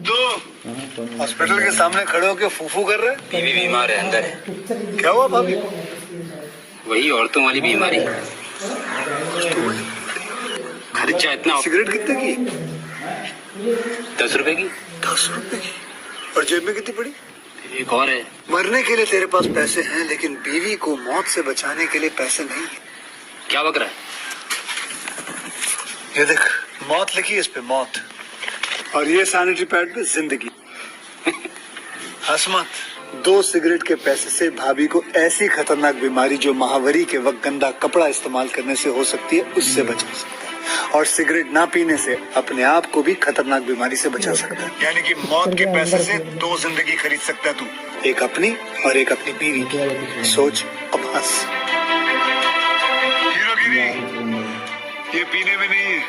तो हॉस्पिटल के सामने खड़े होकर फूफू कर रहे? बीवी बीमार है, अंदर है। क्या हुआ भाभी? वही औरतों वाली बीमारी। खर्चा इतना। सिगरेट कितने की? 10 रुपए की। 10 रुपए की? और जेब में कितनी पड़ी? एक और है। मरने के लिए तेरे पास पैसे हैं, लेकिन बीवी को मौत से बचाने के लिए पैसे नहीं है। क्या बक रहा है? ये देख, मौत लिखी है इस पे, मौत। और ये सैनिटरी पैड पे जिंदगी। हंस मत। 2 सिगरेट के पैसे से भाभी को ऐसी खतरनाक बीमारी जो महावरी के वक्त गंदा कपड़ा इस्तेमाल करने से हो सकती है, उससे बचा सकता है। और सिगरेट ना पीने से अपने आप को भी खतरनाक बीमारी से बचा सकता है। यानी कि मौत के पैसे से 2 जिंदगी खरीद सकता है तू, एक अपनी और एक अपनी बीवी की। सोच, अब हंस। हीरोगिरी ये पीने में नहीं है,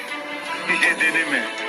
ये देने में है।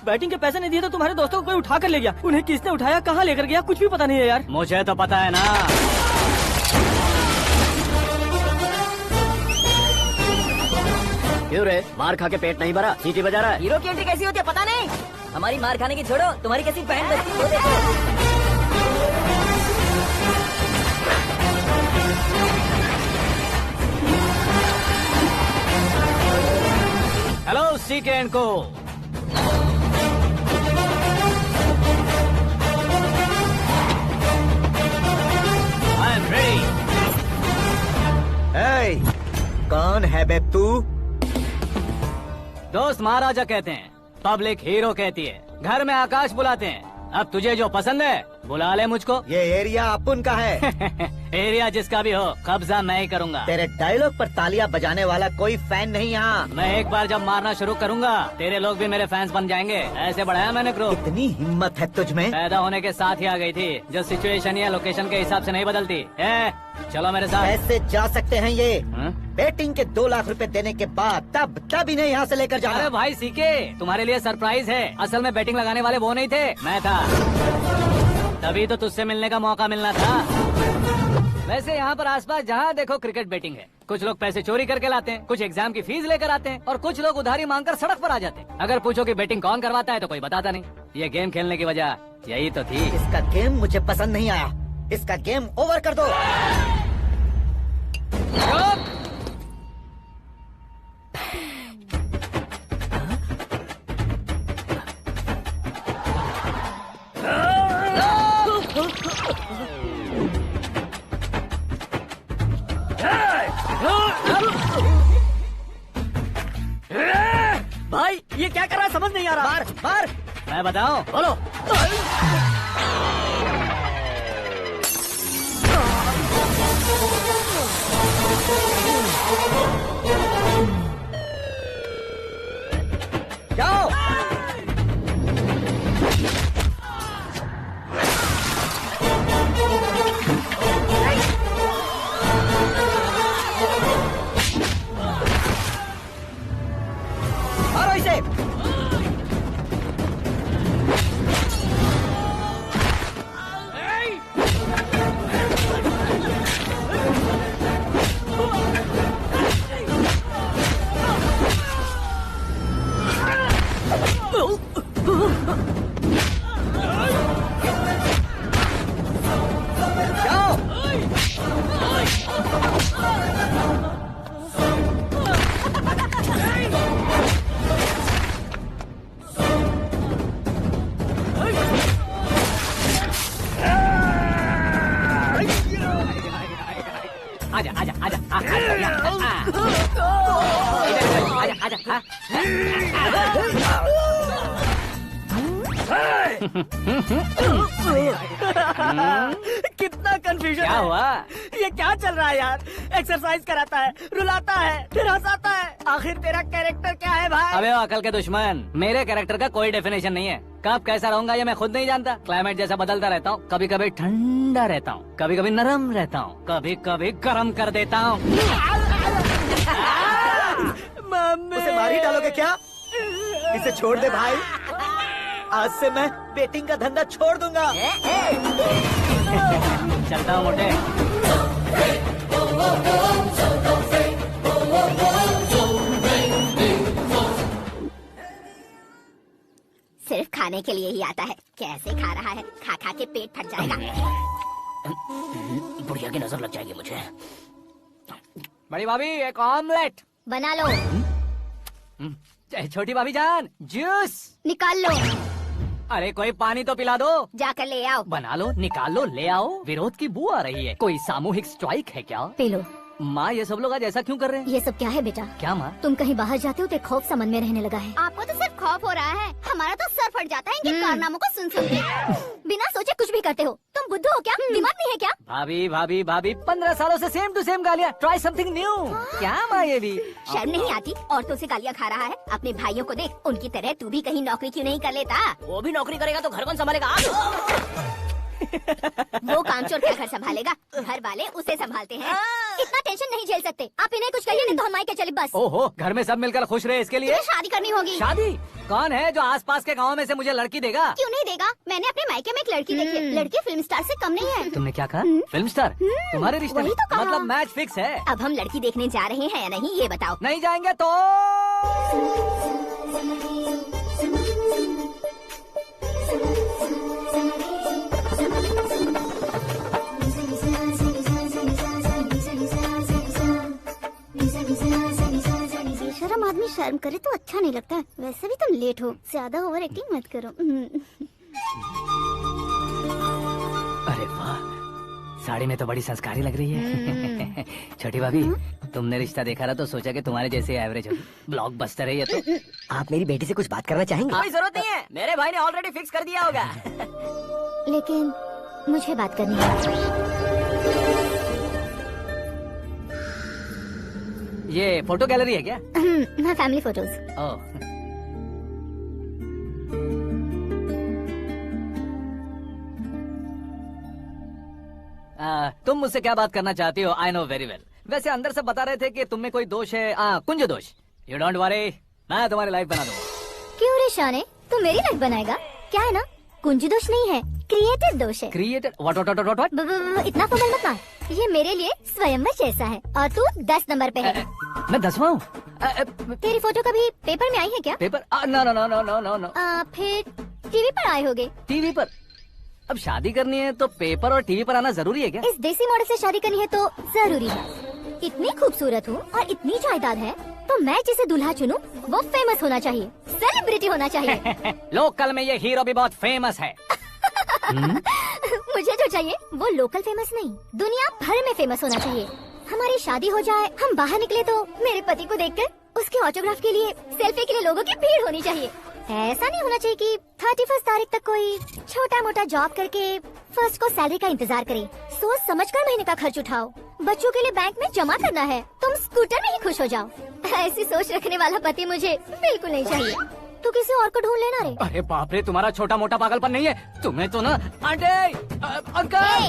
बैटिंग के पैसे नहीं दिए तो तुम्हारे दोस्तों को कोई उठा कर ले गया। उन्हें किसने उठाया, कहाँ लेकर गया, कुछ भी पता नहीं है यार। मुझे तो पता है ना। क्यों रे, मार खा के पेट नहीं भरा, सीटी बजा रहा है? हीरो की एंट्री कैसी होती है पता नहीं। हमारी मार खाने की छोड़ो, तुम्हारी कैसी बहन बचती है वो देखो। हेलो सीकेंड को। I am ready. कौन है बे तू? दोस्त महाराजा कहते हैं, पब्लिक हीरो कहती है, घर में आकाश बुलाते हैं। अब तुझे जो पसंद है बुला ले मुझको। ये एरिया अपन का है। एरिया जिसका भी हो, कब्जा मैं ही करूंगा। तेरे डायलॉग पर तालियां बजाने वाला कोई फैन नहीं यहाँ। मैं एक बार जब मारना शुरू करूंगा, तेरे लोग भी मेरे फैंस बन जाएंगे। ऐसे बढ़ाया मैंने ग्रुप। इतनी हिम्मत है तुझ में? पैदा होने के साथ ही आ गई थी, जो सिचुएशन या लोकेशन के हिसाब से नहीं बदलती। चलो मेरे साथ। कैसे जा सकते हैं ये? हाँ? बैटिंग के 2 लाख रुपए देने के बाद तब इन्हें यहाँ से लेकर जाना। अरे भाई सीके, तुम्हारे लिए सरप्राइज है। असल में बैटिंग लगाने वाले वो नहीं थे, मैं था। तभी तो तुझसे मिलने का मौका मिलना था। वैसे यहाँ पर आसपास जहाँ देखो क्रिकेट बैटिंग है। कुछ लोग पैसे चोरी करके लाते हैं, कुछ एग्जाम की फीस लेकर आते हैं, और कुछ लोग उधारी मांगकर सड़क पर आ जाते हैं। अगर पूछो कि बैटिंग कौन करवाता है तो कोई बताता नहीं। ये गेम खेलने की वजह यही तो थी। इसका गेम मुझे पसंद नहीं आया। इसका गेम ओवर कर दो। भाई ये क्या कर रहा है समझ नहीं आ रहा। मार मार। मैं बताऊं? बोलो। जाओ। मारो इसे। जाओ। आजा आजा आजा आजा आजा कितना कंफ्यूजन क्या है। हुआ? ये क्या चल रहा है यार? एक्सरसाइज कराता है, रुलाता है, फिर हंसाता है। आखिर तेरा कैरेक्टर क्या है भाई? अबे ओ अकल के दुश्मन, मेरे कैरेक्टर का कोई डेफिनेशन नहीं है। कब कैसा रहूंगा ये मैं खुद नहीं जानता। क्लाइमेट जैसा बदलता रहता हूँ, कभी कभी ठंडा रहता हूँ, कभी कभी नरम रहता हूँ, कभी कभी गर्म कर देता हूँ। मम्मी उसे मार ही डालोगे क्या? इसे छोड़ दे भाई। आज से मैं बेटिंग का धंधा छोड़ दूंगा। चलता हूँ मोटे। सिर्फ खाने के लिए ही आता है। कैसे खा रहा है, खा खा के पेट फट जाएगा। बुढ़िया की नजर लग जाएगी मुझे। बड़ी भाभी एक ऑमलेट। बना लो। छोटी भाभी जान जूस। निकाल लो। अरे कोई पानी तो पिला दो। जाकर ले आओ। बना लो, निकाल लो, ले आओ। विरोध की बू आ रही है। कोई सामूहिक स्ट्राइक है क्या? P low. माँ ये सब लोग आज ऐसा क्यों कर रहे हैं? ये सब क्या है बेटा? क्या माँ? तुम कहीं बाहर जाते हो तो खौफ सा मन में रहने लगा है। आपको तो सिर्फ खौफ हो रहा है, हमारा तो सर फट जाता है इनके कारनामों को सुन सुन के। बिना सोचे कुछ भी करते हो। तुम बुद्धू हो क्या? दिमाग नहीं है क्या? भाभी भाभी भाभी 15 सालों से सेम टू सेम गालियाँ। Try something new. क्या माँ ये भी? शर्म नहीं आती? औरतों से गालियाँ खा रहा है। अपने भाइयों को देख, उनकी तरह तू भी कहीं नौकरी क्यों नहीं कर लेता? वो भी नौकरी करेगा तो घर कौन संभालेगा? वो कामचोर क्या घर संभालेगा? घर वाले उसे संभालते हैं। इतना टेंशन नहीं झेल सकते। आप इन्हें कुछ कहिए नहीं तो हम मायके चले बस। ओहो, घर में सब मिलकर खुश रहे इसके लिए। तुम्हें शादी करनी होगी। शादी? कौन है जो आसपास के गाँव में से मुझे लड़की देगा? क्यों नहीं देगा? मैंने अपने मायके में एक लड़की देखी है। लड़की फिल्म स्टार से कम नहीं है। तुमने क्या कहा? Film star? तुम्हारे रिश्ते वही में? तो कहा। मतलब मैच फिक्स है? अब हम लड़की देखने जा रहे हैं या नहीं ये बताओ। नहीं जाएंगे तो? बेशरम आदमी शर्म करे तो अच्छा नहीं लगता। वैसे भी तुम लेट हो, ज्यादा ओवर एक्टिंग मत करो। अरे वाह, साड़ी में तो बड़ी संस्कारी लग रही है। छोटी भाभी, तुमने रिश्ता देखा ना तो सोचा कि तुम्हारे जैसे एवरेज होगी। ब्लॉकबस्टर है ये तो। आप मेरी बेटी से कुछ बात करना चाहेंगे? कोई जरूरत नहीं है, मेरे भाई ने ऑलरेडी फिक्स कर दिया होगा। लेकिन मुझे बात करनी है। ये फोटो गैलरी है क्या? मैं फैमिली फोटोज। ओह, तुम मुझसे क्या बात करना चाहती हो? I know very well. वैसे अंदर से बता रहे थे कि तुम में कोई दोष है। कुंज दोष। यू डोंट वरी, मैं तुम्हारी लाइफ बना दूंगा। क्यों रे शाने, तू मेरी लाइफ बनाएगा? क्या है ना, कुंज दोष नहीं है, क्रिएटेड दोष है। Created? What what what what? इतना फमल मत मार। ये मेरे लिए स्वयंवर जैसा है और तू 10 नंबर पे है। मैं 10वां हूँ? तेरी फोटो कभी पेपर में आई है क्या? Paper? No no no no no no no. फिर टीवी पर आए होगे। टीवी पर? अब शादी करनी है तो पेपर और टीवी पर आना जरूरी है क्या? इस देसी मॉडल से शादी करनी है तो जरूरी है। इतनी खूबसूरत हूँ और इतनी जायदाद है तो मैं जिसे दूल्हा चुनूं वो फेमस होना चाहिए, सेलिब्रिटी होना चाहिए। लोकल में ये हीरो भी बहुत फेमस है। मुझे जो चाहिए वो लोकल फेमस नहीं, दुनिया भर में फेमस होना चाहिए। हमारी शादी हो जाए, हम बाहर निकले तो मेरे पति को देखकर उसके ऑटोग्राफ के लिए, सेल्फी के लिए लोगों की भीड़ होनी चाहिए। ऐसा नहीं होना चाहिए कि 31 तारीख तक कोई छोटा मोटा जॉब करके फर्स्ट को सैलरी का इंतजार करे। सोच समझकर महीने का खर्च उठाओ। बच्चों के लिए बैंक में जमा करना है, तुम स्कूटर में ही खुश हो जाओ। ऐसी सोच रखने वाला पति मुझे बिल्कुल नहीं चाहिए। तू किसी और को ढूंढ लेना रे। अरे बाप रे, तुम्हारा छोटा मोटा पागलपन नहीं है। तुम्हें तो ना आंटी, अंकल,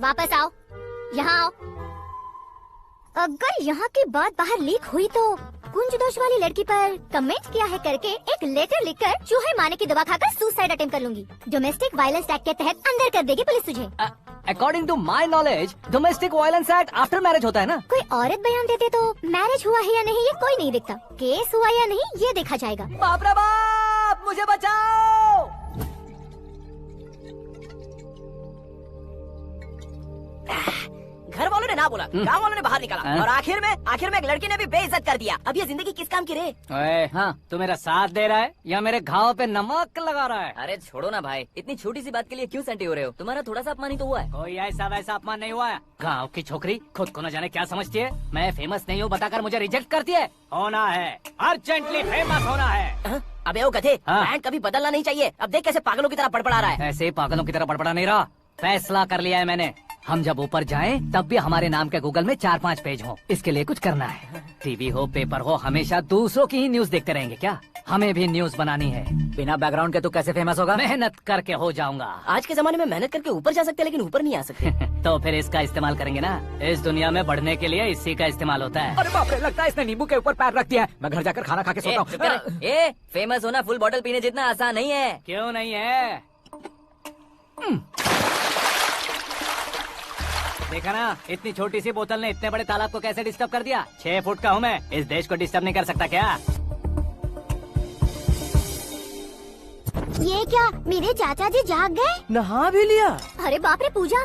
वापस आओ, यहाँ आओ। अगर यहाँ की बात बाहर लीक हुई तो कुंज दोष वाली लड़की पर कमेंट किया है करके एक लेटर लिखकर चूहे मारने की दवा खाकर सुसाइड अटेम्प्ट कर लूंगी। डोमेस्टिक वायलेंस एक्ट के तहत अंदर कर देगी पुलिस तुझे। According to my knowledge domestic violence act after marriage होता है ना। कोई औरत बयान देते तो मैरिज हुआ है या नहीं ये कोई नहीं देखता, केस हुआ या नहीं ये देखा जाएगा। बाप रे बाप, मुझे बचाओ। घर वालों ने ना बोला, गाँव वालों ने बाहर निकाला और आखिर में एक लड़की ने भी बेइज्जत कर दिया। अब ये जिंदगी किस काम की रे? ओए, हाँ, तू मेरा साथ दे रहा है या मेरे घाव पे नमक लगा रहा है? अरे छोड़ो ना भाई, इतनी छोटी सी बात के लिए क्यों सेंटी हो रहे हो? तुम्हारा थोड़ा सा अपमान ही तो हुआ है। कोई ऐसा वैसा अपमान नहीं हुआ है। गाँव की छोकरी खुद को न जाने क्या समझती है। मैं फेमस नहीं हूँ बताकर मुझे रिजेक्ट करती है। होना है, अर्जेंटली फेमस होना है। अबे ओ गधे, हाँ। ब्रांड कभी बदलना नहीं चाहिए। अब देख कैसे पागलों की तरह बड़बड़ा रहा है। ऐसे ही पागलों की तरह बड़बड़ा नहीं रहा, फैसला कर लिया है मैंने। हम जब ऊपर जाएं तब भी हमारे नाम के गूगल में 4-5 पेज हो। इसके लिए कुछ करना है। टीवी हो, पेपर हो, हमेशा दूसरों की ही न्यूज देखते रहेंगे क्या? हमें भी न्यूज बनानी है। बिना बैकग्राउंड के तू कैसे फेमस होगा? मेहनत करके हो जाऊंगा। आज के जमाने में मेहनत करके ऊपर जा सकते हैं लेकिन ऊपर नहीं आ सकते। तो फिर इसका इस्तेमाल करेंगे ना। इस दुनिया में बढ़ने के लिए इसी का इस्तेमाल होता है। अरे बाप रे, लगता है इसने नींबू के ऊपर पैर रख दिया है। मैं घर जाकर खाना खा के सोता हूँ। फेमस होना फुल बॉटल पीने जितना आसान नहीं है। क्यों नहीं है? देखा ना, इतनी छोटी सी बोतल ने इतने बड़े तालाब को कैसे डिस्टर्ब कर दिया। 6 फुट का हूँ मैं, इस देश को डिस्टर्ब नहीं कर सकता क्या? ये क्या, मेरे चाचा जी जाग गए? नहा भी लिया? अरे बाप रे पूजा,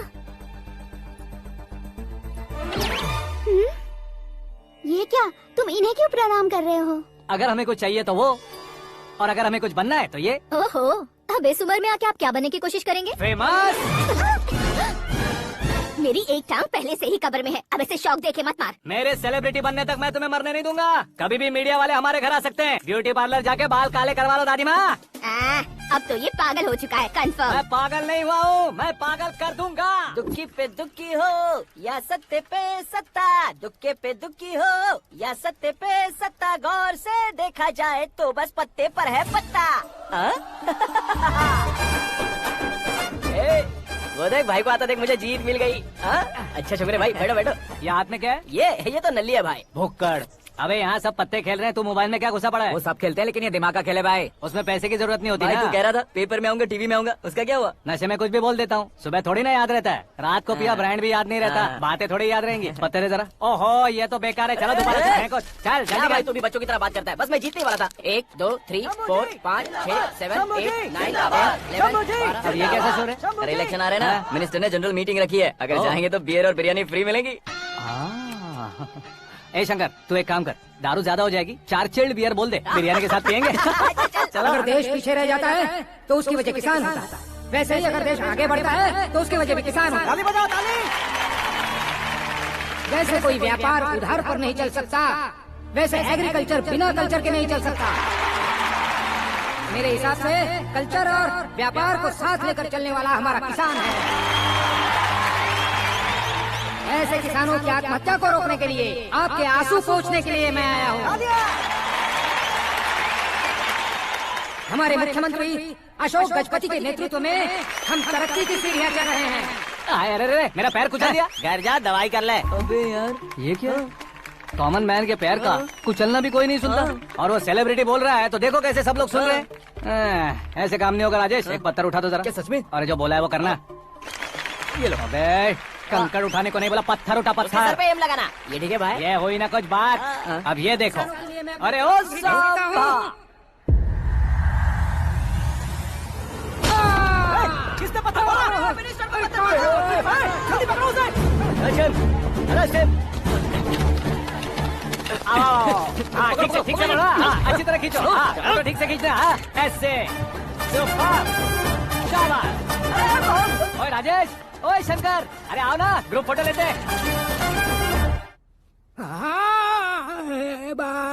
ये क्या, तुम इन्हें क्यों प्रणाम कर रहे हो? अगर हमें कुछ चाहिए तो वो, और अगर हमें कुछ बनना है तो ये। ओहो, अब इस उम्र में आके आप क्या बनने की कोशिश करेंगे? फेमस। मेरी एक टांग पहले से ही कब्र में है, अब ऐसे शौक देखे मत मार। मेरे सेलिब्रिटी बनने तक मैं तुम्हें मरने नहीं दूंगा। कभी भी मीडिया वाले हमारे घर आ सकते हैं। ब्यूटी पार्लर जाके बाल काले करवा लो दादी माँ। अब तो ये पागल हो चुका है, कंफर्म। मैं पागल नहीं हुआ हूँ, मैं पागल कर दूंगा। दुखी पे दुखी हो या सत्ते पे सत्ता, दुखे पे दुखी हो या सत्ते पे सत्ता, गौर से देखा जाए तो बस पत्ते पर है पत्ता। वो देख भाई को आता देख, मुझे जीत मिल गई। अच्छा छोकरे भाई, बैठो बैठो। ये हाथ में क्या है? ये तो नल्ली है भाई। भुक्कड़। अबे यहाँ सब पत्ते खेल रहे हैं, तू मोबाइल में क्या घुसा पड़ा है? वो सब खेलते हैं लेकिन ये दिमाग का खेल है भाई, उसमें पैसे की जरूरत नहीं होती भाई ना। तू कह रहा था पेपर में आऊंगा, टीवी में आऊंगा, उसका क्या हुआ? नशे में कुछ भी बोल देता हूँ, सुबह थोड़ी ना याद रहता है। रात को पिया ब्रांड भी याद नहीं रहता, बातें थोड़ी याद रहेंगी। पत्ते दे जरा। ओहो, ये तो बेकार है। चलो दोबारा चल क्या भाई, तू भी बच्चों की तरह बात करता है। बस मैं जीतने वाला था। 1 2 3 4 5 6 7 8 9 10 11 और ये कैसे शोर है? अरे इलेक्शन आ रहे हैं ना, मिनिस्टर ने जनरल मीटिंग रखी है। अगर जाएंगे तो बियर और बिरयानी फ्री मिलेगी। ए शंकर, तू एक काम कर, दारू ज्यादा हो जाएगी, 4 चिल्ड बियर बोल दे, बिरयानी के साथ पियेंगे। चलो। अगर देश पीछे रह जाता है तो उसकी वजह किसान होता है, वैसे ही अगर देश आगे बढ़ता है तो उसकी वजह भी किसान होता है। जैसे कोई व्यापार उधार पर नहीं चल सकता, वैसे एग्रीकल्चर बिना कल्चर के नहीं चल सकता। मेरे हिसाब से कल्चर और व्यापार को साथ लेकर चलने वाला हमारा किसान है। ऐसे किसानों की आत्महत्या को रोकने के लिए, आपके आंसू पोंछने के लिए मैं आया हूँ। हमारे मुख्यमंत्री अशोक गजपति के नेतृत्व में हम तरक्की की सीढ़ियाँ चढ़ रहे हैं। अरे मेरा पैर कुचल दिया। घर जा दवाई कर ले। अबे यार, ये क्या? कॉमन मैन के पैर का कुचलना भी कोई नहीं सुनता, और वो सेलिब्रिटी बोल रहा है तो देखो कैसे सब लोग सुन रहे हैं। ऐसे काम नहीं होगा राजेश, एक पत्थर उठा दो जरा। क्या सच में? अरे जो बोला है वो करना। ये लो। अबे कंकड़ उठाने को नहीं बोला, पत्थर उठा, सर पत्थर। पे एम लगाना। ये ठीक है भाई। ये हुई ना कुछ बात। अब ये देखो। अरे ओ साहब, किसने पत्थर मारा? मिनिस्टर को पत्थर मारा। जल्दी पकड़ो उसे। हाँ, ठीक से बढ़ो। हाँ, अच्छी तरह खींचो। हाँ, ठीक से खींचना। हाँ, ऐसे। सुपर। शाबाश। ओए राजेश, ओए शंकर, अरे आओ ना, ग्रुप फोटो लेते हैं।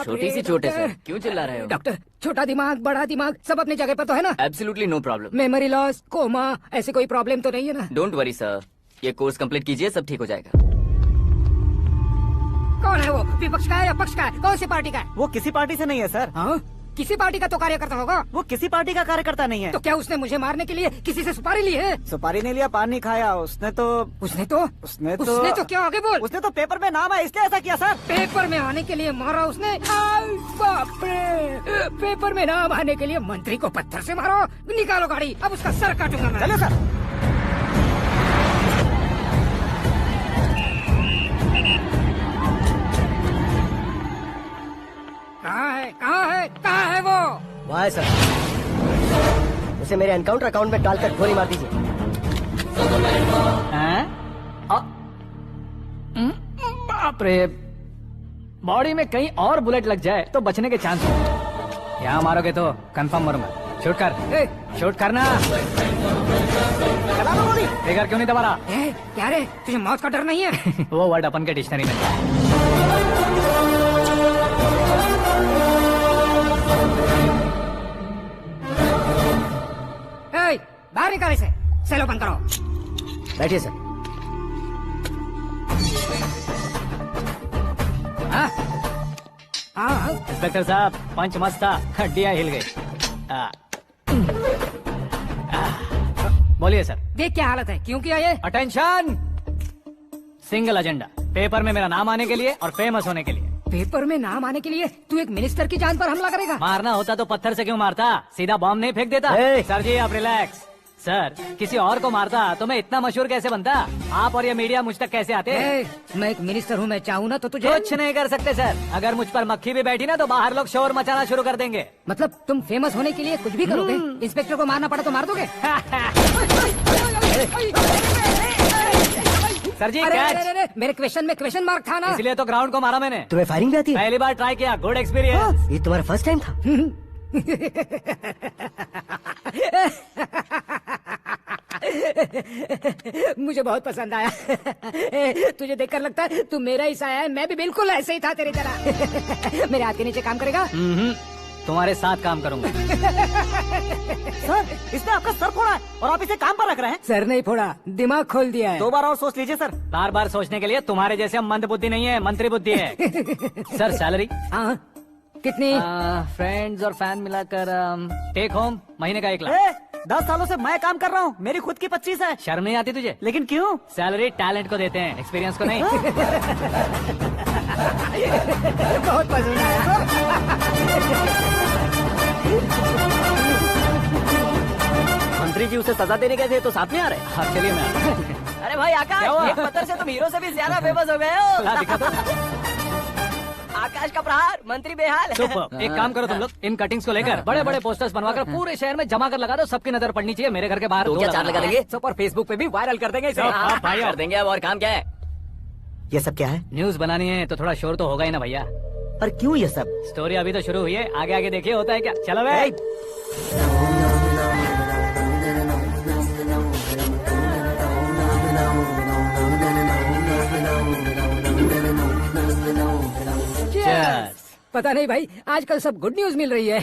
छोटी सी चोट है सर, क्यों चिल्ला रहे हो? डॉक्टर, छोटा दिमाग बड़ा दिमाग सब अपनी जगह पर तो है ना? Absolutely no problem. Memory loss, coma, ऐसी कोई प्रॉब्लम तो नहीं है ना? डोंट वरी सर, ये कोर्स कंप्लीट कीजिए, सब ठीक हो जाएगा। कौन है वो? विपक्ष का है या पक्ष का है? कौन सी पार्टी का है? वो किसी पार्टी से नहीं है सर। हाँ, किसी पार्टी का तो कार्यकर्ता होगा। वो किसी पार्टी का कार्यकर्ता नहीं है। तो क्या उसने मुझे मारने के लिए किसी से सुपारी ली है? सुपारी नहीं लिया, पान नहीं खाया। उसने तो क्या आगे बोल? उसने तो पेपर में नाम है इसलिए ऐसा किया सर। पेपर में आने के लिए मारा उसने? आई बाप रे! पेपर में नाम आने के लिए मंत्री को पत्थर से मारो। निकालो गाड़ी, अब उसका सर काटूंगा मैं। चलो सर। कहाँ है वो? वहाँ है सर, उसे मेरे एनकाउंटर अकाउंट में डालकर गोली मार दीजिए। बाप रे, बॉडी में कहीं और बुलेट लग जाए तो बचने के चांस हो। यहाँ मारोगे तो कंफर्म मरूंगा। शूट कर, शूट करना। ट्रिगर क्यों नहीं दबा रहा? क्या रे, तुझे मौत का डर नहीं है? वो वर्ड अपन के डिक्शनरी में है। बाहर निकाल इसे, सेलो बंद करो। बैठिए सर। इंस्पेक्टर साहब, पंच मस्त था, हड्डियां हिल गई। बोलिए सर। देख क्या हालत है, क्यों किया ये? अटेंशन, सिंगल एजेंडा, पेपर में मेरा नाम आने के लिए और फेमस होने के लिए। पेपर में नाम आने के लिए तू एक मिनिस्टर की जान पर हमला करेगा? मारना होता तो पत्थर से क्यों मारता, सीधा बॉम्ब नहीं फेंक देता। सर जी आप रिलैक्स। सर, किसी और को मारता तो मैं इतना मशहूर कैसे बनता? आप और ये मीडिया मुझ तक कैसे आते? मैं एक मिनिस्टर हूँ, मैं चाहूँ ना तो तुझे कुछ नहीं कर सकते सर। अगर मुझ पर मक्खी भी बैठी ना तो बाहर लोग शोर मचाना शुरू कर देंगे। मतलब तुम फेमस होने के लिए कुछ भी करोगे? इंस्पेक्टर को मारना पड़ा तो मार दोगे? सर जी अरे, मेरे क्वेश्चन में क्वेश्चन मार्क था ना, इसलिए तो ग्राउंड को मारा मैंने। तुम्हें फायरिंग भी आती है? पहली बार ट्राई किया, गुड एक्सपीरियंस। ये तुम्हारा फर्स्ट टाइम था? मुझे बहुत पसंद आया। तुझे देखकर लगता है तू मेरा ही साया है। मैं भी बिल्कुल ऐसे ही था तेरी तरह। मेरे हाथ के नीचे काम करेगा? तुम्हारे साथ काम करूंगा। सर, इसने आपका सर फोड़ा है और आप इसे काम पर रख रहे हैं। सर नहीं फोड़ा, दिमाग खोल दिया है। 2 बार और सोच लीजिए सर। बार बार सोचने के लिए तुम्हारे जैसे मंद बुद्धि नहीं है, मंत्री बुद्धि है। Sir salary? हाँ, कितनी? फ्रेंड्स और फैन मिलाकर टेक होम महीने का 1 लाख। 10 सालों से मैं काम कर रहा हूँ, मेरी खुद की 25 है। शर्म नहीं आती तुझे? लेकिन क्यों? सैलरी टैलेंट को देते हैं, एक्सपीरियंस को नहीं। बहुत पसंद आया। मंत्री जी उसे सजा देने गए थे तो साथ में आ रहे? हाँ चलिए मैं। अरे भाई आकाश, एक पत्थर से तुम हीरो से भी ज्यादा फेमस हो गए हो। दिखा दो। आकाश का प्रहार, मंत्री बेहाल। सुपर। एक काम करो तुम लोग, इन कटिंग्स को लेकर बड़े बड़े पोस्टर्स बनवाकर पूरे शहर में जमा कर लगा दो। सबकी नजर पड़नी चाहिए। मेरे घर के बाहर 2-4 लगा देंगे। सुपर, फेसबुक पे भी वायरल कर देंगे इसे। भाई कर देंगे। अब और काम क्या है? ये सब क्या है? न्यूज बनानी है तो थोड़ा शोर तो होगा ही ना भैया। पर क्यों ये सब? स्टोरी अभी तो शुरू हुई है, आगे आगे देखिए होता है क्या। चलो भाई। पता नहीं भाई, आजकल सब गुड न्यूज मिल रही है।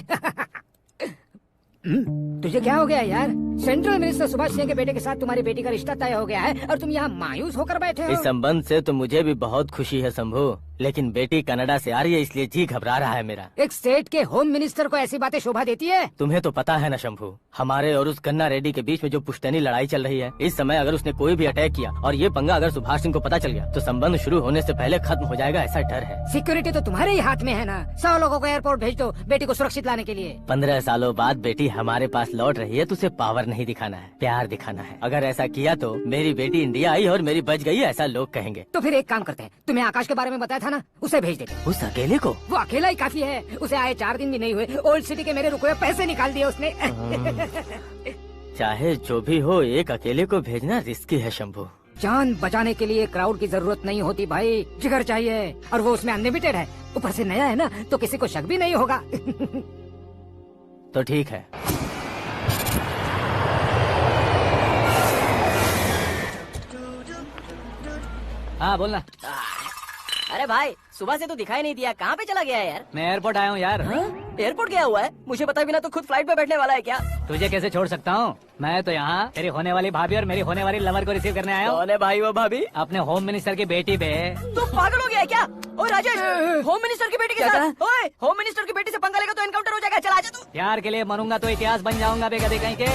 तुझे क्या हो गया यार? सेंट्रल मिनिस्टर सुभाष सिंह के बेटे के साथ तुम्हारी बेटी का रिश्ता तय हो गया है और तुम यहाँ मायूस होकर बैठे हो। इस संबंध से तो मुझे भी बहुत खुशी है शंभू, लेकिन बेटी कनाडा से आ रही है इसलिए जी घबरा रहा है मेरा। एक स्टेट के होम मिनिस्टर को ऐसी बातें शोभा देती है? तुम्हें तो पता है ना शंभू, हमारे और उस गन्ना रेड्डी के बीच में जो पुश्तैनी लड़ाई चल रही है, इस समय अगर उसने कोई भी अटैक किया और ये पंगा अगर सुभाष सिंह को पता चल गया तो संबंध शुरू होने से पहले खत्म हो जाएगा, ऐसा डर है। सिक्योरिटी तो तुम्हारे ही हाथ में है ना। 100 लोगों को एयरपोर्ट भेज दो बेटी को सुरक्षित लाने के लिए। 15 सालों बाद बेटी हमारे पास लौट रही है तो उसे पावर नहीं दिखाना है, प्यार दिखाना है। अगर ऐसा किया तो मेरी बेटी इंडिया आई और मेरी बच गई, ऐसा लोग कहेंगे। तो फिर एक काम करते हैं, तुम्हें आकाश के बारे में बताया था ना, उसे भेज देते। उस अकेले को? वो अकेला ही काफी है। उसे आए 4 दिन भी नहीं हुए, ओल्ड सिटी के मेरे रुके हुए पैसे निकाल दिए उसने। चाहे जो भी हो, एक अकेले को भेजना रिस्की है शंभू। जान बचाने के लिए क्राउड की जरूरत नहीं होती भाई, जिगर चाहिए, और वो उसमें अनलिमिटेड है। ऊपर से नया है ना तो किसी को शक भी नहीं होगा। तो ठीक है। हाँ बोलना। अरे भाई सुबह से तो दिखाई नहीं दिया, कहाँ पे चला गया है यार? मैं एयरपोर्ट आया हूँ यार। एयरपोर्ट गया हुआ है? मुझे बताए बिना तो खुद फ्लाइट पे बैठने वाला है क्या? तुझे कैसे छोड़ सकता हूँ? मैं तो यहाँ तेरी होने वाली भाभी और मेरी होने वाली लवर को रिसीव करने आया हूँ। कौन है भाई वो भाभी? अपने होम मिनिस्टर की बेटी पे। तू पागल हो गया है क्या? ओए राजेश, होम मिनिस्टर की बेटी के साथ? ओए होम मिनिस्टर की बेटी से पंगा लेगा तो एनकाउंटर हो जाएगा, चल आजा तू। प्यार के लिए मरूंगा तो इतिहास बन जाऊंगा बेगधे कहीं के।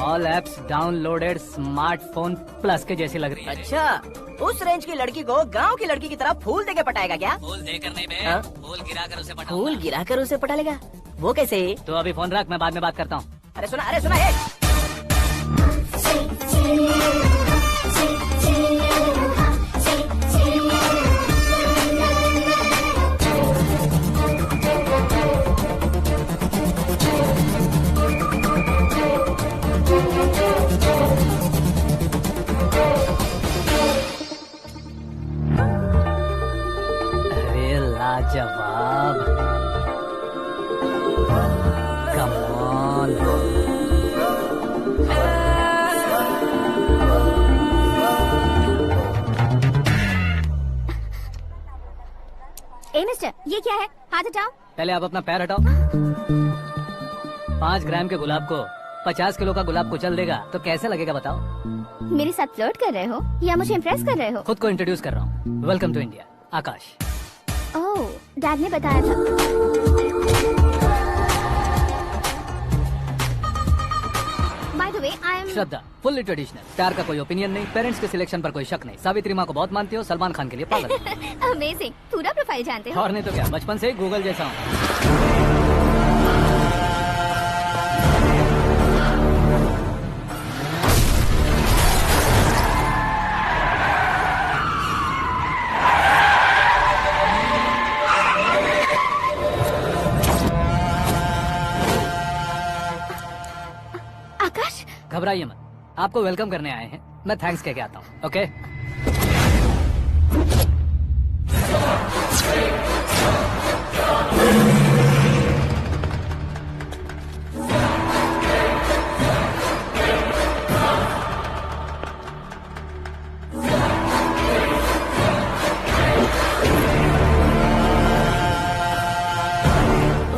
All apps downloaded smartphone plus के जैसी लग रही है। अच्छा, उस रेंज की लड़की को गांव की लड़की की तरह फूल देके पटाएगा क्या? फूल देकर नहीं बे, हाँ? फूल गिराकर उसे पटा। फूल गिराकर उसे पटा लेगा? वो कैसे? तो अभी फोन रख, मैं बाद में बात करता हूँ। अरे सुना ये। अरे लाजवाब, कमाल। ए मिस्टर, ये क्या है? हाथ हटाओ। पहले आप अपना पैर हटाओ। 5 ग्राम के गुलाब को 50 किलो का गुलाब कुचल देगा तो कैसे लगेगा बताओ? मेरे साथ फ्लर्ट कर रहे हो या मुझे इम्प्रेस कर रहे हो? खुद को इंट्रोड्यूस कर रहा हूँ। Welcome to India, Akash. Oh, dad ने बताया था। By the way, I am Shraddha, fully traditional. प्यार का कोई ओपिनियन नहीं, पेरेंट्स के सिलेक्शन पर कोई शक नहीं। सावित्री माँ को बहुत मानती हो, सलमान खान के लिए पागल। अमेजिंग, पूरा प्रोफाइल जानते हो। और नहीं तो क्या, बचपन से ही गूगल जैसा हूँ। आकाश, घबराइए मत, आपको वेलकम करने आए हैं। मैं थैंक्स कह के आता हूँ। ओके,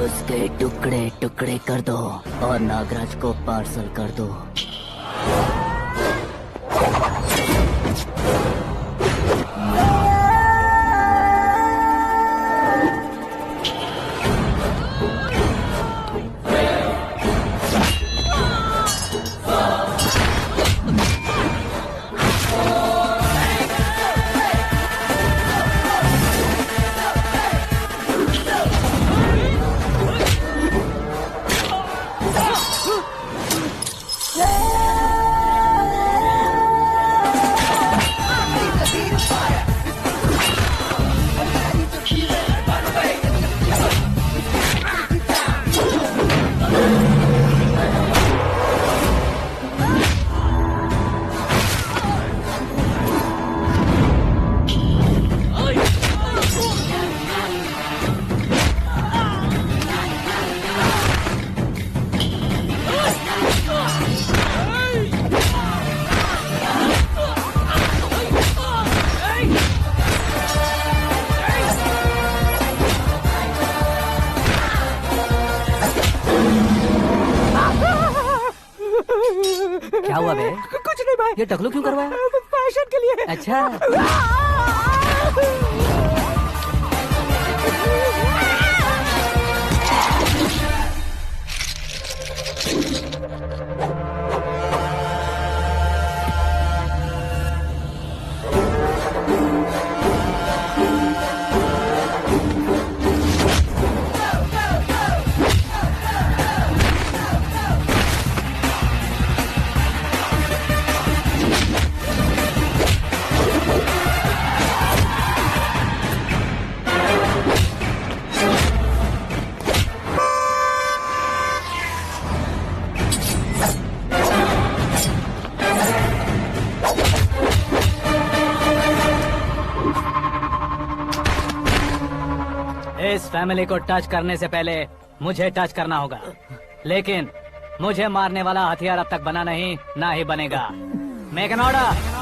उसके टुकड़े टुकड़े कर दो और नागराज को पार्सल कर दो। क्या हुआ बे? कुछ नहीं भाई। ये टकलू क्यों करवाया? फैशन के लिए। अच्छा, इस फैमिली को टच करने से पहले मुझे टच करना होगा, लेकिन मुझे मारने वाला हथियार अब तक बना नहीं, ना ही बनेगा। Make an order.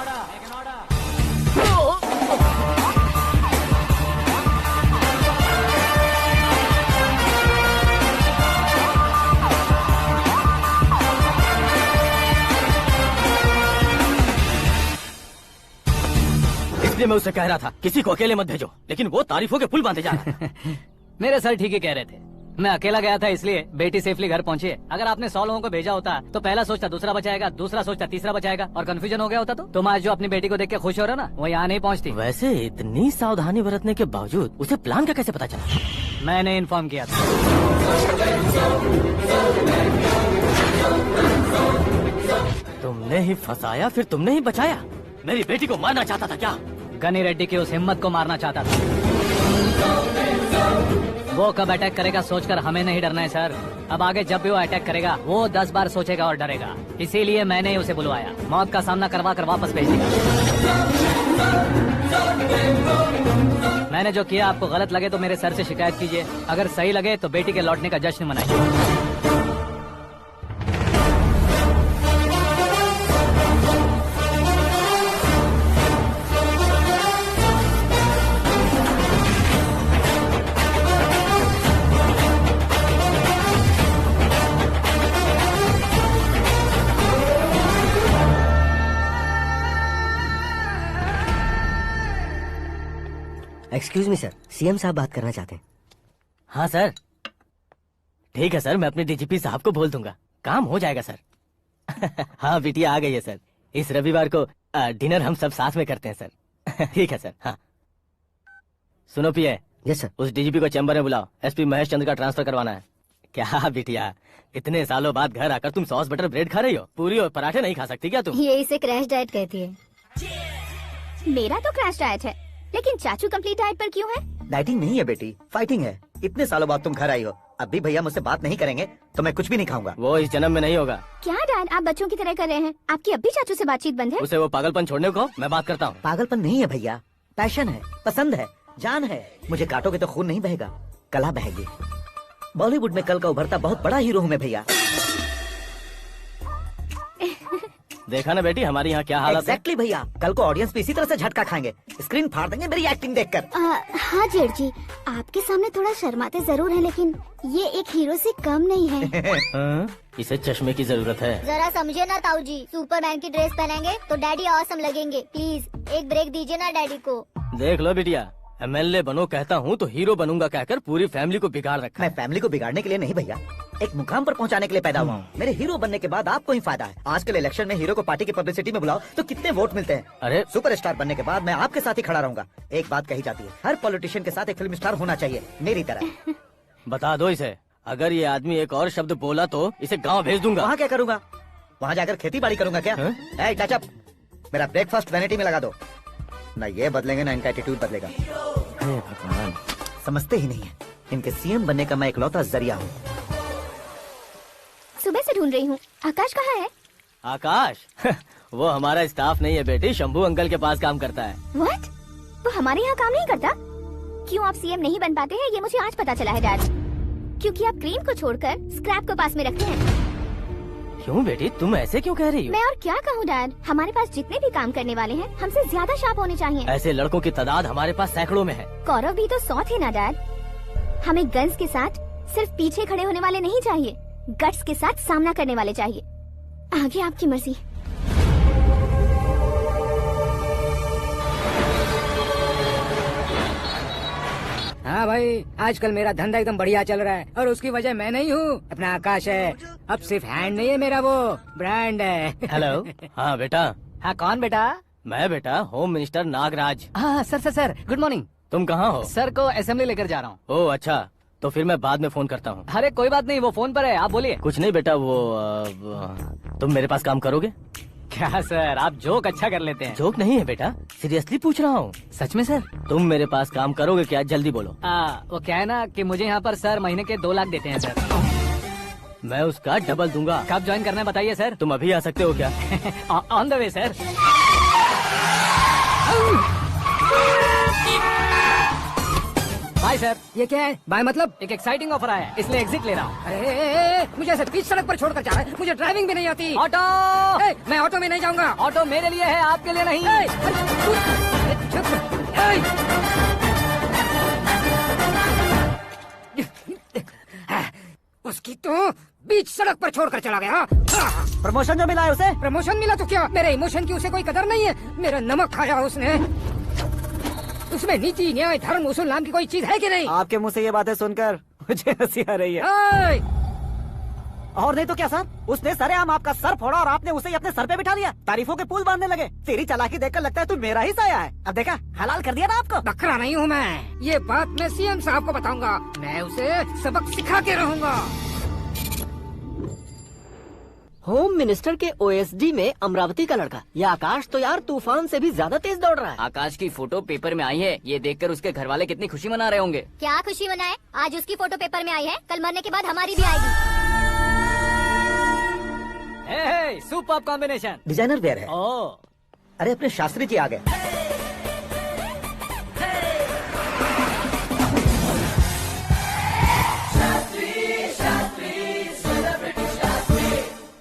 इसलिए मैं उसे कह रहा था किसी को अकेले मत भेजो, लेकिन वो तारीफों के पुल बांधे जा रहा है। मेरे सर ठीक ही कह रहे थे। मैं अकेला गया था इसलिए बेटी सेफली घर पहुंची है। अगर आपने 100 लोगों को भेजा होता तो पहला सोचता दूसरा बचाएगा, दूसरा सोचता तीसरा बचाएगा, और कंफ्यूजन हो गया होता। तो तुम आज जो अपनी बेटी को देख के खुश हो रहे हो ना, वो यहाँ नहीं पहुँचती। वैसे इतनी सावधानी बरतने के बावजूद उसे प्लान का कैसे पता चला? मैंने इन्फॉर्म किया था। तुमने ही फंसाया, फिर तुमने ही बचाया। मेरी बेटी को मारना चाहता था क्या? गनी रेड्डी की उस हिम्मत को मारना चाहता था। वो कब अटैक करेगा सोचकर हमें नहीं डरना है सर। अब आगे जब भी वो अटैक करेगा वो 10 बार सोचेगा और डरेगा। इसीलिए मैंने ही उसे बुलवाया। मौत का सामना करवा कर वापस भेज दिया। मैंने जो किया आपको गलत लगे तो मेरे सर से शिकायत कीजिए, अगर सही लगे तो बेटी के लौटने का जश्न मनाइए। एक्सक्यूज मी सर, सीएम साहब बात करना चाहते हैं। हाँ सर, ठीक है सर, मैं अपने डीजीपी साहब को बोल दूंगा, काम हो जाएगा सर। हाँ बिटिया आ गई है सर। इस रविवार को डिनर हम सब साथ में करते हैं सर। ठीक है सर। हाँ सुनो पिए। Yes sir. उस डीजीपी को चैम्बर में बुलाओ, एसपी महेश चंद्र का ट्रांसफर करवाना है। क्या बिटिया, इतने सालों बाद घर आकर तुम सॉस बटर ब्रेड खा रही हो? पूरी और पराठे नहीं खा सकती क्या तुम? ये इसे क्रैश डाइट कहती है। मेरा तो क्रैश डाइट है, लेकिन चाचू कंप्लीट डाइट पर क्यों है? डाइटिंग नहीं है बेटी, फाइटिंग है। इतने सालों बाद तुम घर आई हो, अब भी भैया मुझसे बात नहीं करेंगे तो मैं कुछ भी नहीं खाऊंगा। वो इस जन्म में नहीं होगा। क्या डैड, आप बच्चों की तरह कर रहे हैं? आपकी अब भी चाचू से बातचीत बंद है? उसे वो पागलपन छोड़ने को मैं बात करता हूँ। पागलपन नहीं है भैया, पैशन है, पसंद है, जान है। मुझे काटोगे तो खून नहीं बहेगा, कला बहेगी। बॉलीवुड में कल का उभरता बहुत बड़ा हीरो हूँ मैं भैया। देखा ना बेटी हमारी यहाँ क्या हालत है। एग्जैक्टली भैया, कल को ऑडियंस भी इसी तरह से झटका खाएंगे, स्क्रीन फाड़ देंगे मेरी एक्टिंग देखकर। हाँ जेठ जी, आपके सामने थोड़ा शर्माते जरूर हैं, लेकिन ये एक हीरो से कम नहीं है। इसे चश्मे की जरूरत है। जरा समझे ना ताऊ जी, सुपरमैन की ड्रेस पहनेंगे तो डैडी ऑसम लगेंगे। प्लीज एक ब्रेक दीजिए ना डैडी को। देख लो बिटिया, एमएलए बनो कहता हूँ तो हीरो बनूंगा कहकर पूरी फैमिली को बिगाड़ रखा। मैं फैमिली को बिगाड़ने के लिए नहीं भैया, एक मुकाम पर पहुंचाने के लिए पैदा हुआ हूँ। मेरे हीरो बनने के बाद आपको ही फायदा है। आजकल इलेक्शन में हीरो को पार्टी की पब्लिसिटी में बुलाओ तो कितने वोट मिलते हैं। अरे सुपरस्टार बनने के बाद मैं आपके साथ ही खड़ा रहूंगा। एक बात कही जाती है, हर पॉलिटिशियन के साथ एक फिल्म स्टार होना चाहिए, मेरी तरह। बता दो इसे, अगर ये आदमी एक और शब्द बोला तो इसे गाँव भेज दूंगा। वहाँ क्या करूँगा? वहाँ जाकर खेती बाड़ी करूँगा क्या? टच अप, मेरा ब्रेकफास्ट वैनिटी में लगा दो। न ये बदलेंगे न इनका एटीट्यूड बदलेगा। भगवान, समझते ही नहीं है, इनके सीएम बनने का मैं इकलौता जरिया हूँ। सुबह से ढूंढ रही हूँ, आकाश कहाँ है? आकाश? वो हमारा स्टाफ नहीं है बेटी, शंभू अंकल के पास काम करता है। व्हाट? वो हमारे यहाँ काम नहीं करता? क्यों आप सीएम नहीं बन पाते हैं ये मुझे आज पता चला है डैड। क्योंकि आप क्रीम को छोड़कर स्क्रैप को पास में रखते हैं। क्यों बेटी, तुम ऐसे क्यों कह रही हो? मैं और क्या कहूँ डैड, हमारे पास जितने भी काम करने वाले हैं हमसे ज्यादा शार्प होने चाहिए। ऐसे लड़कों की तादाद हमारे पास सैकड़ों में है। कौरव भी तो 100 थे ना डैड। हमें गन्स के साथ सिर्फ पीछे खड़े होने वाले नहीं चाहिए, गट्स के साथ सामना करने वाले चाहिए। आगे आपकी मर्जी। हाँ भाई, आजकल मेरा धंधा एकदम बढ़िया चल रहा है और उसकी वजह मैं नहीं हूँ, अपना आकाश है। अब सिर्फ हैंड नहीं है मेरा, वो ब्रांड है। हेलो। हाँ बेटा। हाँ कौन बेटा? मैं बेटा होम मिनिस्टर नागराज। हाँ सर गुड मॉर्निंग। तुम कहाँ हो? सर को असेंबली लेकर जा रहा हूँ। ओह अच्छा, तो फिर मैं बाद में फोन करता हूँ। अरे कोई बात नहीं, वो फोन पर है, आप बोलिए। कुछ नहीं बेटा, वो तुम मेरे पास काम करोगे? क्या सर, आप जोक अच्छा कर लेते हैं। जोक नहीं है बेटा, सीरियसली पूछ रहा हूँ। सच में सर? तुम मेरे पास काम करोगे क्या? जल्दी बोलो। वो क्या है ना कि मुझे यहाँ पर सर महीने के 2 लाख देते हैं सर। मैं उसका डबल दूंगा। कब ज्वाइन करना है बताइए सर। तुम अभी आ सकते हो क्या? On the way sir. Bye sir. ये क्या है? बाय मतलब? एक एक्साइटिंग ऑफर आया है, इसलिए एग्जिट ले रहा हूँ। अरे मुझे ऐसे बीच सड़क पर छोड़कर जा रहा है, मुझे ड्राइविंग भी नहीं आती। ऑटो। मैं ऑटो में नहीं जाऊंगा। ऑटो मेरे लिए है, आपके लिए नहीं। उसकी तो बीच सड़क पर छोड़कर चला गया। प्रमोशन जो मिला है उसे? प्रमोशन मिला तो क्या, मेरे इमोशन की उसे कोई कदर नहीं है। मेरा नमक खाया उसने। उसमें नीति न्याय धर्म उसूल नाम की कोई चीज है कि नहीं? आपके मुंह से ये बातें सुनकर मुझे हंसी आ रही है। और नहीं तो क्या सर, उसने सरेआम आपका सर फोड़ा और आपने उसे ही अपने सर पे बिठा लिया। तारीफों के पुल बांधने लगे। तेरी चालाकी देखकर लगता है तू मेरा ही साया है। अब देखा, हलाल कर दिया ना आपको। बकरा नहीं हूँ मैं, ये बात मैं सीएम साहब को बताऊंगा। मैं उसे सबक सिखा के रहूंगा। होम मिनिस्टर के ओएसडी में अमरावती का लड़का। ये आकाश तो यार तूफान से भी ज्यादा तेज दौड़ रहा है। आकाश की फोटो पेपर में आई है, ये देखकर उसके घर वाले कितनी खुशी मना रहे होंगे। क्या खुशी मनाए, आज उसकी फोटो पेपर में आई है, कल मरने के बाद हमारी भी आएगी। Super combination. डिजाइनर वेयर है। ओह, अरे अपने शास्त्री जी आ गए।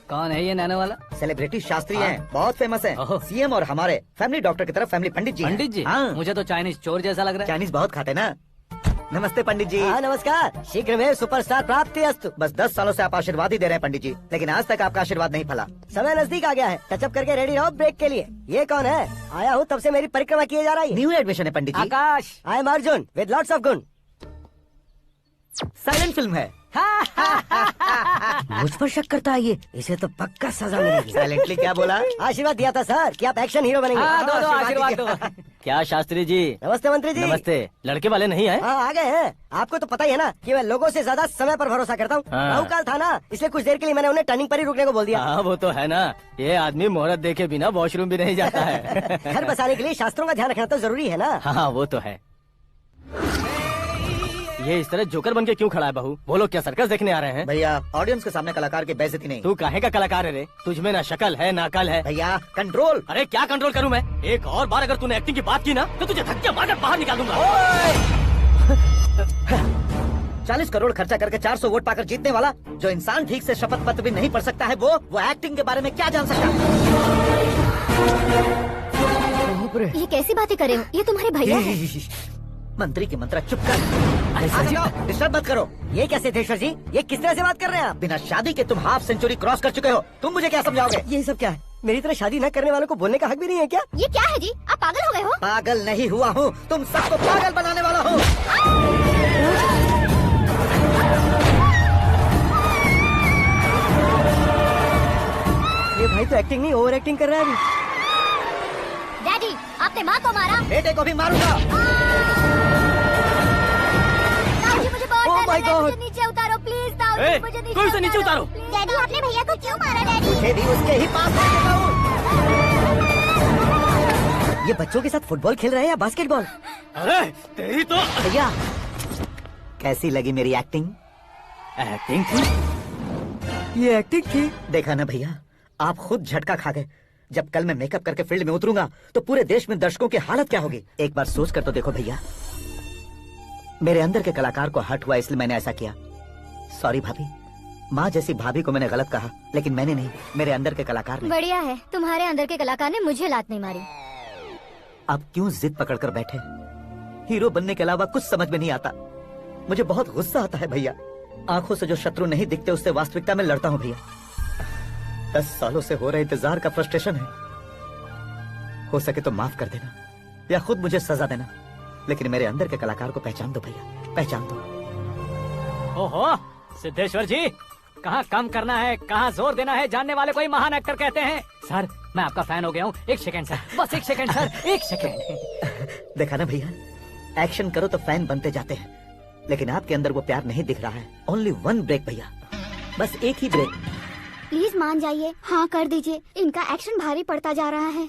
कौन है ये नैनो वाला? सेलिब्रिटी शास्त्री हैं, बहुत फेमस हैं। ओह। सीएम और हमारे फैमिली डॉक्टर की तरफ फैमिली पंडित जी हैं। पंडित जी? हाँ। मुझे तो चाइनीज चोर जैसा लग रहा है। चाइनीज बहुत खाते ना। नमस्ते पंडित जी। हाँ नमस्कार, शीघ्र में सुपरस्टार प्राप्ति अस्तु। बस 10 सालों से आप आशीर्वाद ही दे रहे हैं पंडित जी, लेकिन आज तक आपका आशीर्वाद नहीं फला। समय नजदीक आ गया है, टचअप करके रेडी रहो ब्रेक के लिए। ये कौन है? आया हूँ तब से मेरी परिक्रमा किए जा रही है। न्यू एडमिशन है Pandit ji. Akash. I am Arjun with lots of गुण। साइलेंट फिल्म है। मुझ पर शक करता है ये, इसे तो पक्का सजा मिलेगी। साइलेंटली क्या बोला? आशीर्वाद दिया था सर कि आप एक्शन हीरो बनेंगे। हाँ, दो आशीर्वाद दो। क्या शास्त्री जी? नमस्ते मंत्री जी। नमस्ते। लड़के वाले नहीं है? हाँ आ गए हैं। आपको तो पता ही है ना कि मैं लोगों से ज्यादा समय पर भरोसा करता हूँ। हाँ। राहु काल था ना, इसलिए कुछ देर के लिए मैंने उन्हें टर्निंग पर ही रुकने को बोल दिया। हाँ वो तो है ना, ये आदमी मुहूर्त देखे बिना वॉशरूम भी नहीं जाता है। घर बसाने के लिए शास्त्रों का ध्यान रखना तो जरूरी है ना। हाँ वो तो है। ये इस तरह जोकर बन के क्यों खड़ा है बहू? वो लोग क्या सर्कस देखने आ रहे हैं? भैया ऑडियंस के सामने कलाकार की बेइज्जती नहीं। तू काहे का कलाकार है रे? तुझ में ना शक्ल है ना अकल है। भैया कंट्रोल। अरे क्या कंट्रोल करूं मैं? एक और बार अगर तूने एक्टिंग की बात की ना तो तुझे धक्के मारकर बाहर निकाल दूंगा। 40 करोड़ खर्चा करके 400 वोट पाकर जीतने वाला जो इंसान ठीक से शपथ पत्र भी नहीं पढ़ सकता है, वो एक्टिंग के बारे में क्या जान सकता है? ये कैसी बातें करे हो? ये तुम्हारे भैया हैं। मंत्री की मंत्रा चुप कर। डिस्टर्ब मत करो। ये क्या सिद्धेश्वर जी, ये किस तरह से बात कर रहे हैं आप? बिना शादी के तुम हाफ सेंचुरी क्रॉस कर चुके हो, तुम मुझे क्या समझाओगे? ये सब क्या है? मेरी तरह शादी न करने वालों को बोलने का हक भी नहीं है क्या? ये क्या है जी, आप पागल हो गए हो? पागल नहीं हुआ हूँ, तुम सबको पागल बनाने वाला हूँ। ये भाई तो एक्टिंग नहीं ओवर एक्टिंग कर रहा है अभी। डैडी, आपने माँ को मारा। बेटे को भी मारूंगा। ताऊजी, मुझे बहुत Oh डर my लग रहा है, God! मुझे नीचे उतारो प्लीज। ताऊजी, मुझे कोई उसे नीचे उतारो। डैडी, आपने भैया को क्यों मारा? डैडी, मुझे भी उसके ही पास लेके जाओ। ये बच्चों के साथ फुटबॉल खेल रहे हैं या बास्केटबॉल? अरे तेरी तो। भैया कैसी लगी मेरी एक्टिंग? एक्टिंग थी? ये एक्टिंग थी। देखा ना भैया, आप खुद झटका खा गए। जब कल मैं मेकअप करके फील्ड में उतरूंगा तो पूरे देश में दर्शकों की हालत क्या होगी? एक बार सोच कर तो देखो भैया। मेरे अंदर के कलाकार को हर्ट हुआ इसलिए मैंने ऐसा किया। सॉरी भाभी। माँ जैसी भाभी को मैंने गलत कहा, लेकिन मैंने नहीं, मेरे अंदर के कलाकार ने। बढ़िया है, तुम्हारे अंदर के कलाकार ने मुझे लात नहीं मारी। अब क्यों जिद पकड़ कर बैठे? हीरो बनने के अलावा कुछ समझ में नहीं आता। मुझे बहुत गुस्सा आता है भैया। आंखों से जो शत्रु नहीं दिखते उससे वास्तविकता में लड़ता हूँ भैया। 10 सालों से हो रहे इंतजार का फ्रस्ट्रेशन है। हो सके तो माफ कर देना या खुद मुझे सजा देना, लेकिन मेरे अंदर के कलाकार को पहचान दो भैया, पहचान दो। ओहो सिद्धेश्वर जी, कहाँ कम करना है कहाँ जोर देना है जानने वाले कोई महान एक्टर कहते हैं। सर मैं आपका फैन हो गया हूँ। एक सेकंड सर, बस एक सेकंड सर, एक सेकंड। देखा ना भैया, एक्शन करो तो फैन बनते जाते हैं, लेकिन आपके अंदर वो प्यार नहीं दिख रहा है। ओनली 1 ब्रेक भैया, बस एक ही ब्रेक। प्लीज मान जाइए, हाँ कर दीजिए। इनका एक्शन भारी पड़ता जा रहा है।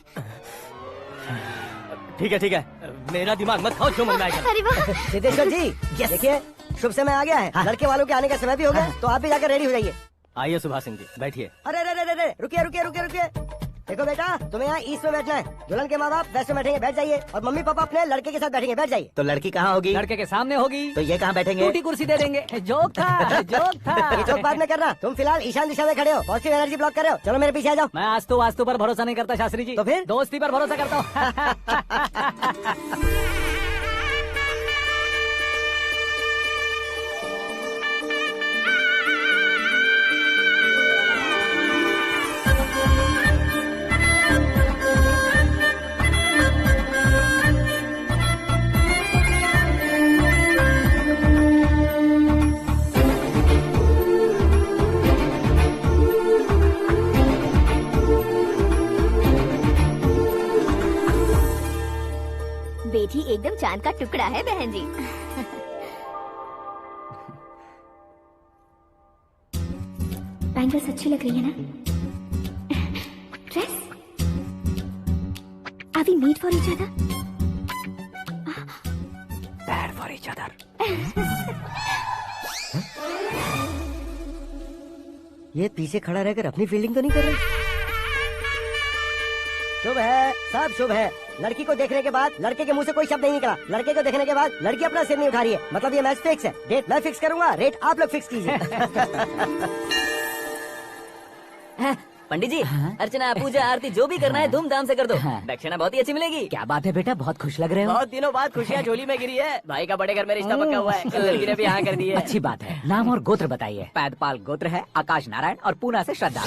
ठीक है, मेरा दिमाग मत खाओ, जो मन में आएगा। अरे वाह सिद्धेश्वर जी, देखिए शुभ समय आ गया है। हाँ। लड़के वालों के आने का समय भी हो गया, तो आप भी जाकर रेडी हो जाइए। आइए सुभाष सिंह जी, बैठिए। अरे रुकिए। देखो बेटा, तुम्हें यहाँ ईस्ट में बैठना है। दुल्हन के माँ बाप वेस्ट में बैठेंगे, बैठ जाइए। और मम्मी पापा अपने लड़के के साथ बैठेंगे, बैठ जाइए। तो लड़की कहाँ होगी? लड़के के सामने होगी। तो ये कहाँ बैठेंगे? टूटी कुर्सी दे देंगे। जोक था, जोक था। ये जोक बाद में करना। तुम फिलहाल ईशान दिशा में खड़े हो, पॉजिटिव एनर्जी ब्लॉक कर रहे हो। चलो मेरे पीछे आ जाओ। मैं वास्तु पर भरोसा नहीं करता शास्त्री जी। तो फिर? दोस्ती पर भरोसा करता हूँ। बेटी एकदम चांद का टुकड़ा है बहन जी। बैंगल्स अच्छी लग रही है ना? Dress? Are we made for each other? Bad for each other. ये पीछे खड़ा रहकर अपनी फील्डिंग तो नहीं कर रहा? शुभ है, सब शुभ है। लड़की को देखने के बाद लड़के के मुंह से कोई शब्द नहीं निकला। लड़के को देखने के बाद लड़की अपना सिर नहीं उठा रही है। मतलब ये मैच फिक्स है। डेट मैं फिक्स करूंगा, रेट आप लोग फिक्स कीजिए। पंडित जी, अर्चना पूजा आरती जो भी करना है धूमधाम से कर दो। दक्षिणा बहुत ही अच्छी मिलेगी। क्या बात है बेटा, बहुत खुश लग रहे हो। बहुत दिनों बाद खुशियाँ झोली में गिरी है। भाई का बड़े घर में रिश्ता पक्का हुआ है। कल लड़की ने भी हाँ कर दी है। अच्छी बात है। नाम और गोत्र बताइए। पैदपाल गोत्र है, आकाश नारायण और पूना से श्रद्धा।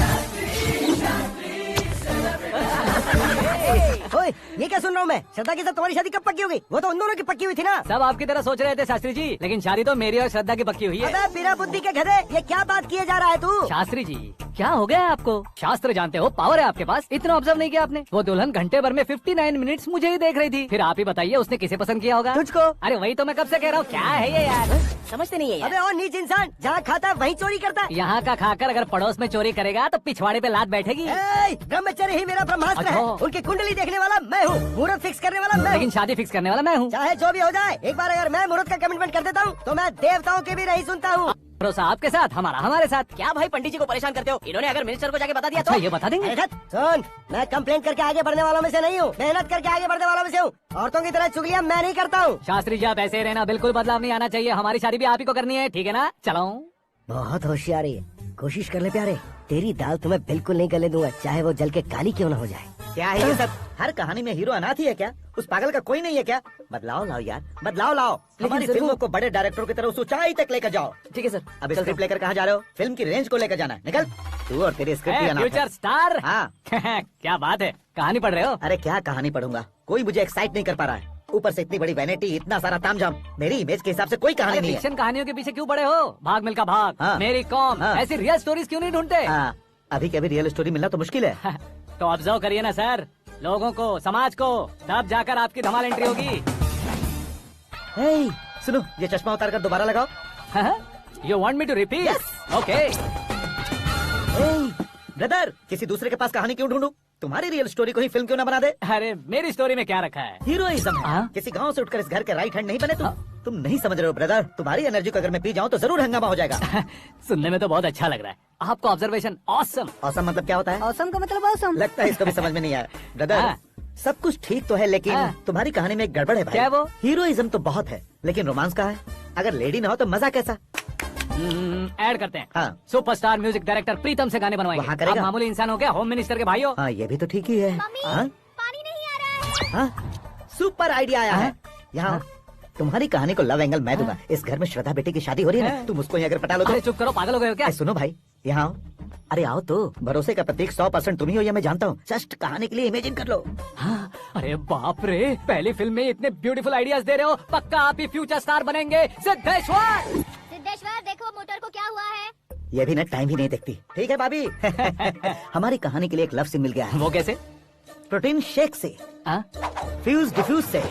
ओए, ये क्या सुन रहा हूँ मैं? श्रद्धा के साथ तुम्हारी शादी कब पक्की हो गई? वो तो उन दोनों की पक्की हुई थी ना। सब आपकी तरह सोच रहे थे शास्त्री जी, लेकिन शादी तो मेरी और श्रद्धा की पक्की हुई है। अबे बिना बुद्धि के गधे, ये क्या बात किए जा रहा है तू? शास्त्री जी, क्या हो गया है आपको? शास्त्र जानते हो, पावर है आपके पास। इतना ऑब्जर्व नहीं किया आपने? वो दुल्हन घंटे भर में 59 मिनट्स मुझे ही देख रही थी। फिर आप ही बताइए उसने किसे पसंद किया होगा? तुझको। अरे वही तो मैं कब से कह रहा हूँ, क्या है ये यार? समझते नहीं है यार। अबे और नीच इंसान, जहाँ खाता है वहीं चोरी करता है। यहाँ का खाकर अगर पड़ोस में चोरी करेगा तो पिछवाड़े पे लात बैठेगी। ब्रह्मचर्य ही मेरा ब्रह्मास्त्र है। अच्छा। उनकी कुंडली देखने वाला मैं हूँ, मुहूर्त फिक्स करने वाला मैं लेकिन हूँ। शादी फिक्स करने वाला मैं हूँ। चाहे जो भी हो जाए, एक बार अगर मैं मुहूर्त का कमिटमेंट कर देता हूँ तो मैं देवताओं के भी नहीं सुनता हूँ। भरोसा आपके साथ, हमारा हमारे साथ। क्या भाई पंडित जी को परेशान करते हो? इन्होंने अगर मिनिस्टर को जाके बता दिया अच्छा, तो ये बता देंगे? अरे सुन, मैं कंप्लेंट करके आगे बढ़ने वालों में से नहीं हूँ, मेहनत करके आगे बढ़ने वालों में से हूँ। औरतों की तरह चुगलियाँ मैं नहीं करता हूँ। शास्त्री जी आप ऐसे ही रहना, बिल्कुल बदलाव नहीं आना चाहिए। हमारी शादी भी आप ही को करनी है, ठीक है ना? चलो। बहुत होशियारी है, कोशिश कर ले प्यारे। तेरी दाल तुम्हें बिल्कुल नहीं गले दूंगा, चाहे वो जल के काली क्यों न हो जाए। क्या है ये सब? हर कहानी में हीरो अनाथ ही है क्या? उस पागल का कोई नहीं है क्या? बदलाव लाओ यार, बदलाव लाओ। हमारी सर फिल्मों वो- को बड़े डायरेक्टरों की तरह उस ऊंचाई तक लेकर जाओ। ठीक है सर। अब स्क्रिप्ट लेकर कहाँ जा रहे हो? फिल्म की रेंज को लेकर जाना है। निकल तू और तेरे स्क्रिप्ट भी अनाथ है। Future star. हाँ। क्या बात है, कहानी पढ़ रहे हो? अरे क्या कहानी पढ़ूंगा, कोई मुझे एक्साइट नहीं कर पा रहा है। ऊपर से इतनी बड़ी वैनिटी, इतना सारा तामझाम, मेरी इमेज के हिसाब से कोई कहानी नहीं है। फिक्शन कहानियों के पीछे क्यों पड़े हो? भाग मिल्खा भाग, हाँ। मेरी कॉम, हाँ। ऐसी रियल स्टोरीज क्यों नहीं ढूंढते? हाँ, अभी के अभी रियल स्टोरी मिलना तो मुश्किल है। तो ऑब्जर्व करिए ना सर, लोगों को, समाज को, तब जाकर आपकी धमाल एंट्री होगी। हे, सुनो, ये चश्मा उतार कर दोबारा लगाओ। You want me to repeat? Okay. Brother, किसी दूसरे के पास कहानी क्यों ढूंढूं? तुम्हारी रियल स्टोरी को ही फिल्म क्यों ना बना दे? अरे मेरी स्टोरी में क्या रखा है? हीरोइज्म है। हाँ? किसी गांव से उठकर इस घर के राइट हैंड नहीं बने तुम नहीं समझ रहे हो ब्रदर। तुम्हारी एनर्जी को अगर मैं पी जाऊं तो जरूर हंगामा हो जाएगा। सुनने में तो बहुत अच्छा लग रहा है। आपका ऑब्जर्वेशन ऑसम। औसम मतलब क्या होता है? औसम का मतलब औसम। लगता है इसको भी समझ में नहीं आया। ब्रदर, हाँ। सब कुछ ठीक तो है, लेकिन हाँ। तुम्हारी कहानी में एक गड़बड़ है भाई। क्या वो? हीरोइज्म तो बहुत है, लेकिन रोमांस कहाँ है? अगर लेडी ना हो तो मजा कैसा? ऐड करते हैं। हाँ। सुपरस्टार म्यूजिक डायरेक्टर प्रीतम से गाने बनवाएंगे। वहाँ करेगा? आप मामूली इंसान हो क्या, होम मिनिस्टर के भाई हो? हाँ, ये भी तो ठीक ही है। मम्मी, हाँ? पानी नहीं आ रहा है। हाँ? सुपर आइडिया आया है। यहाँ तुम्हारी कहानी को लव एंगल मैं दूंगा। इस घर में श्रद्धा बेटी की शादी हो रही है ना, तुम उसको ही अगर पटा लो अरे तो। चुप करो, पागल हो गए हो क्या? सुनो भाई, यहाँ आओ। अरे आओ तो, भरोसे का प्रतीक 100% तुम ही हो, ये मैं जानता हूँ। जस्ट कहानी के लिए इमेजिन कर लो। हाँ, अरे बाप रे, पहली फिल्म में इतने ब्यूटीफुल आइडियाज दे रहे हो, पक्का आप ही फ्यूचर स्टार बनेंगे। सिद्धेश्वर, सिद्धेश्वर देखो मोटर को क्या हुआ है। ये भी ना टाइम ही नहीं देखती। ठीक है भाभी। हमारी कहानी के लिए एक लव सीन मिल गया है। वो कैसे? प्रोटीन शेक से, हाँ? फ्यूज डिफ्यूज से।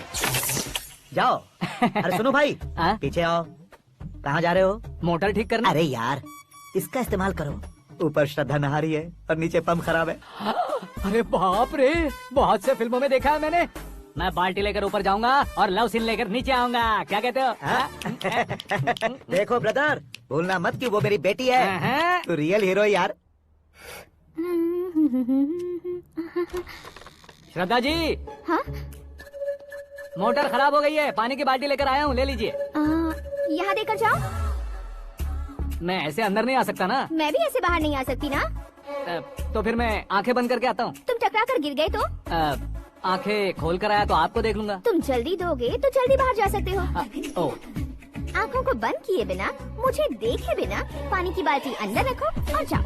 जाओ। अरे सुनो भाई, हाँ? पीछे आओ। कहाँ जा रहे हो? मोटर ठीक करना। अरे यार, इसका इस्तेमाल करो। ऊपर श्रद्धा नहा रही है और नीचे पंप खराब है। अरे बाप रे, बहुत से फिल्मों में देखा है मैंने। मैं बाल्टी लेकर ऊपर जाऊंगा और लव सीन लेकर नीचे आऊंगा, क्या कहते हो? हाँ? देखो ब्रदर, भूलना मत कि वो मेरी बेटी है। हाँ। तू रियल हीरो है यार। श्रद्धा जी, हाँ? मोटर खराब हो गई है, पानी की बाल्टी लेकर आया हूँ, ले लीजिए। यहाँ देकर जाओ। मैं ऐसे अंदर नहीं आ सकता ना। मैं भी ऐसे बाहर नहीं आ सकती ना। तो फिर मैं आंखें बंद करके आता हूँ। तुम टकरा कर गिर गए तो? आंखें खोल कर आया तो आपको देख लूंगा। तुम जल्दी दोगे तो जल्दी बाहर जा सकते हो। ओ, आँखों को बंद किए बिना, मुझे देखे बिना पानी की बाल्टी अंदर रखो और जाओ।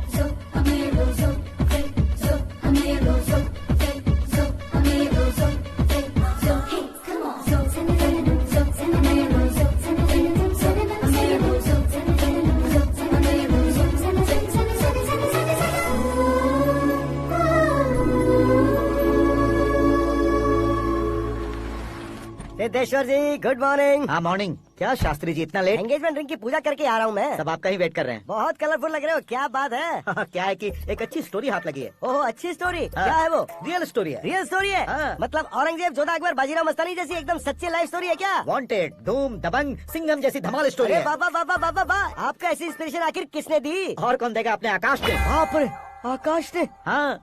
सिद्धेश्वर जी, गुड मॉर्निंग। हाँ मॉर्निंग। क्या शास्त्री जी इतना लेट? एंगेजमेंट रिंग की पूजा करके आ रहा हूँ मैं। सब आपका ही वेट कर रहे हैं। बहुत कलरफुल लग रहे हो, क्या बात है? क्या है कि एक अच्छी स्टोरी हाथ लगी है। ओह, अच्छी स्टोरी। क्या है वो? रियल स्टोरी है। रियल स्टोरी है? हाँ। मतलब औरंगजेब, जोधा अकबर, बाजीराव मस्तानी जैसी एकदम सच्ची लाइफ स्टोरी है क्या? वांटेड, धूम, दबंग, सिंघम जैसी धमाल स्टोरी है। बाबा बाबा बाबा बाबा, आपका ऐसी इंस्पिरेशन आखिर किसने दी? और कौन देगा? अपने आकाश ने। बाप रे, आकाश ने? हाँ,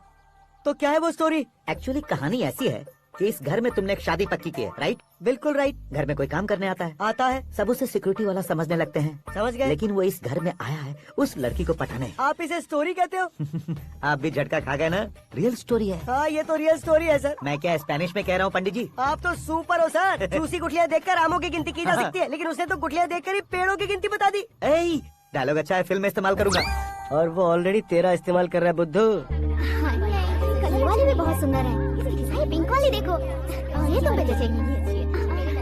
तो क्या है वो स्टोरी? एक्चुअली कहानी ऐसी है कि इस घर में तुमने एक शादी पक्की की है, राइट? बिल्कुल राइट। घर में कोई काम करने आता है। आता है। सब उसे सिक्योरिटी वाला समझने लगते हैं। समझ गए। लेकिन वो इस घर में आया है उस लड़की को पटाने। आप इसे स्टोरी कहते हो? आप भी झटका खा गए ना? रियल स्टोरी है। हाँ, ये तो रियल स्टोरी है सर। मैं क्या स्पेनिश में कह रहा हूँ पंडित जी? आप तो सुपर हो सर। चूसी गुठलियाँ देखकर आमों की गिनती की जा सकती है, लेकिन उसने तो गुठलियाँ देखकर ही पेड़ों की गिनती बता दी। डायलॉग अच्छा है, फिल्म में इस्तेमाल करूंगा। और वो ऑलरेडी तेरा इस्तेमाल कर रहा है बुद्धू। कलर वाली भी बहुत सुंदर है। ये पिंक वाली देखो, ये तुम पे जचेगी।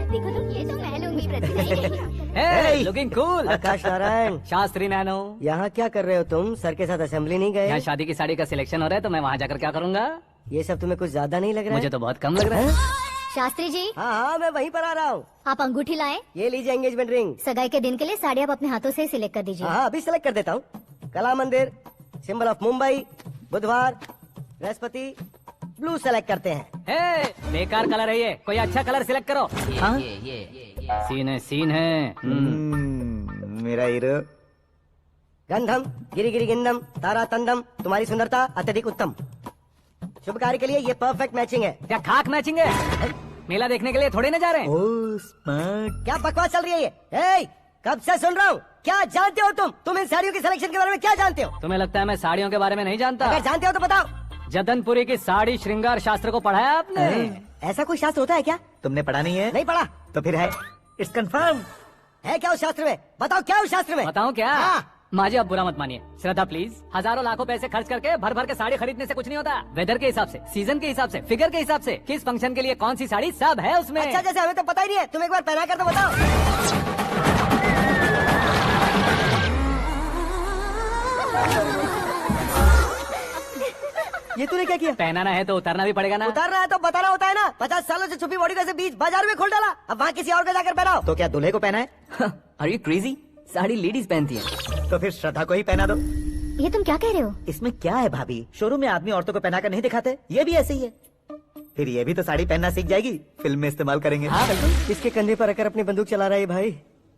देखो तो, ये तो मैं लूंगी। Looking cool. Akash Narayan. Shastri Nano, यहाँ क्या कर रहे हो तुम? सर के साथ असेंबली नहीं गए? यहाँ शादी की साड़ी का सिलेक्शन हो रहा है तो मैं वहाँ जाकर क्या करूँगा? ये सब तुम्हें कुछ ज्यादा नहीं लग रहा है? मुझे तो बहुत कम लग रहा है। शास्त्री जी, हाँ हाँ, मैं वहीं पर आ रहा हूँ। आप अंगूठी लाएं। ये लीजिए एंगेजमेंट रिंग। सगाई के दिन के लिए साड़ी आप अपने हाथों से सिलेक्ट कर दीजिए। हाँ, अभी सिलेक्ट कर देता हूँ। कला मंदिर, सिंबल ऑफ मुंबई, बुधवार, बृहस्पति, ब्लू सेलेक्ट करते हैं। बेकार कलर है ये, कोई अच्छा कलर सिलेक्ट करो। हाँ? सीन है। मेरा हीरो। गंधम, गिरी गिरी गिंदम, तारा तंदम, तुम्हारी सुंदरता अत्यधिक उत्तम। शुभ कार्य के लिए ये परफेक्ट मैचिंग है। क्या खाक मैचिंग है? मेला देखने के लिए थोड़े ना जा रहे हैं। Oh smart. क्या बकवास चल रही है ये? कब से सुन रहा हूँ। क्या जानते हो तुम इन साड़ियों की सिलेक्शन के बारे में क्या जानते हो? तुम्हें लगता है मैं साड़ियों के बारे में नहीं जानता? अगर जानते हो तो बताओ। जदनपुरी की साड़ी श्रृंगार शास्त्र को पढ़ा है आपने? ऐसा कोई शास्त्र होता है क्या? तुमने पढ़ा नहीं है? नहीं पढ़ा। तो फिर है, इट्स कंफर्म। है क्या उस शास्त्र में? बताओ क्या उस शास्त्र में? बताऊं क्या? हाँ। माजी, अब बुरा मत मानिए। श्रद्धा प्लीज, हजारों लाखों पैसे खर्च करके भर भर के साड़ी खरीदने से कुछ नहीं होता। वेदर के हिसाब से, सीजन के हिसाब से, फिगर के हिसाब से, किस फंक्शन के लिए कौन सी साड़ी, सब है उसमें। अच्छा, जैसे हमें तो पता ही नहीं है, तुम एक बार पहना कर तो बताओ। ये तूने क्या किया? पहनाना है तो उतारना भी पड़ेगा ना। उतारना है तो बताना होता है ना। 50 सालों से छुपी बॉडी को ऐसे बीच बाजार में खोल डाला, अब वहाँ किसी और को जाकर पहनाओ। तो क्या दूल्हे को पहना है? Are you crazy? Sari ladies पहनती है। तो फिर श्रद्धा को ही पहना दो। ये तुम क्या कह रहे हो? इसमें क्या है भाभी? शोरूम में आदमी औरतों को पहनाकर नहीं दिखाते? ये भी ऐसे ही है। फिर ये भी तो साड़ी पहनना सीख जाएगी, फिल्म में इस्तेमाल करेंगे। हाँ बिल्कुल। इसके कंधे पर रखकर अपनी बंदूक चला रहा है भाई।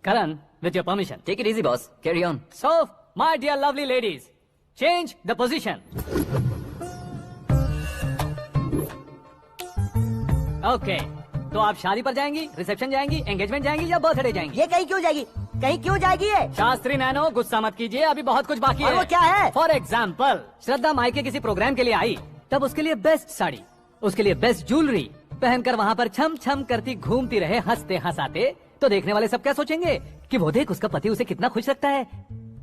करण, with your permission, take it easy, boss. Carry on. So, my dear lovely ladies, change the position. Okay. तो आप शादी पर जाएंगी, रिसेप्शन जाएंगी, एंगेजमेंट जाएंगी या बर्थडे जाएंगी? ये कहीं क्यों जाएगी? कहीं क्यों जाएगी ये? शास्त्री नैनो, गुस्सा मत कीजिए, अभी बहुत कुछ बाकी और है। वो क्या है? फॉर एग्जाम्पल, श्रद्धा मायके किसी प्रोग्राम के लिए आई, तब उसके लिए बेस्ट साड़ी, उसके लिए बेस्ट ज्वेलरी पहनकर वहाँ पर छम छम करती घूमती रहे हंसते हंसाते, तो देखने वाले सब क्या सोचेंगे कि वो देख उसका पति उसे कितना खुश रखता है।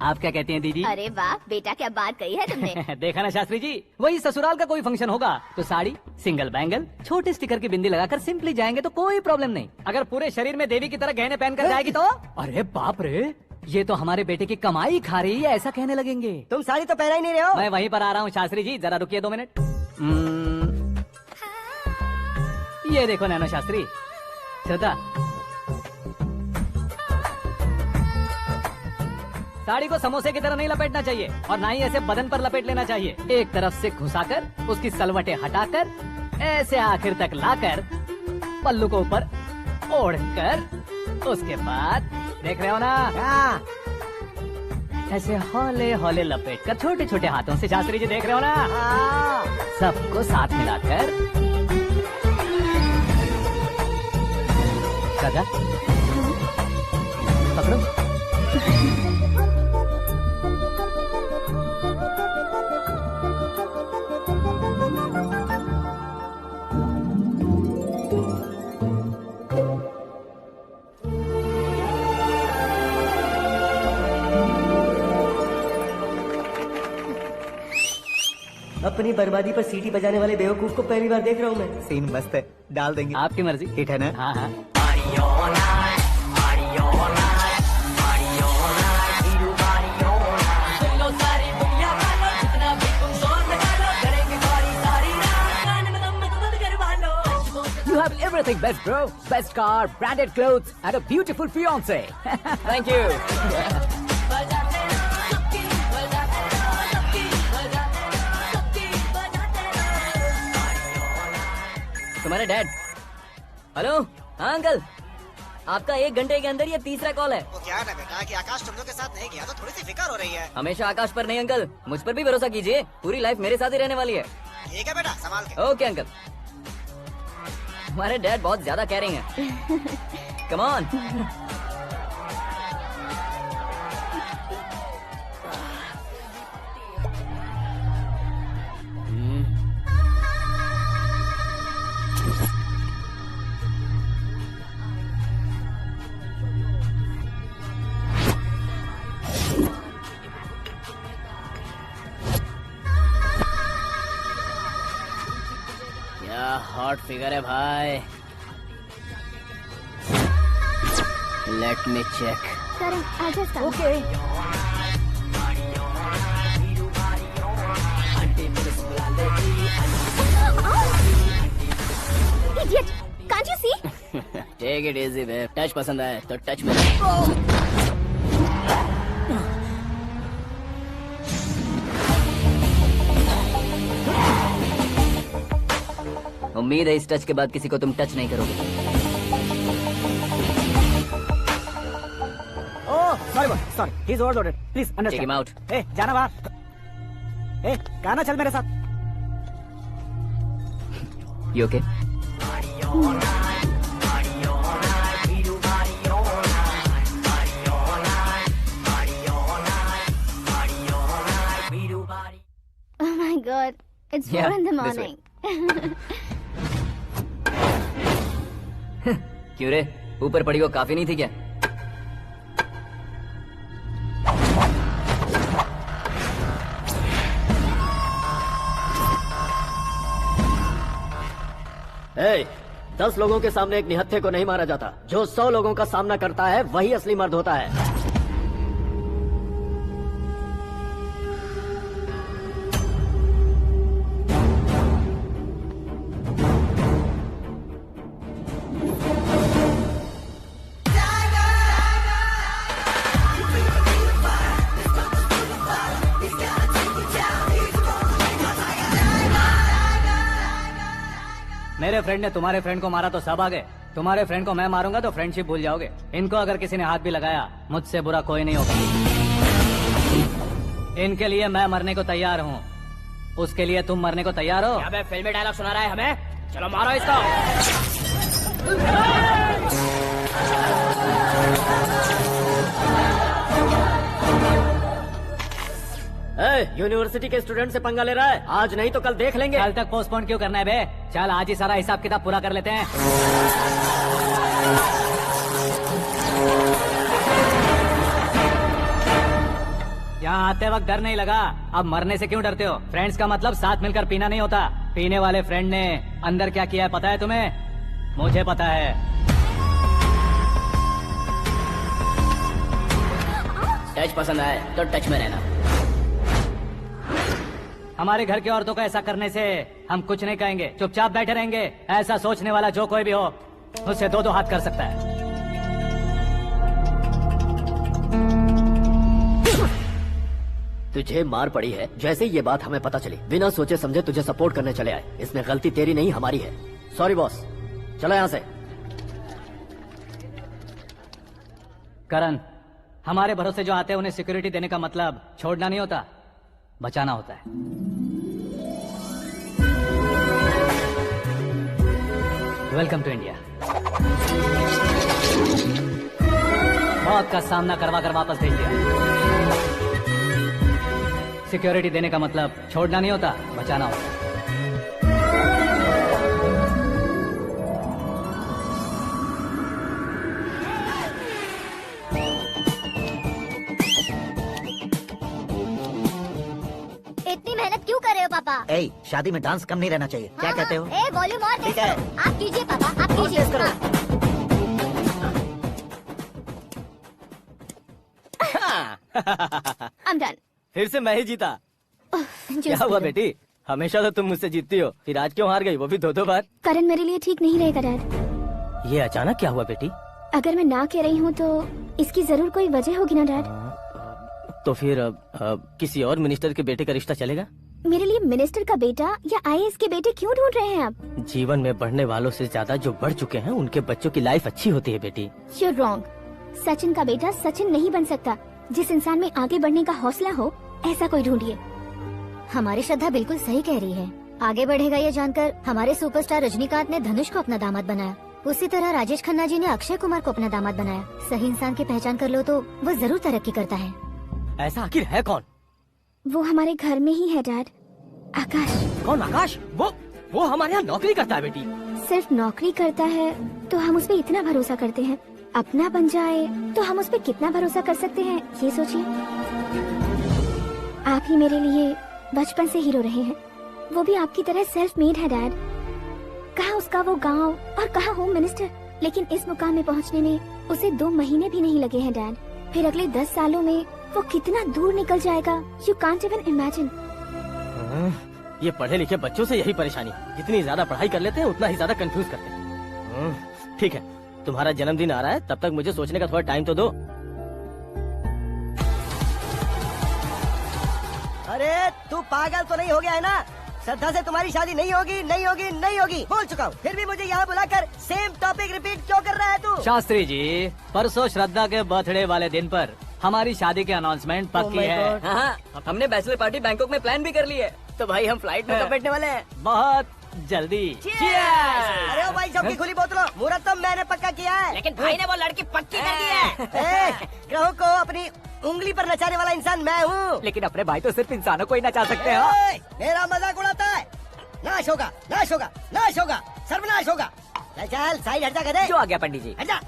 आप क्या कहती हैं दीदी? अरे वाह बेटा, क्या बात कही है तुमने। देखा ना शास्त्री जी, वही ससुराल का कोई फंक्शन होगा तो साड़ी, सिंगल बैंगल, छोटे स्टिकर की बिंदी लगाकर सिंपली जाएंगे तो कोई प्रॉब्लम नहीं। अगर पूरे शरीर में देवी की तरह गहने पहनकर जाएगी तो अरे बाप रे, ये तो हमारे बेटे की कमाई खा रही है, ऐसा कहने लगेंगे। तुम साड़ी तो पहना ही नहीं रहे हो। मैं वहीं पर आ रहा हूँ शास्त्री जी, जरा रुकिए 2 मिनट। ये देखो नैनो शास्त्री, श्रद्धा, साड़ी को समोसे की तरह नहीं लपेटना चाहिए और ना ही ऐसे बदन पर लपेट लेना चाहिए। एक तरफ से घुसाकर उसकी सलवटें हटाकर ऐसे आखिर तक लाकर पल्लू को ऊपर ओढ़कर उसके बाद देख रहे हो ना? ऐसे हौले हौले लपेट कर छोटे छोटे हाथों से, शास्त्री जी देख रहे हो ना, सबको साथ मिलाकर सदा पकड़ो। अपनी बर्बादी पर सीटी बजाने वाले बेवकूफ को पहली बार देख रहा हूँ मैं। सीन मस्त है, डाल देंगे। आपकी मर्जी। हिट है ना? हाँ हाँ। You have everything best, bro. Best car, branded clothes, and a beautiful fiance. Thank you. तुम्हारे डैड। हेलो, हाँ अंकल, आपका 1 घंटे के अंदर ये तीसरा कॉल है। वो क्या है ना बेटा कि आकाश तुम लोग के साथ नहीं गया तो थोड़ी सी फिक्र हो रही है। हमेशा आकाश पर नहीं अंकल, मुझ पर भी भरोसा कीजिए, पूरी लाइफ मेरे साथ ही रहने वाली है। ठीक है बेटा, संभाल के। Okay uncle. हमारे डैड बहुत ज्यादा केयरिंग है। Come on. क्या हॉट फिगर है भाई। Let me check. Karan, I'll just come. Okay. Idiot! Can't you see? Take it easy babe. Touch पसंद आए तो टच में। उम्मीद है इस टच के बाद किसी को तुम टच नहीं करोगे। Sorry, he is overloaded, please Take him understand. out. ए, जाना बाहर। ए, गाना चल मेरे साथ। You okay? Oh my God, it's 4 Yeah, in the this way. morning. क्यों रे, ऊपर पड़ी वो काफी नहीं थी क्या? ए, 10 लोगों के सामने एक निहत्थे को नहीं मारा जाता। जो 100 लोगों का सामना करता है वही असली मर्द होता है। मेरे फ्रेंड ने तुम्हारे फ्रेंड को मारा तो सब आ गए। तुम्हारे फ्रेंड को मैं मारूंगा तो फ्रेंडशिप भूल जाओगे। इनको अगर किसी ने हाथ भी लगाया, मुझसे बुरा कोई नहीं होगा। इनके लिए मैं मरने को तैयार हूँ। उसके लिए तुम मरने को तैयार हो? अबे फिल्मी डायलॉग सुना रहा है हमें? चलो मारो इसको। यूनिवर्सिटी के स्टूडेंट से पंगा ले रहा है। आज नहीं तो कल देख लेंगे। कल तक पोस्टपोन क्यों करना है बे? चल आज ही सारा हिसाब किताब पूरा कर लेते हैं। यहाँ आते वक्त डर नहीं लगा, अब मरने से क्यों डरते हो? फ्रेंड्स का मतलब साथ मिलकर पीना नहीं होता। पीने वाले फ्रेंड ने अंदर क्या किया है पता है तुम्हें? मुझे पता है। टच पसंद आए तो टच में रहना। हमारे घर की औरतों को ऐसा करने से हम कुछ नहीं कहेंगे, चुपचाप बैठे रहेंगे। ऐसा सोचने वाला जो कोई भी हो, उससे 2-2 हाथ कर सकता है। तुझे मार पड़ी है। जैसे ही ये बात हमें पता चली, बिना सोचे समझे तुझे सपोर्ट करने चले आए। इसमें गलती तेरी नहीं हमारी है। सॉरी बॉस, चलो यहाँ से। करण, हमारे भरोसे जो आते हैं उन्हें सिक्योरिटी देने का मतलब छोड़ना नहीं होता, बचाना होता है। Welcome to India. मौत का सामना करवा कर वापस भेज दिया। सिक्योरिटी देने का मतलब छोड़ना नहीं होता, बचाना होता है। इतनी मेहनत क्यों कर रहे हो पापा? ए, शादी में डांस कम नहीं रहना चाहिए। क्या कहते हो? ए, वॉल्यूम और तेज ठीक है। करो। आप कीजिए पापा, आप और कीजिए। तेज करो। I'm done. फिर से मैं ही जीता। क्या हुआ बेटी? हमेशा तो तुम मुझसे जीतती हो, फिर आज क्यों हार गई, वो भी 2-2 बार? करण मेरे लिए ठीक नहीं रहेगा डैड। ये अचानक क्या हुआ बेटी? अगर मैं ना कह रही हूँ तो इसकी जरूर कोई वजह होगी ना डैड। तो फिर किसी और मिनिस्टर के बेटे का रिश्ता चलेगा? मेरे लिए मिनिस्टर का बेटा या आईएएस के बेटे क्यों ढूंढ रहे हैं आप? जीवन में बढ़ने वालों से ज्यादा जो बढ़ चुके हैं उनके बच्चों की लाइफ अच्छी होती है बेटी। You're wrong. सचिन का बेटा सचिन नहीं बन सकता। जिस इंसान में आगे बढ़ने का हौसला हो ऐसा कोई ढूंढिए। हमारी श्रद्धा बिल्कुल सही कह रही है। आगे बढ़ेगा ये जानकर हमारे सुपरस्टार रजनीकांत ने धनुष को अपना दामाद बनाया, उसी तरह राजेश खन्ना जी ने अक्षय कुमार को अपना दामाद बनाया। सही इंसान की पहचान कर लो तो वो जरूर तरक्की करता है। ऐसा आखिर है कौन? वो हमारे घर में ही है डैड, आकाश। कौन आकाश? वो हमारे यहाँ नौकरी करता है बेटी। सिर्फ नौकरी करता है तो हम उस पर इतना भरोसा करते हैं, अपना बन जाए तो हम उस पर कितना भरोसा कर सकते हैं ये सोचिए। आप ही मेरे लिए बचपन से हीरो रहे हैं, वो भी आपकी तरह सेल्फ मेड है डैड। कहाँ उसका वो गांव और कहाँ होम मिनिस्टर, लेकिन इस मुकाम में पहुँचने में उसे 2 महीने भी नहीं लगे हैं डैड। फिर अगले 10 सालों में वो कितना दूर निकल जाएगा, यू कांट इवन इमेजिन। ये पढ़े लिखे बच्चों से यही परेशानी, जितनी ज्यादा पढ़ाई कर लेते हैं उतना ही ज्यादा कंफ्यूज करते हैं। ठीक है, तुम्हारा जन्मदिन आ रहा है, तब तक मुझे सोचने का थोड़ा टाइम तो दो। अरे तू पागल तो नहीं हो गया है ना? श्रद्धा से तुम्हारी शादी नहीं होगी, नहीं होगी, नहीं होगी, बोल चुका हूँ। फिर भी मुझे यहाँ बुलाकर सेम टॉपिक रिपीट क्यों कर रहा है तू? शास्त्री जी, परसों श्रद्धा के बर्थडे वाले दिन पर हमारी शादी की अनाउंसमेंट पक्की है। हाँ, हमने बैचलर पार्टी बैंकॉक में प्लान भी कर ली है। तो भाई हम फ्लाइट में कब बैठने वाले हैं? बहुत जल्दी। अरे ओ भाई, सबकी खुली बोतलों, मुहूर्त तो मैंने पक्का किया है। लेकिन भाई ने वो लड़की पक्की कर दी है। ग्रहों को अपनी उंगली पर नचाने वाला इंसान मैं हूँ। लेकिन अपने भाई तो सिर्फ इंसानों को ही नचा सकते हैं। मेरा मजाक उड़ाता है? नाश होगा, नाश होगा, नाश होगा, सर्वनाश होगा। चल साइड हट जा गधे। जो आ गया पंडित जी। हट जा।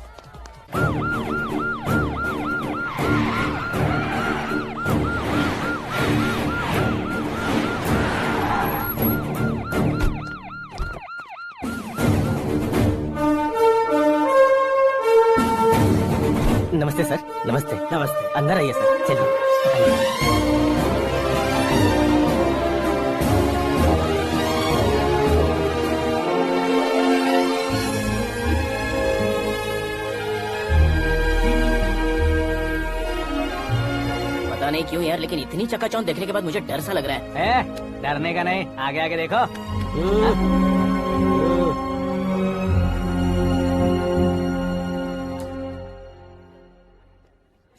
नमस्ते सर। नमस्ते। नमस्ते। अंदर आइए सर, चलिए। पता नहीं क्यों यार, लेकिन इतनी चकाचौंध देखने के बाद मुझे डर सा लग रहा है। डरने का नहीं, आगे आगे देखो।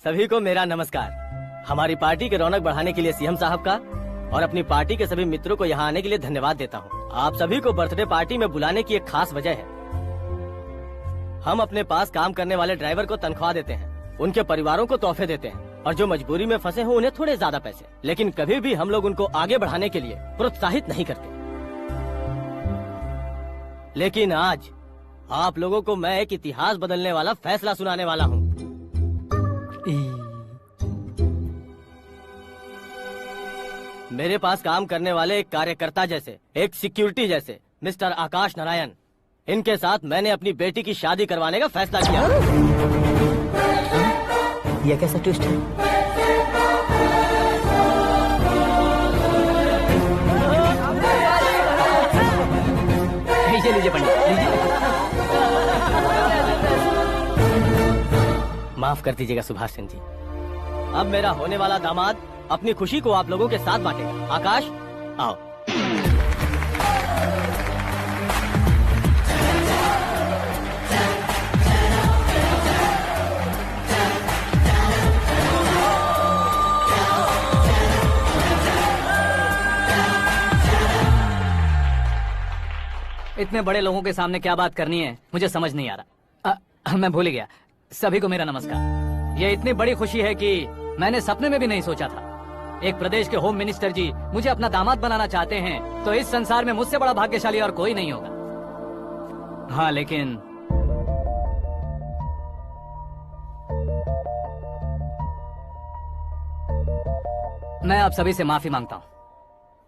सभी को मेरा नमस्कार। हमारी पार्टी की रौनक बढ़ाने के लिए सीएम साहब का और अपनी पार्टी के सभी मित्रों को यहाँ आने के लिए धन्यवाद देता हूँ। आप सभी को बर्थडे पार्टी में बुलाने की एक खास वजह है। हम अपने पास काम करने वाले ड्राइवर को तनख्वाह देते हैं, उनके परिवारों को तोहफे देते हैं और जो मजबूरी में फंसे हो उन्हें थोड़े ज्यादा पैसे, लेकिन कभी भी हम लोग उनको आगे बढ़ाने के लिए प्रोत्साहित नहीं करते। लेकिन आज आप लोगों को मैं एक इतिहास बदलने वाला फैसला सुनाने वाला हूँ। मेरे पास काम करने वाले एक कार्यकर्ता जैसे, एक सिक्योरिटी जैसे मिस्टर आकाश नारायण, इनके साथ मैंने अपनी बेटी की शादी करवाने का फैसला किया। यह कैसा ट्विस्ट है? लीजिए पंडित, लीजिए। माफ कर दीजिएगा सुभाष सिंह जी। अब मेरा होने वाला दामाद अपनी खुशी को आप लोगों के साथ बांटेगा। आकाश, आओ। इतने बड़े लोगों के सामने क्या बात करनी है मुझे समझ नहीं आ रहा। मैं भूल ही गया। सभी को मेरा नमस्कार। ये इतनी बड़ी खुशी है कि मैंने सपने में भी नहीं सोचा था। एक प्रदेश के होम मिनिस्टर जी मुझे अपना दामाद बनाना चाहते हैं तो इस संसार में मुझसे बड़ा भाग्यशाली और कोई नहीं होगा। हाँ, लेकिन मैं आप सभी से माफी मांगता हूँ।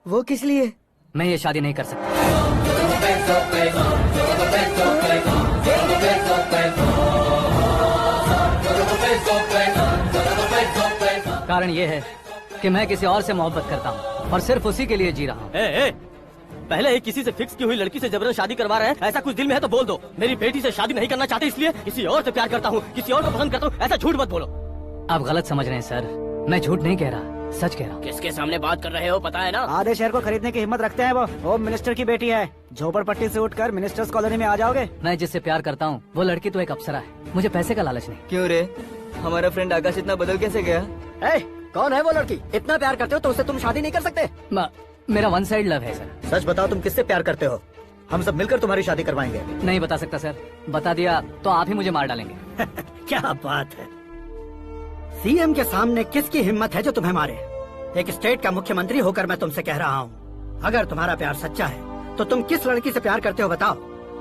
वो किस लिए? मैं ये शादी नहीं कर सकता। कारण ये है कि मैं किसी और से मोहब्बत करता हूँ और सिर्फ उसी के लिए जी रहा हूँ। पहले ही किसी से फिक्स की हुई लड़की से जबरन शादी करवा रहे हैं। ऐसा कुछ दिल में है तो बोल दो। मेरी बेटी से शादी नहीं करना चाहते इसलिए किसी और से प्यार करता हूँ, किसी और को पसंद करता हूँ, ऐसा झूठ मत बोलो। आप गलत समझ रहे हैं सर, मैं झूठ नहीं कह रहा, सच कह रहा हूँ। किसके सामने बात कर रहे हो पता है ना? आधे शहर को खरीदने की हिम्मत रखते हैं वो। होम मिनिस्टर की बेटी है। झोपड़पट्टी से उठकर मिनिस्टर्स कॉलोनी में आ जाओगे। मैं जिससे प्यार करता हूँ वो लड़की तो एक अप्सरा है, मुझे पैसे का लालच नहीं। क्यों रे, हमारा फ्रेंड आकाश इतना बदल कैसे गया? कौन है वो लड़की? इतना प्यार करते हो तो उससे तुम शादी नहीं कर सकते? मेरा वन साइड लव है सर। सच बताओ, तुम किससे प्यार करते हो? हम सब मिलकर तुम्हारी शादी करवाएंगे। नहीं बता सकता सर, बता दिया तो आप ही मुझे मार डालेंगे। क्या बात है, सीएम के सामने किसकी हिम्मत है जो तुम्हें मारे? एक स्टेट का मुख्यमंत्री होकर मैं तुमसे कह रहा हूँ, अगर तुम्हारा प्यार सच्चा है तो तुम किस लड़की से प्यार करते हो बताओ,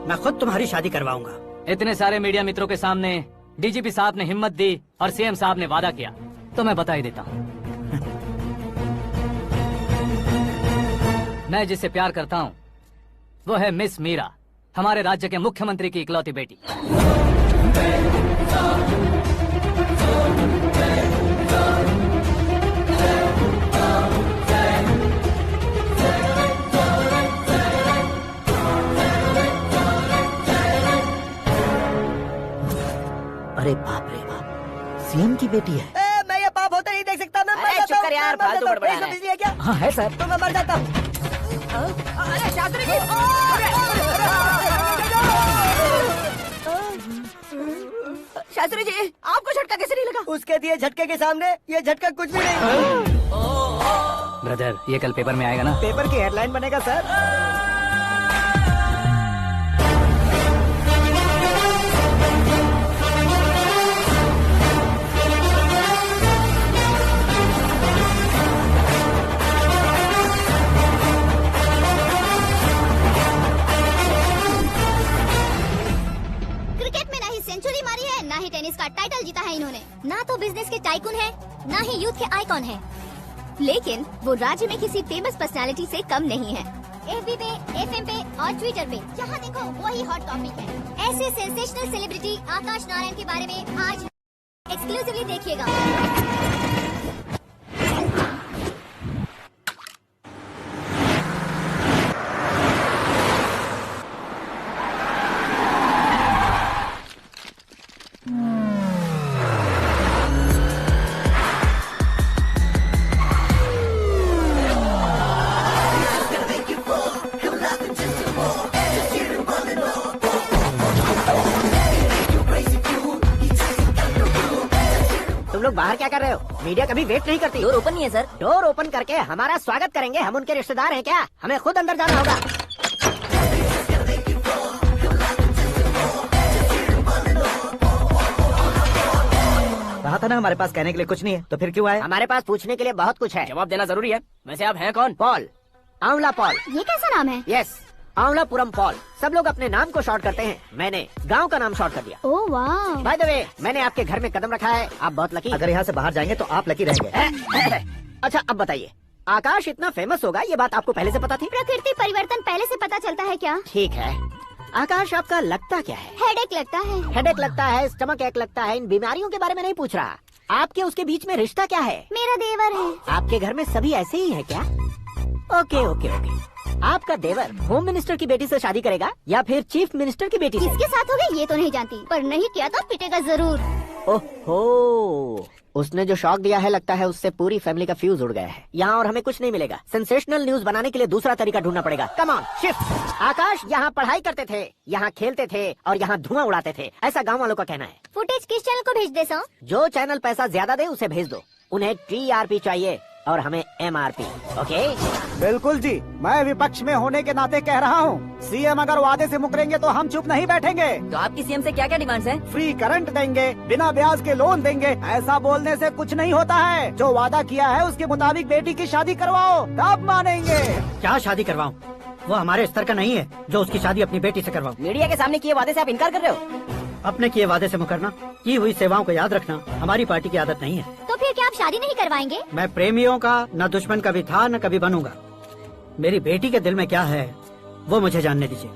मैं खुद तुम्हारी शादी करवाऊंगा। इतने सारे मीडिया मित्रों के सामने डीजीपी साहब ने हिम्मत दी और सीएम साहब ने वादा किया तो मैं बता ही देता हूँ। मैं जिससे प्यार करता हूँ वो है मिस मीरा, हमारे राज्य के मुख्यमंत्री की इकलौती बेटी। अरे बाप रे बाप, सीएम की बेटी है। मैं ये पाप होते नहीं देख सकता। मैं मर जाता हूँ। यार, फालतू बड़बड़ा रहा है। बिजली है क्या? हाँ है सर। तो मैं मर जाता हूँ। अरे शास्त्री जी, शास्त्री जी, आपको झटका कैसे नहीं लगा? उसके दिए झटके के सामने ये झटका कुछ भी नहीं। ब्रदर, ये कल पेपर में आएगा ना? पेपर की हेडलाइन बनेगा सर। क्रिकेट में ना ही सेंचुरी मारी है, ना ही टेनिस का टाइटल जीता है इन्होंने। ना तो बिजनेस के टाइकून है, ना ही यूथ के आइकॉन है, लेकिन वो राज्य में किसी फेमस पर्सनालिटी से कम नहीं है। एफबी पे, एफएम पे और ट्विटर पे जहाँ देखो वही हॉट टॉपिक है। ऐसे सेंसेशनल सेलिब्रिटी आकाश नारायण के बारे में आज एक्सक्लूसिवली देखिएगा। तुम लोग बाहर क्या कर रहे हो? मीडिया कभी वेट नहीं करती। डोर ओपन नहीं है सर। डोर ओपन करके हमारा स्वागत करेंगे, हम उनके रिश्तेदार हैं क्या? हमें खुद अंदर जाना होगा। कहा था ना हमारे पास कहने के लिए कुछ नहीं है, तो फिर क्यों आए? हमारे पास पूछने के लिए बहुत कुछ है। जवाब देना जरूरी है। वैसे आप हैं कौन? पॉल, आंवला पॉल। ये कैसा नाम है? Yes, Anwalapuram Paul. सब लोग अपने नाम को शॉर्ट करते हैं, मैंने गांव का नाम शॉर्ट कर दिया। ओह वाह। बाय द वे, मैंने आपके घर में कदम रखा है, आप बहुत लकी। अगर यहाँ से बाहर जाएंगे तो आप लकी रहेंगे। अच्छा अब बताइए, आकाश इतना फेमस होगा ये बात आपको पहले से पता थी? प्रकृति परिवर्तन पहले से पता चलता है क्या? ठीक है, आकाश आपका लगता क्या है? हेडेक लगता है। हेडेक लगता है, स्टमक एक लगता है, इन बीमारियों के बारे में नहीं पूछ रहा। आपके उसके बीच में रिश्ता क्या है? मेरा देवर है। आपके घर में सभी ऐसे ही है क्या? Okay okay okay. आपका देवर होम मिनिस्टर की बेटी से शादी करेगा या फिर चीफ मिनिस्टर की बेटी से? किसके साथ होगा ये तो नहीं जानती, पर नहीं किया तो पिटेगा जरूर। ओहो, उसने जो शॉक दिया है लगता है उससे पूरी फैमिली का फ्यूज उड़ गया है। यहाँ और हमें कुछ नहीं मिलेगा। सेंसेशनल न्यूज बनाने के लिए दूसरा तरीका ढूंढना पड़ेगा। Come on, shift. आकाश यहाँ पढ़ाई करते थे, यहाँ खेलते थे और यहाँ धुआं उड़ाते थे, ऐसा गाँव वालों का कहना है। फुटेज किस चैनल को भेज दे सो? जो चैनल पैसा ज्यादा दे उसे भेज दो। उन्हें TRP चाहिए, और हमें MRP। ओके? बिल्कुल जी, मैं विपक्ष में होने के नाते कह रहा हूँ, सीएम अगर वादे से मुकरेंगे तो हम चुप नहीं बैठेंगे। तो आपकी सीएम से क्या क्या डिमांड्स हैं? फ्री करंट देंगे, बिना ब्याज के लोन देंगे। ऐसा बोलने से कुछ नहीं होता है। जो वादा किया है उसके मुताबिक बेटी की शादी करवाओ, तब मानेंगे। क्या शादी करवाऊं? वो हमारे स्तर का नहीं है जो उसकी शादी अपनी बेटी से करवाऊं। मीडिया के सामने किए वादे से आप इनकार कर रहे हो? अपने किए वादे से मुकरना, की हुई सेवाओं को याद रखना हमारी पार्टी की आदत नहीं है। तो फिर क्या आप शादी नहीं करवाएंगे? मैं प्रेमियों का न दुश्मन कभी था न कभी बनूंगा। मेरी बेटी के दिल में क्या है वो मुझे जानने दीजिए।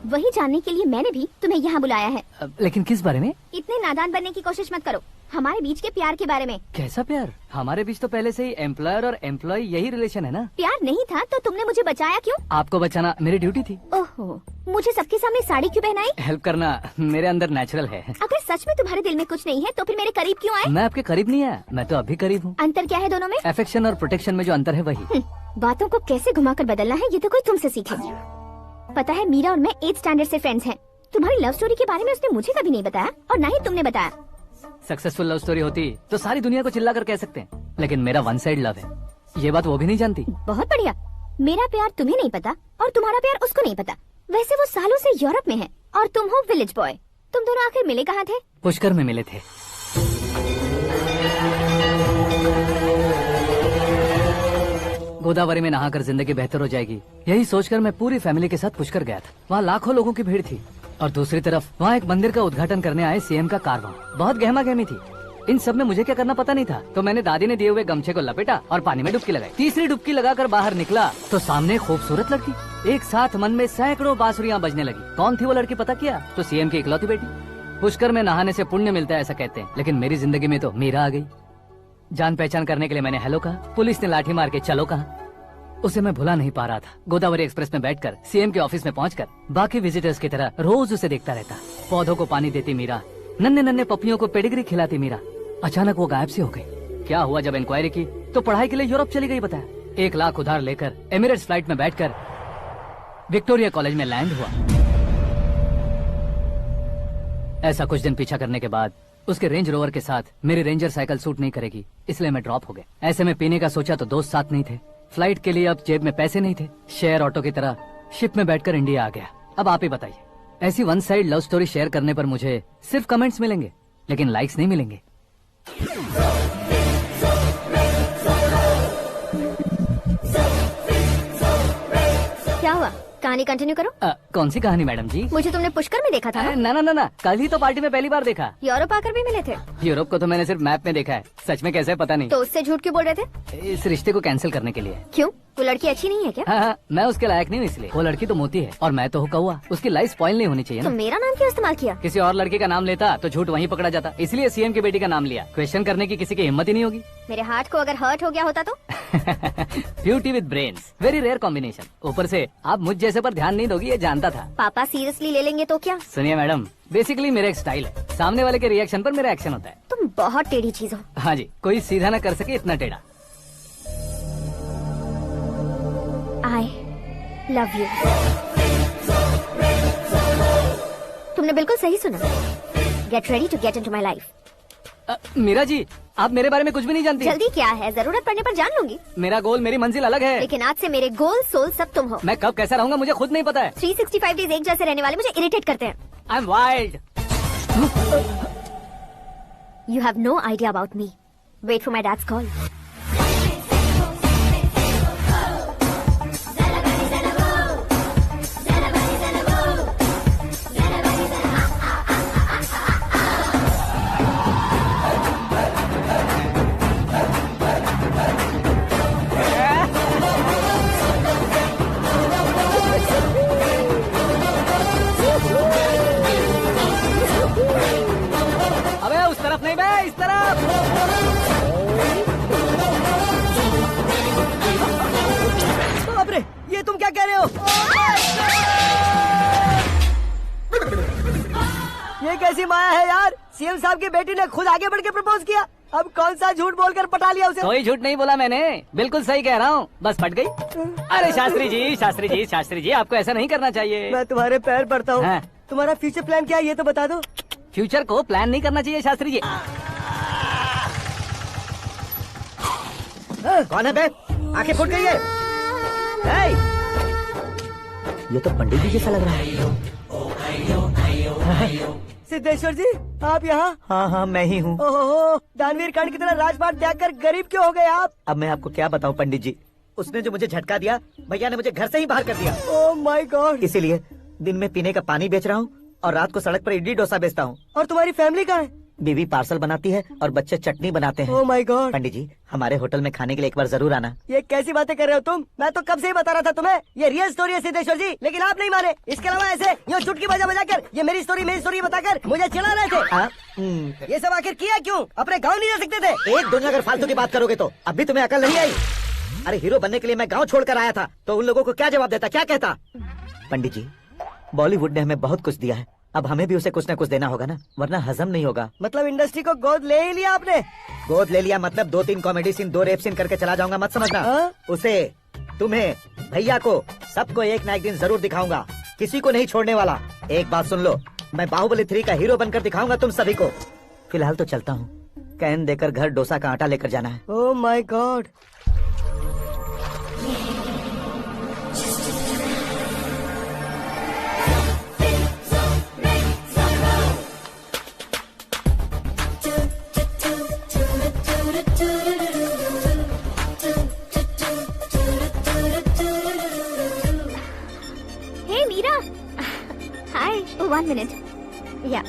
वही जानने के लिए मैंने भी तुम्हें यहाँ बुलाया है। लेकिन किस बारे में? इतने नादान बनने की कोशिश मत करो। हमारे बीच के प्यार के बारे में। कैसा प्यार? हमारे बीच तो पहले से ही एम्प्लॉयर और एम्प्लॉय यही रिलेशन है ना। प्यार नहीं था तो तुमने मुझे बचाया क्यों? आपको बचाना मेरी ड्यूटी थी। ओहो, मुझे सबके सामने साड़ी क्यों पहनाई? हेल्प करना मेरे अंदर नेचुरल है। अगर सच में तुम्हारे दिल में कुछ नहीं है तो फिर मेरे करीब क्यों आए? मैं आपके करीब नहीं आया, मैं तो अभी करीब हूँ। अंतर क्या है दोनों में? अफेक्शन और प्रोटेक्शन में जो अंतर है वही। बातों को कैसे घुमाकर बदलना है ये तो कोई तुमसे सीखे। पता है मीरा और मैं 8th स्टैंडर्ड से फ्रेंड्स हैं। तुम्हारी लव स्टोरी के बारे में उसने मुझे कभी नहीं बताया और न ही तुमने बताया। सक्सेसफुल लव स्टोरी होती तो सारी दुनिया को चिल्ला कर कह सकते हैं, लेकिन मेरा वन साइड लव है, ये बात वो भी नहीं जानती। बहुत बढ़िया। मेरा प्यार तुम्हें नहीं पता और तुम्हारा प्यार उसको नहीं पता। वैसे वो सालों से यूरोप में है और तुम हो विलेज बॉय। तुम दोनों आखिर मिले कहाँ थे? पुष्कर में मिले थे। गोदावरी में नहाकर जिंदगी बेहतर हो जाएगी, यही सोचकर मैं पूरी फैमिली के साथ पुष्कर गया था। वहाँ लाखों लोगों की भीड़ थी और दूसरी तरफ वहाँ एक मंदिर का उद्घाटन करने आए सीएम का कारवां। बहुत गहमा गहमी थी। इन सब में मुझे क्या करना पता नहीं था, तो मैंने दादी ने दिए हुए गमछे को लपेटा और पानी में डुबकी लगाई। तीसरी डुबकी लगाकर बाहर निकला तो सामने खूबसूरत लड़की। एक साथ मन में सैकड़ों बांसुरियां बजने लगी। कौन थी वो लड़की पता किया? तो सीएम की इकलौती बेटी। पुष्कर में नहाने से पुण्य मिलता है ऐसा कहते हैं, लेकिन मेरी जिंदगी में तो मीरा आ गई। जान पहचान करने के लिए मैंने हेलो कहा, पुलिस ने लाठी मार के चलो कहा। उसे मैं भुला नहीं पा रहा था। गोदावरी एक्सप्रेस में बैठकर सीएम के ऑफिस में पहुंचकर बाकी विजिटर्स की तरह रोज उसे देखता रहता। पौधों को पानी देती मीरा, नन्हे नन्हे पपियों को पेडिग्री खिलाती मीरा। अचानक वो गायब सी हो गई। क्या हुआ? जब इंक्वायरी की तो पढ़ाई के लिए यूरोप चली गई बताया। 1 लाख उधार लेकर एमिरेट्स फ्लाइट में बैठकर विक्टोरिया कॉलेज में लैंड हुआ। ऐसा कुछ दिन पीछा करने के बाद उसके रेंज रोवर के साथ मेरी रेंजर साइकिल सूट नहीं करेगी, इसलिए मैं ड्रॉप हो गया। ऐसे में पीने का सोचा तो दोस्त साथ नहीं थे। फ्लाइट के लिए अब जेब में पैसे नहीं थे। शेयर ऑटो की तरह शिप में बैठकर इंडिया आ गया। अब आप ही बताइए, ऐसी one side love story share करने पर मुझे सिर्फ कमेंट्स मिलेंगे, लेकिन लाइक्स नहीं मिलेंगे। क्या हुआ? कहानी कंटिन्यू करो। कौन सी कहानी मैडम जी? मुझे तुमने पुष्कर में देखा था ना? ना, कल ही तो पार्टी में पहली बार देखा। यूरोप आकर भी मिले थे? यूरोप को तो मैंने सिर्फ मैप में देखा है, सच में कैसे पता नहीं। तो उससे झूठ क्यों बोल रहे थे? इस रिश्ते को कैंसिल करने के लिए। क्यों? वो लड़की अच्छी नहीं है क्या? हाँ, मैं उसके लायक नहीं हूँ इसलिए। वो लड़की तो मोती है और मैं तो हूँ कौवा। उसकी लाइफ स्पॉइल नहीं होनी चाहिए तो ना। मेरा नाम क्यों इस्तेमाल किया? किसी और लड़की का नाम लेता तो झूठ वहीं पकड़ा जाता, इसलिए सीएम की बेटी का नाम लिया। क्वेश्चन करने की किसी की हिम्मत ही नहीं होगी। मेरे हार्ट को अगर हर्ट हो गया होता तो? Beauty with brains, very rare combination. ऊपर से आप मुझ जैसे पर ध्यान नहीं दोगी ये जानता था। पापा सीरियसली ले लेंगे तो क्या? सुनिए मैडम, बेसिकली मेरा एक स्टाइल है, सामने वाले के रिएक्शन पर मेरा एक्शन होता है। तुम बहुत टेढ़ी चीज हो। हाँ जी, कोई सीधा न कर सके इतना टेढ़ा। I love you। तुमने बिल्कुल सही सुना। Get ready to get into my life। Meera ji, आप मेरे बारे में कुछ भी नहीं जानती। जल्दी क्या है, जरूरत पड़ने पर जान लूंगी। मेरा गोल, मेरी मंजिल अलग है। लेकिन आज से मेरे गोल सोल सब तुम हो। मैं कब कैसा रहूंगा मुझे खुद नहीं पता है। 365 डेज एक जैसे रहने वाले मुझे इरिटेट करते हैं। I'm wild। You have no idea about me। Wait for my dad's call। अबे उस तरफ नहीं बे, इस तरफ। बाप रे, ये तुम क्या कह रहे हो? ये कैसी माया है यार? सीएम साहब की बेटी ने खुद आगे बढ़ के प्रपोज किया। अब कौन सा झूठ बोलकर पटा लिया उसे? कोई झूठ नहीं बोला मैंने, बिल्कुल सही कह रहा हूँ, बस पट गई। अरे शास्त्री जी, आपको ऐसा नहीं करना चाहिए। मैं तुम्हारे पैर पड़ता हूँ। हाँ। तुम्हारा फ्यूचर प्लान क्या है ये तो बता दो। फ्यूचर को प्लान नहीं करना चाहिए शास्त्री जी। कौन है बे? आंखें फूट गई है। ये तो पंडित जी जैसा लग रहा है। सिद्धेश्वर जी, आप यहाँ? हाँ मैं ही हूँ। ओहो, दानवीर कर्ण की तरह राजपाट त्याग कर गरीब क्यों हो गए आप? अब मैं आपको क्या बताऊँ पंडित जी, उसने जो मुझे झटका दिया, भैया ने मुझे घर से ही बाहर कर दिया। ओह माय गॉड। इसीलिए दिन में पीने का पानी बेच रहा हूँ और रात को सड़क पर इडली डोसा बेचता हूँ। और तुम्हारी फैमिली कहाँ है? बीवी पार्सल बनाती है और बच्चे चटनी बनाते हैं। ओह माय गॉड। पंडित जी, हमारे होटल में खाने के लिए एक बार जरूर आना। ये कैसी बातें कर रहे हो तुम? मैं तो कब से ही बता रहा था तुम्हें, ये रियल स्टोरी है सिद्धेश्वर जी, लेकिन आप नहीं माने। इसके अलावा ऐसे यूँ चुटकी बजा कर ये मेरी स्टोरी बताकर मुझे चिढ़ा रहे थे। ये सब आखिर किया क्यों? अपने गाँव नहीं जा सकते थे? एक दुनिया अगर फालतू की बात करोगे तो अब भी तुम्हें अकल नहीं आई? अरे हीरो बनने के लिए मैं गाँव छोड़कर आया था, तो उन लोगों को क्या जवाब देता, क्या कहता? पंडित जी, बॉलीवुड ने हमें बहुत कुछ दिया है, अब हमें भी उसे कुछ न कुछ देना होगा ना, वरना हजम नहीं होगा। मतलब इंडस्ट्री को गोद ले ही लिया आपने? गोद ले लिया मतलब 2-3 कॉमेडी सीन 2 रेप सीन करके चला जाऊंगा मत समझना। उसे, तुम्हें, भैया को, सबको एक ना एक दिन जरूर दिखाऊंगा, किसी को नहीं छोड़ने वाला। एक बात सुन लो, मैं बाहुबली 3 का हीरो बनकर दिखाऊंगा तुम सभी को। फिलहाल तो चलता हूँ, कैन देकर घर डोसा का आटा लेकर जाना है। Oh my god. Hey Meera, hi. 1 minute. या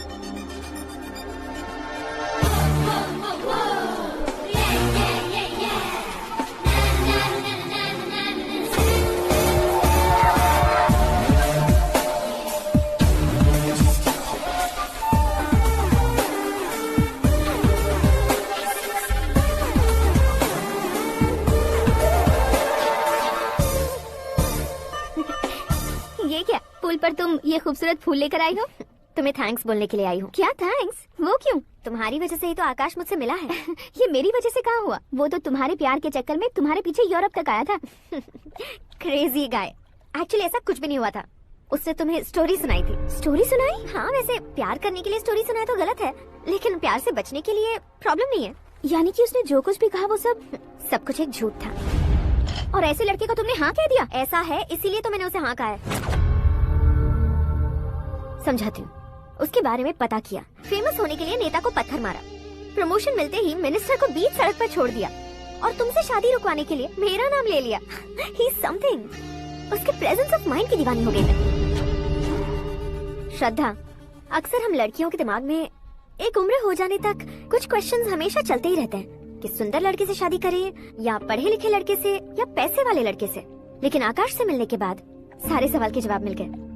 ये क्या, पुल पर तुम ये खूबसूरत फूल लेकर आई हो? तुम्हें थैंक्स बोलने के लिए आई हूँ। क्या थैंक्स? वो क्यों? तुम्हारी वजह से ही तो आकाश मुझसे मिला है। ये मेरी वजह से कहाँ हुआ? वो तो तुम्हारे प्यार के चक्कर में तुम्हारे पीछे यूरोप तक आया था। Crazy guy. एक्चुअली ऐसा कुछ भी नहीं हुआ था, उसने तुम्हें स्टोरी सुनाई थी। स्टोरी सुनाई? हाँ, वैसे प्यार करने के लिए स्टोरी सुनाए तो गलत है, लेकिन प्यार से बचने के लिए प्रॉब्लम नहीं है। यानी कि उसने जो कुछ भी कहा वो सब कुछ एक झूठ था। और ऐसे लड़के को तुमने हाँ कह दिया? ऐसा है इसीलिए तो मैंने उसे हाँ कहा है। समझाती हूँ। उसके बारे में पता किया, फेमस होने के लिए नेता को पत्थर मारा, प्रमोशन मिलते ही मिनिस्टर को बीच सड़क पर छोड़ दिया और तुमसे शादी रुकवाने के लिए मेरा नाम ले लिया। ही समथिंग। उसके प्रेजेंस ऑफ माइंड की दीवानी हो गई मैं। श्रद्धा, अक्सर हम लड़कियों के दिमाग में एक उम्र हो जाने तक कुछ क्वेश्चंस हमेशा चलते ही रहते हैं कि सुंदर लड़के से शादी करें या पढ़े लिखे लड़के से या पैसे वाले लड़के से। लेकिन आकाश से मिलने के बाद सारे सवाल के जवाब मिल गए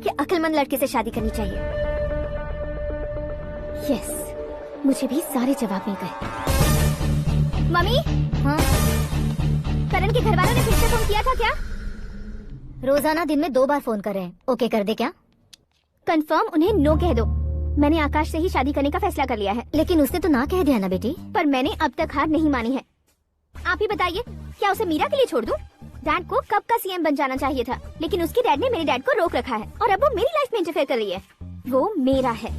कि अक्लमंद लड़के से शादी करनी चाहिए। यस, मुझे भी सारे जवाब मिल गए। मम्मी, हाँ? करण के घर वालों ने फिर से फोन किया था क्या? रोजाना दिन में 2 बार फोन कर रहे हैं। ओके कर दे क्या? कंफर्म उन्हें नो कह दो। मैंने आकाश से ही शादी करने का फैसला कर लिया है। लेकिन उसने तो ना कह दिया ना बेटी। पर मैंने अब तक हार नहीं मानी है। आप ही बताइए, क्या उसे मीरा के लिए छोड़ दूं? डैड को कब का सीएम बन जाना चाहिए था, लेकिन उसके डैड ने मेरे डैड को रोक रखा है और अब वो मेरी लाइफ में इंटरफेयर कर रही है। वो मेरा है,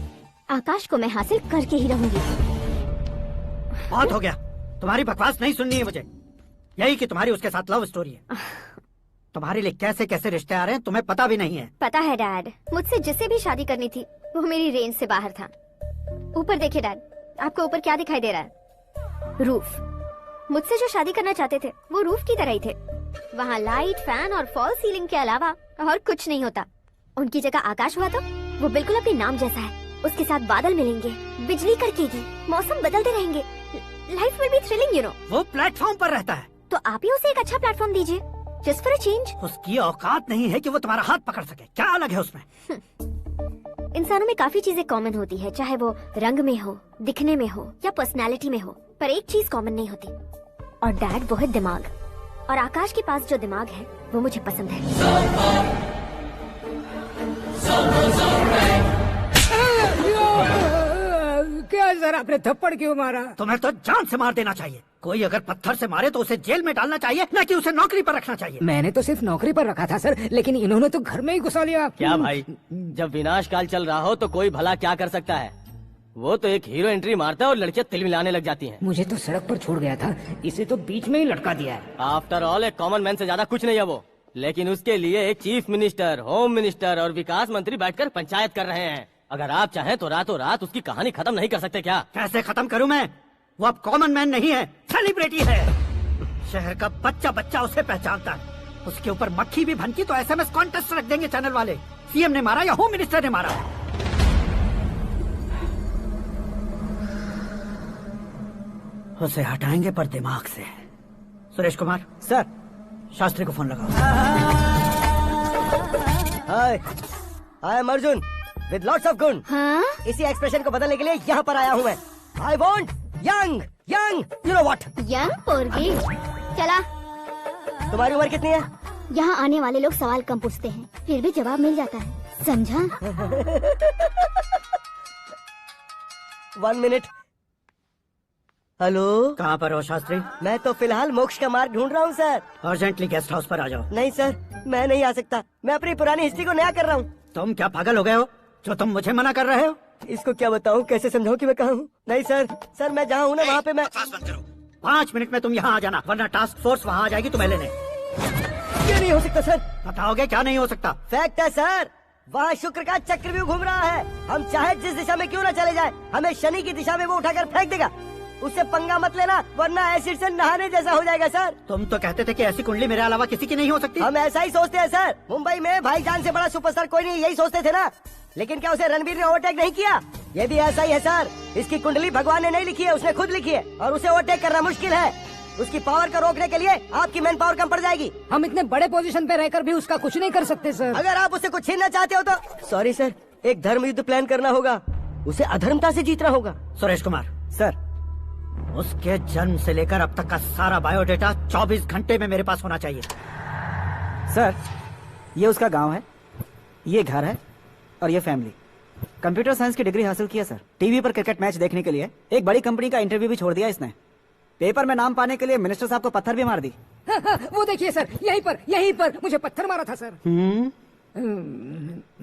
आकाश को मैं हासिल करके ही रहूंगी। बहुत हो गया, तुम्हारी बकवास नहीं सुननी है मुझे। यही कि तुम्हारी उसके साथ लव स्टोरी है। तुम्हारे लिए कैसे कैसे रिश्ते आ रहे हैं तुम्हें पता भी नहीं है। पता है डैड, मुझसे जिसे भी शादी करनी थी वो मेरी रेंज से बाहर था। ऊपर देखिए डैड, आपको ऊपर क्या दिखाई दे रहा है? रूफ। मुझसे जो शादी करना चाहते थे वो रूफ की तरह ही थे। वहाँ लाइट, फैन और फॉल सीलिंग के अलावा और कुछ नहीं होता। उनकी जगह आकाश हुआ तो वो बिल्कुल अपने नाम जैसा है। उसके साथ बादल मिलेंगे, बिजली कड़केगी, मौसम बदलते रहेंगे, लाइफ में भी थ्रिलिंग, यू नो। वो प्लेटफॉर्म पर रहता है तो आप ही उसे एक अच्छा प्लेटफॉर्म दीजिए, जस्ट फॉर अ चेंज। उसकी औकात नहीं है कि वो तुम्हारा हाथ पकड़ सके। क्या अलग है उसमें? इंसानों में काफी चीजें कॉमन होती है, चाहे वो रंग में हो, दिखने में हो या पर्सनालिटी में हो, पर एक चीज कॉमन नहीं होती, और डैड वो है दिमाग। और आकाश के पास जो दिमाग है वो मुझे पसंद है। क्या सर, आपने थप्पड़ क्यों मारा? तुम्हें तो जान से मार देना चाहिए। कोई अगर पत्थर से मारे तो उसे जेल में डालना चाहिए, न कि उसे नौकरी पर रखना चाहिए। मैंने तो सिर्फ नौकरी पर रखा था सर, लेकिन इन्होंने तो घर में ही घुसा लिया। क्या भाई, जब विनाश काल चल रहा हो तो कोई भला क्या कर सकता है? वो तो एक हीरो एंट्री मारता है और लड़कियां तिल मिलाने लग जाती हैं। मुझे तो सड़क पर छोड़ गया था, इसे तो बीच में ही लटका दिया है। आफ्टर ऑल एक कॉमन मैन से ज्यादा कुछ नहीं है वो, लेकिन उसके लिए एक चीफ मिनिस्टर, होम मिनिस्टर और विकास मंत्री बैठकर पंचायत कर रहे हैं। अगर आप चाहें तो रातों रात उसकी कहानी खत्म नहीं कर सकते क्या? कैसे खत्म करूं मैं? वो अब कॉमन मैन नहीं है, सेलिब्रिटी है। शहर का बच्चा बच्चा उसे पहचानता है। उसके ऊपर मक्खी भी भनकी तो एसएमएस कॉन्टेस्ट रख देंगे चैनल वाले। सीएम ने मारा या होम मिनिस्टर ने मारा। उसे हटाएंगे पर दिमाग से। सुरेश कुमार सर। शास्त्री को फोन लगाओ। Hi, I am Arjun with lots of गुण। हाँ? इसी एक्सप्रेशन को बदलने के लिए यहाँ पर आया हूँ मैं। I want young young, you know what? Young पोरगी। चला। तुम्हारी उम्र कितनी है? यहाँ आने वाले लोग सवाल कम पूछते हैं, फिर भी जवाब मिल जाता है, समझा? 1 मिनट। हेलो, कहाँ पर हो शास्त्री? मैं तो फिलहाल मोक्ष का मार्ग ढूंढ रहा हूँ सर। अर्जेंटली गेस्ट हाउस पर आ जाओ। नहीं सर, मैं नहीं आ सकता। मैं अपनी पुरानी हिस्ट्री को नया कर रहा हूँ। तुम क्या पागल हो गए हो जो तुम मुझे मना कर रहे हो? इसको क्या बताऊँ, कैसे समझाऊँ कि मैं कहाँ हूँ? नहीं सर, सर मैं जहाँ हूँ ना वहाँ पे मैं। 5 मिनट में तुम यहाँ आ जाना, वरना टास्क फोर्स वहाँ आ जाएगी तुम्हें लेने। क्या नहीं हो सकता सर? बताओगे क्या नहीं हो सकता? फैक्ट है सर, वहाँ शुक्र का चक्रव्यूह घूम रहा है। हम चाहे जिस दिशा में क्यों न चले जाए, हमें शनि की दिशा में वो उठाकर फेंक देगा। उससे पंगा मत लेना, वरना एसिड से नहाने जैसा हो जाएगा सर। तुम तो कहते थे कि ऐसी कुंडली मेरे अलावा किसी की नहीं हो सकती। हम ऐसा ही सोचते हैं सर। मुंबई में भाईजान से बड़ा सुपरस्टार कोई नहीं, यही सोचते थे ना। लेकिन क्या उसे रणवीर ने ओवरटेक नहीं किया? ये भी ऐसा ही है सर। इसकी कुंडली भगवान ने नहीं लिखी है, उसने खुद लिखी है, और उसे ओवरटेक करना मुश्किल है। उसकी पावर को रोकने के लिए आपकी मैन पावर कम पड़ जाएगी। हम इतने बड़े पोजीशन पे रहकर भी उसका कुछ नहीं कर सकते सर। अगर आप उससे कुछ छीनना चाहते हो तो सॉरी सर, एक धर्म युद्ध प्लान करना होगा। उसे अधर्मता से जीतना होगा। सुरेश कुमार सर, उसके जन्म से लेकर अब तक का सारा बायोडेटा 24 घंटे में मेरे पास होना चाहिए। सर, ये उसका गांव है, ये घर है और ये फैमिली। कंप्यूटर साइंस की डिग्री हासिल किया सर। टीवी पर क्रिकेट मैच देखने के लिए एक बड़ी कंपनी का इंटरव्यू भी छोड़ दिया इसने। पेपर में नाम पाने के लिए मिनिस्टर साहब को पत्थर भी मार दी। वो देखिए सर, यहीं पर मुझे पत्थर मारा था सर।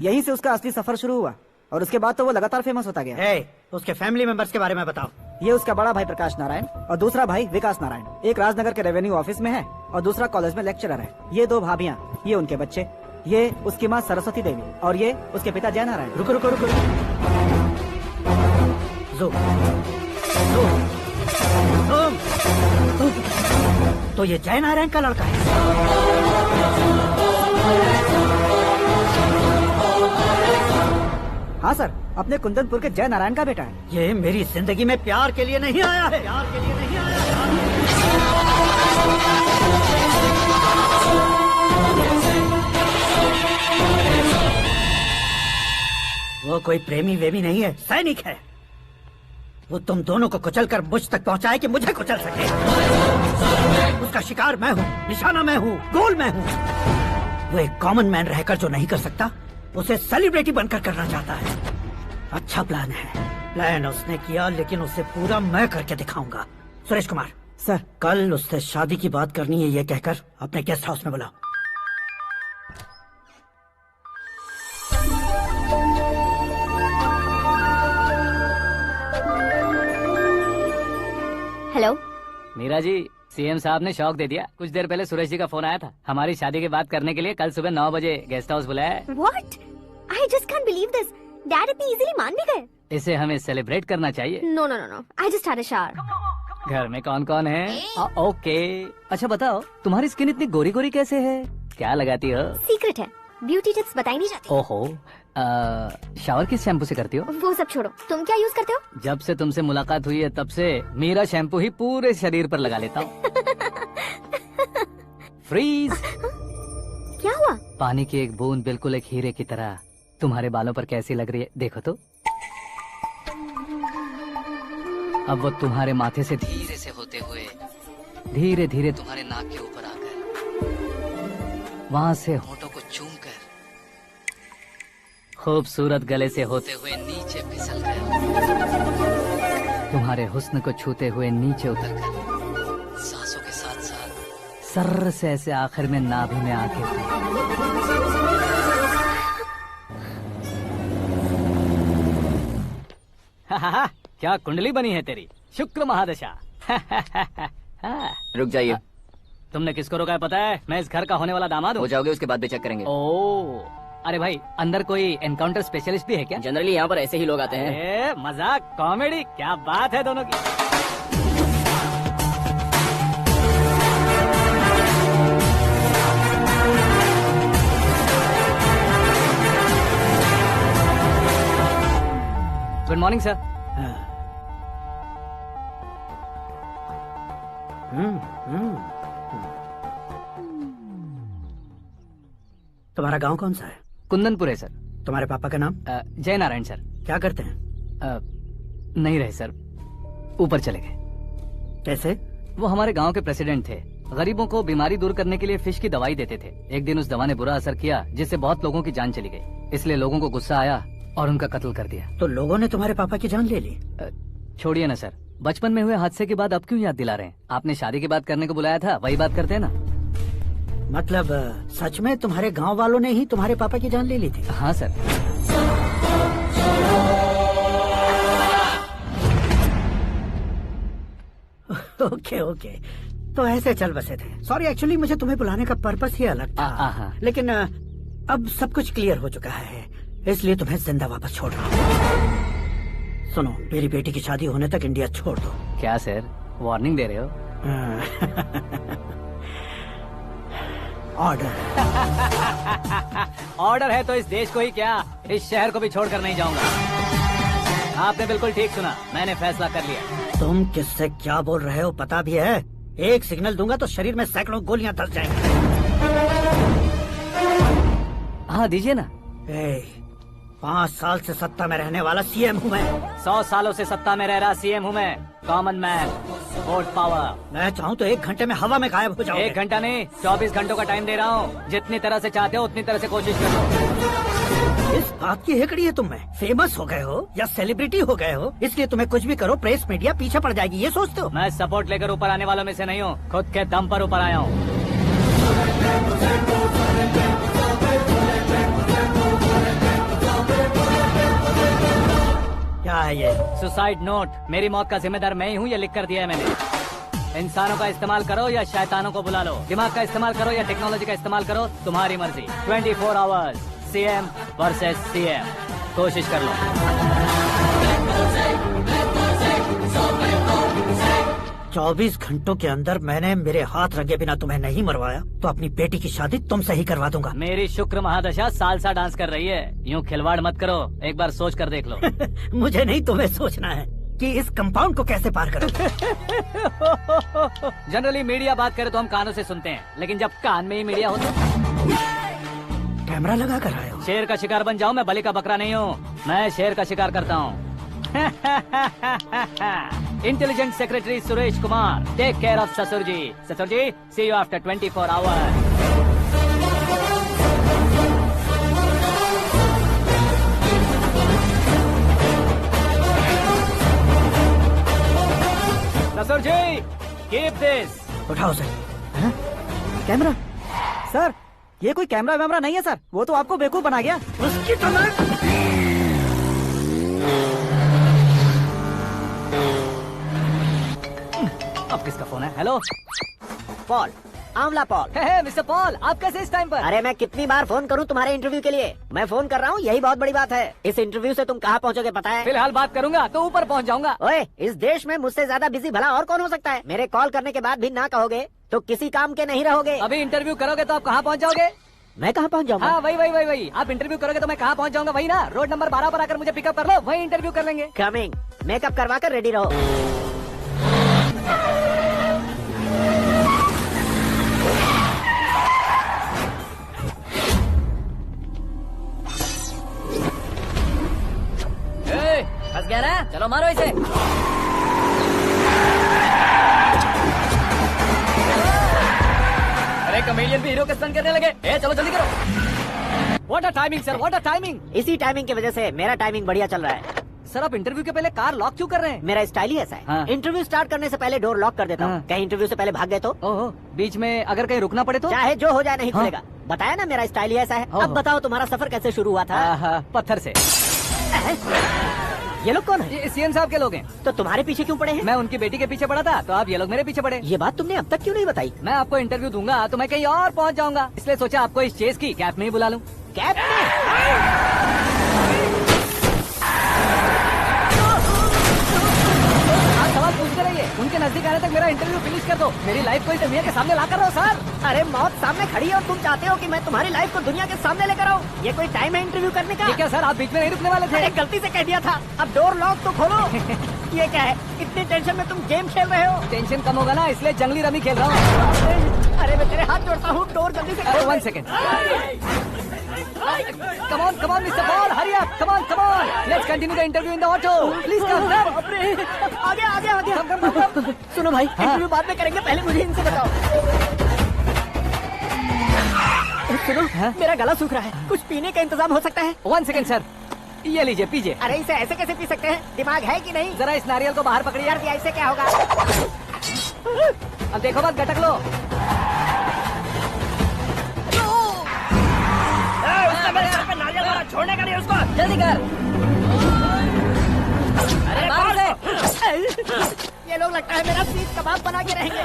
यहीं से उसका असली सफर शुरू हुआ और उसके बाद तो वो लगातार फेमस होता गया। उसके फैमिली मेंबर्स के बारे में बताओ। ये उसका बड़ा भाई प्रकाश नारायण और दूसरा भाई विकास नारायण। एक राजनगर के रेवेन्यू ऑफिस में है और दूसरा कॉलेज में लेक्चरर है। ये 2 भाभियाँ, ये उनके बच्चे, ये उसकी माँ सरस्वती देवी और ये उसके पिता जय नारायण। रुको रुको रुको, तो ये जय नारायण का लड़का है। हाँ सर, अपने कुंदनपुर के जय नारायण का बेटा है। ये मेरी जिंदगी में प्यार के लिए नहीं आया है। प्यार के लिए नहीं आया वो कोई प्रेमी वेमी नहीं है, सैनिक है। वो तुम दोनों को कुचल कर मुझ तक पहुंचाए कि मुझे कुचल सके। उसका शिकार मैं हूँ, निशाना मैं हूँ, गोल मैं हूँ। वो एक कॉमन मैन रहकर जो नहीं कर सकता, उसे सेलिब्रिटी बनकर करना चाहता है। अच्छा प्लान है। प्लान उसने किया, लेकिन उसे पूरा मैं करके दिखाऊंगा। सुरेश कुमार सर, कल उससे शादी की बात करनी है, ये कहकर अपने गेस्ट हाउस में बुलाओ। हेलो मीरा जी, सीएम साहब ने शौक दे दिया। कुछ देर पहले सुरेश जी का फोन आया था, हमारी शादी की बात करने के लिए कल सुबह 9 बजे गेस्ट हाउस बुलाया है। What? I just can't believe this. Dad इतनी इजीली मान भी गए। इसे हमें सेलिब्रेट करना चाहिए। No no no no, I just had a shower. घर में कौन कौन है? ओके, अच्छा बताओ, तुम्हारी स्किन इतनी गोरी गोरी कैसे है? क्या लगाती हो? सीक्रेट है, ब्यूटी टिप्स बताई नहीं जाती। ओहो, शावर किस शैम्पू से करती हो? वो सब छोड़ो, तुम क्या यूज करते हो? जब से तुमसे मुलाकात हुई है तब से मेरा शैम्पू ही पूरे शरीर पर लगा लेता हूँ। फ्रीज। क्या हुआ? पानी की एक बूंद बिल्कुल एक हीरे की तरह तुम्हारे बालों पर कैसी लग रही है, देखो तो। अब वो तुम्हारे माथे से धीरे से होते हुए धीरे धीरे तुम्हारे नाक के ऊपर आकर वहां से होठों को चूमकर खूबसूरत गले से होते हुए नीचे फिसल कर तुम्हारे हुस्न को छूते हुए नीचे उतरकर सांसों के साथ साथ सर्र से ऐसे आखिर में नाभि में आके क्या कुंडली बनी है तेरी, शुक्र महादशा। रुक जाइए। तुमने किसको रोका है पता है? मैं इस घर का होने वाला दामाद हूँ। हो जाओगे उसके बाद भी चेक करेंगे। ओ, अरे भाई अंदर कोई एनकाउंटर स्पेशलिस्ट भी है क्या? जनरली यहाँ पर ऐसे ही लोग आते हैं। मजाक कॉमेडी, क्या बात है दोनों की। Good morning sir. तुम्हारा गांव कौन सा है? कुंदनपुर है सर। तुम्हारे पापा का नाम? जय नारायण सर। क्या करते हैं? नहीं रहे सर, ऊपर चले गए। कैसे? वो हमारे गांव के प्रेसिडेंट थे। गरीबों को बीमारी दूर करने के लिए फिश की दवाई देते थे। एक दिन उस दवा ने बुरा असर किया जिससे बहुत लोगों की जान चली गई। इसलिए लोगों को गुस्सा आया और उनका कत्ल कर दिया। तो लोगों ने तुम्हारे पापा की जान ले ली? छोड़िए ना सर, बचपन में हुए हादसे के बाद अब क्यों याद दिला रहे हैं? आपने शादी की बात करने को बुलाया था, वही बात करते हैं ना। मतलब सच में तुम्हारे गांव वालों ने ही तुम्हारे पापा की जान ले ली थी? हाँ सर। ओके ओके, तो ऐसे चल बसे थे। सॉरी, एक्चुअली मुझे तुम्हें बुलाने का पर्पस ही अलग था। लेकिन अब सब कुछ क्लियर हो चुका है, इसलिए तुम्हें जिंदा वापस छोड़ रहा हूँ। सुनो, मेरी बेटी की शादी होने तक इंडिया छोड़ दो। क्या सर, वार्निंग दे रहे हो? ऑर्डर। ऑर्डर है तो इस देश को ही क्या, इस शहर को भी छोड़कर नहीं जाऊंगा। आपने बिल्कुल ठीक सुना, मैंने फैसला कर लिया। तुम किससे क्या बोल रहे हो पता भी है? एक सिग्नल दूंगा तो शरीर में सैकड़ों गोलियां धस जाएंगी। हाँ दीजिए ना। 5 साल से सत्ता में रहने वाला सीएम हूँ मैं। 100 सालों से सत्ता में रह रहा सीएम हूँ मैं। Common man, vote power. मैं चाहूँ तो 1 घंटे में हवा में गायब हो जाऊँ। 1 घंटा नहीं, 24 घंटों का टाइम दे रहा हूँ। जितनी तरह से चाहते हो उतनी तरह से कोशिश करो। इस बात की हेकड़ी है तुम में। फेमस हो गए हो या सेलिब्रिटी हो गए हो, इसलिए तुम्हें कुछ भी करो प्रेस मीडिया पीछे पड़ जाएगी, ये सोचते हो? मैं सपोर्ट लेकर ऊपर आने वालों में से नहीं हूँ, खुद के दम पर ऊपर आया हूँ। क्या है ये? Suicide note. मेरी मौत का जिम्मेदार मैं ही हूँ, ये लिख कर दिया है मैंने। इंसानों का इस्तेमाल करो या शैतानों को बुला लो, दिमाग का इस्तेमाल करो या टेक्नोलॉजी का इस्तेमाल करो, तुम्हारी मर्जी। 24 आवर्स सीएम वर्सेस सीएम, कोशिश कर लो। 24 घंटों के अंदर मैंने मेरे हाथ रंगे बिना तुम्हें नहीं मरवाया तो अपनी बेटी की शादी तुमसे ही करवा दूंगा। मेरी शुक्र महादशा सालसा डांस कर रही है, यूँ खिलवाड़ मत करो, एक बार सोच कर देख लो। मुझे नहीं, तुम्हें सोचना है कि इस कंपाउंड को कैसे पार करूं। जनरली मीडिया बात करे तो हम कानों से सुनते हैं, लेकिन जब कान में ही मीडिया हो तो कैमरा लगा कर आए हो। शेर का शिकार बन जाऊं, मैं बलि का बकरा नहीं हूँ, मैं शेर का शिकार करता हूँ। Intelligent secretary Suresh Kumar, take care of ससुर जी। ससुर जी, सी यू आफ्टर 24 आवर्स। ससुर जी, कीप दिस। उठाओ सर। कैमरा? सर, ये कोई कैमरा वैमरा नहीं है सर, वो तो आपको बेवकूफ बना गया। उसकी तरह अब किसका फोन है? हेलो पॉल, आंवला पॉल। मिस्टर पॉल, आप कैसे इस टाइम पर? अरे मैं कितनी बार फोन करूं तुम्हारे इंटरव्यू के लिए? मैं फोन कर रहा हूं, यही बहुत बड़ी बात है। इस इंटरव्यू से तुम कहां पहुंचोगे पता है? फिलहाल बात करूंगा तो ऊपर पहुंच जाऊंगा। ओए, इस देश में मुझसे ज्यादा बिजी भला और कौन हो सकता है? मेरे कॉल करने के बाद भी ना कहोगे तो किसी काम के नहीं रहोगे। अभी इंटरव्यू करोगे तो आप कहाँ पहुँच जाओगे? मैं कहाँ पहुँच जाऊंगा? हाँ वही। आप इंटरव्यू करोगे तो मैं कहाँ पहुँच जाऊंगा? वही ना, रोड नंबर 12 पर आकर मुझे पिकअप कर लो, वही इंटरव्यू कर लेंगे। कमिंग। मेकअप करवा कर रेडी रहो। फंस गया ना, चलो मारो इसे। अरे कमेडियन भी हीरो के स्टंट करने लगे। चलो जल्दी करो। What a timing sir, what a timing. इसी टाइमिंग की वजह से मेरा टाइमिंग बढ़िया चल रहा है। सर आप इंटरव्यू के पहले कार लॉक क्यों कर रहे हैं? मेरा स्टाइल ही ऐसा है। हाँ। इंटरव्यू स्टार्ट करने से पहले डोर लॉक कर देता हूँ। कहीं इंटरव्यू से पहले भाग गए तो? ओहो, बीच में अगर कहीं रुकना पड़े तो? चाहे जो हो जाए नहीं खुलेगा। बताया ना मेरा स्टाइल ही ऐसा है। अब बताओ तुम्हारा सफर कैसे शुरू हुआ था? पत्थर से। ये लोग कौन है? ये सीएम साहब के लोग हैं। तो तुम्हारे पीछे क्यों पड़े हैं? मैं उनकी बेटी के पीछे पड़ा था, तो आप ये लोग मेरे पीछे पड़े। ये बात तुमने अब तक क्यों नहीं बताई? मैं आपको इंटरव्यू दूंगा तो मैं कहीं और पहुंच जाऊंगा, इसलिए सोचा आपको इस चेस की कैप में ही बुला लूं। कैप में? आप सवाल पूछते रहिए, उनके नजदीक आने तक मेरा इंटरव्यू फिनिश कर दो। मेरी लाइफ को इस दुनिया के सामने ला कर रहो सर। अरे मौत सामने खड़ी है और तुम चाहते हो कि मैं तुम्हारी लाइफ को दुनिया के सामने लेकर आऊं? ये कोई टाइम है इंटरव्यू करने का? ठीक है सर, आप बीच में नहीं रुकने वाले थे। अरे गलती से कह दिया था, अब डोर लॉक तो खोलो। ये क्या है, इतनी टेंशन में तुम गेम खेल रहे हो? टेंशन कम होगा ना, इसलिए जंगली रमी खेल रहा हूँ। अरे मैं तेरे हाथ जोड़ता हूँ, डोर जल्दी से अरे 1 second. Come on, Mr. Paul, hurry up. Come on. Let's continue the interview in the auto. Please come, sir. आगे। come. सुनो भाई, इंटरव्यू बाद में करेंगे, पहले मुझे इनसे बताओ। सुनो, मेरा गला सूख रहा है, कुछ पीने का इंतजाम हो सकता है? 1 सेकेंड सर, ये लीजिए पीजिए। अरे इसे ऐसे कैसे पी सकते हैं? दिमाग है कि नहीं? जरा इस नारियल को बाहर पकड़िए। यार इससे क्या होगा? अब देखो मत, गटक लो। छोड़ने का नहीं उसको, जल्दी कर। अरे बाहर से। ये लोग लगता है मेरा सीख कबाब बना के रहेंगे।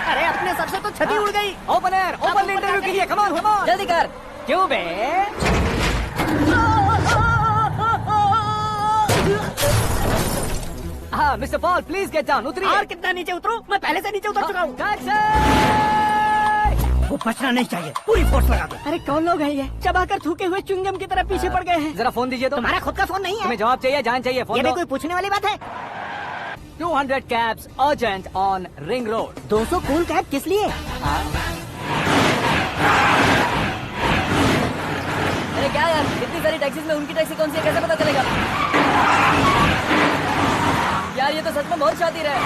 अरे अपने सबसे तो छती उड़ गई। ओपन इंटरव्यू के लिए। कम ऑन जल्दी कर। क्यों बे? हाँ mister Paul, please get down. उतरिए। और कितना नीचे उतरूं? मैं पहले से नीचे उतर चुका हूँ। वो बचना नहीं चाहिए, पूरी फोर्स लगा दो। अरे कौन लोग हैं ये? चबाकर थूके हुए चुंगम की तरह पीछे पड़ गए हैं। जरा फोन दीजिए तो। तुम्हारा खुद का फोन नहीं है? तुम्हें जवाब चाहिए, जान चाहिए, फोन ये दो। भी कोई पूछने वाली बात है? 200 cabs urgent on Ring Road. 200 cool cab किस लिए? अरे क्या यार, इतनी सारी टैक्सीज में उनकी टैक्सी कौन सी है, कैसे पता चलेगा? यार ये तो सच में बहुत शातिर है।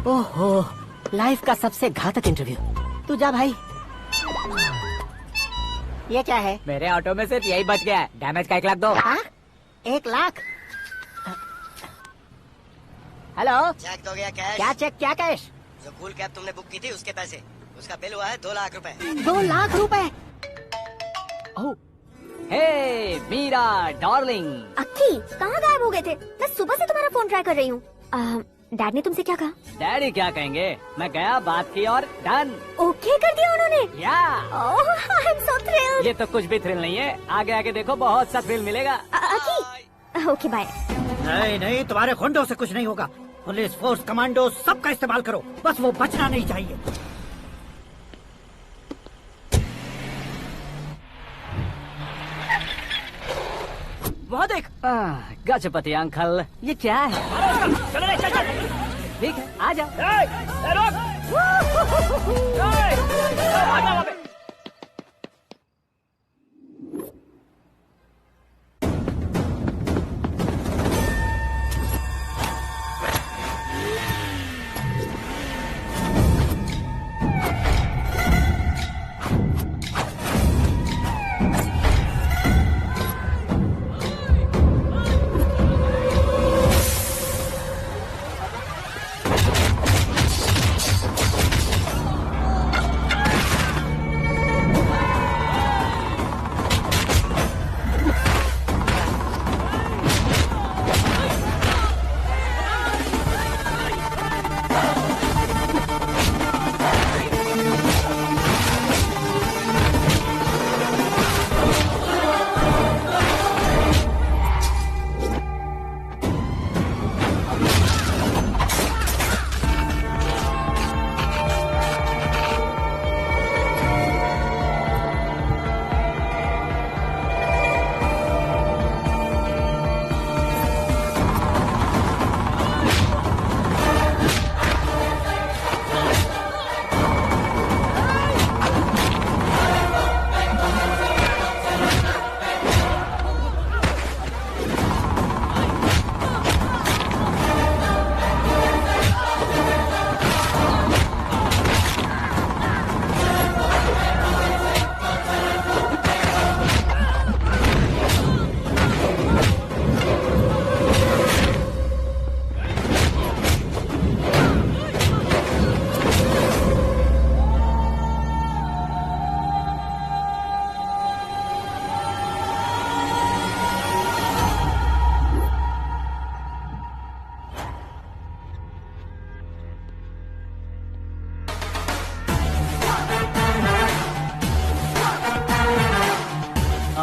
ओहो, लाइफ का सबसे घातक इंटरव्यू। तू जा भाई। ये क्या है? मेरे ऑटो में सिर्फ यही बच गया है, डैमेज का 1 लाख दो। 1 लाख? हेलो, चेक तो गया कैश। क्या चेक, क्या कैश? जो कूल कैब तुमने बुक की थी उसके पैसे, उसका बिल हुआ है 2 लाख रुपए। 2 लाख रुपए? हे मीरा डार्लिंग। अक्की, कहाँ गायब हो गए थे? मैं सुबह से तुम्हारा फोन ट्राई कर रही हूँ। डैड ने तुमसे क्या कहा? डैडी क्या कहेंगे, मैं गया, बात की और डन। ओके कर दिया उन्होंने? या आई एम सो थ्रिल्ड। ये तो कुछ भी थ्रिल नहीं है, आगे आगे देखो बहुत सा थ्रिल मिलेगा। अक्की, ओके बाय। नहीं, तुम्हारे गुंडों से कुछ नहीं होगा। पुलिस फोर्स, कमांडो, सबका इस्तेमाल करो, बस वो बचना नहीं चाहिए। वहाँ देख। गजपति अंकल, ये क्या है? चल। ठीक है, आ जाओ।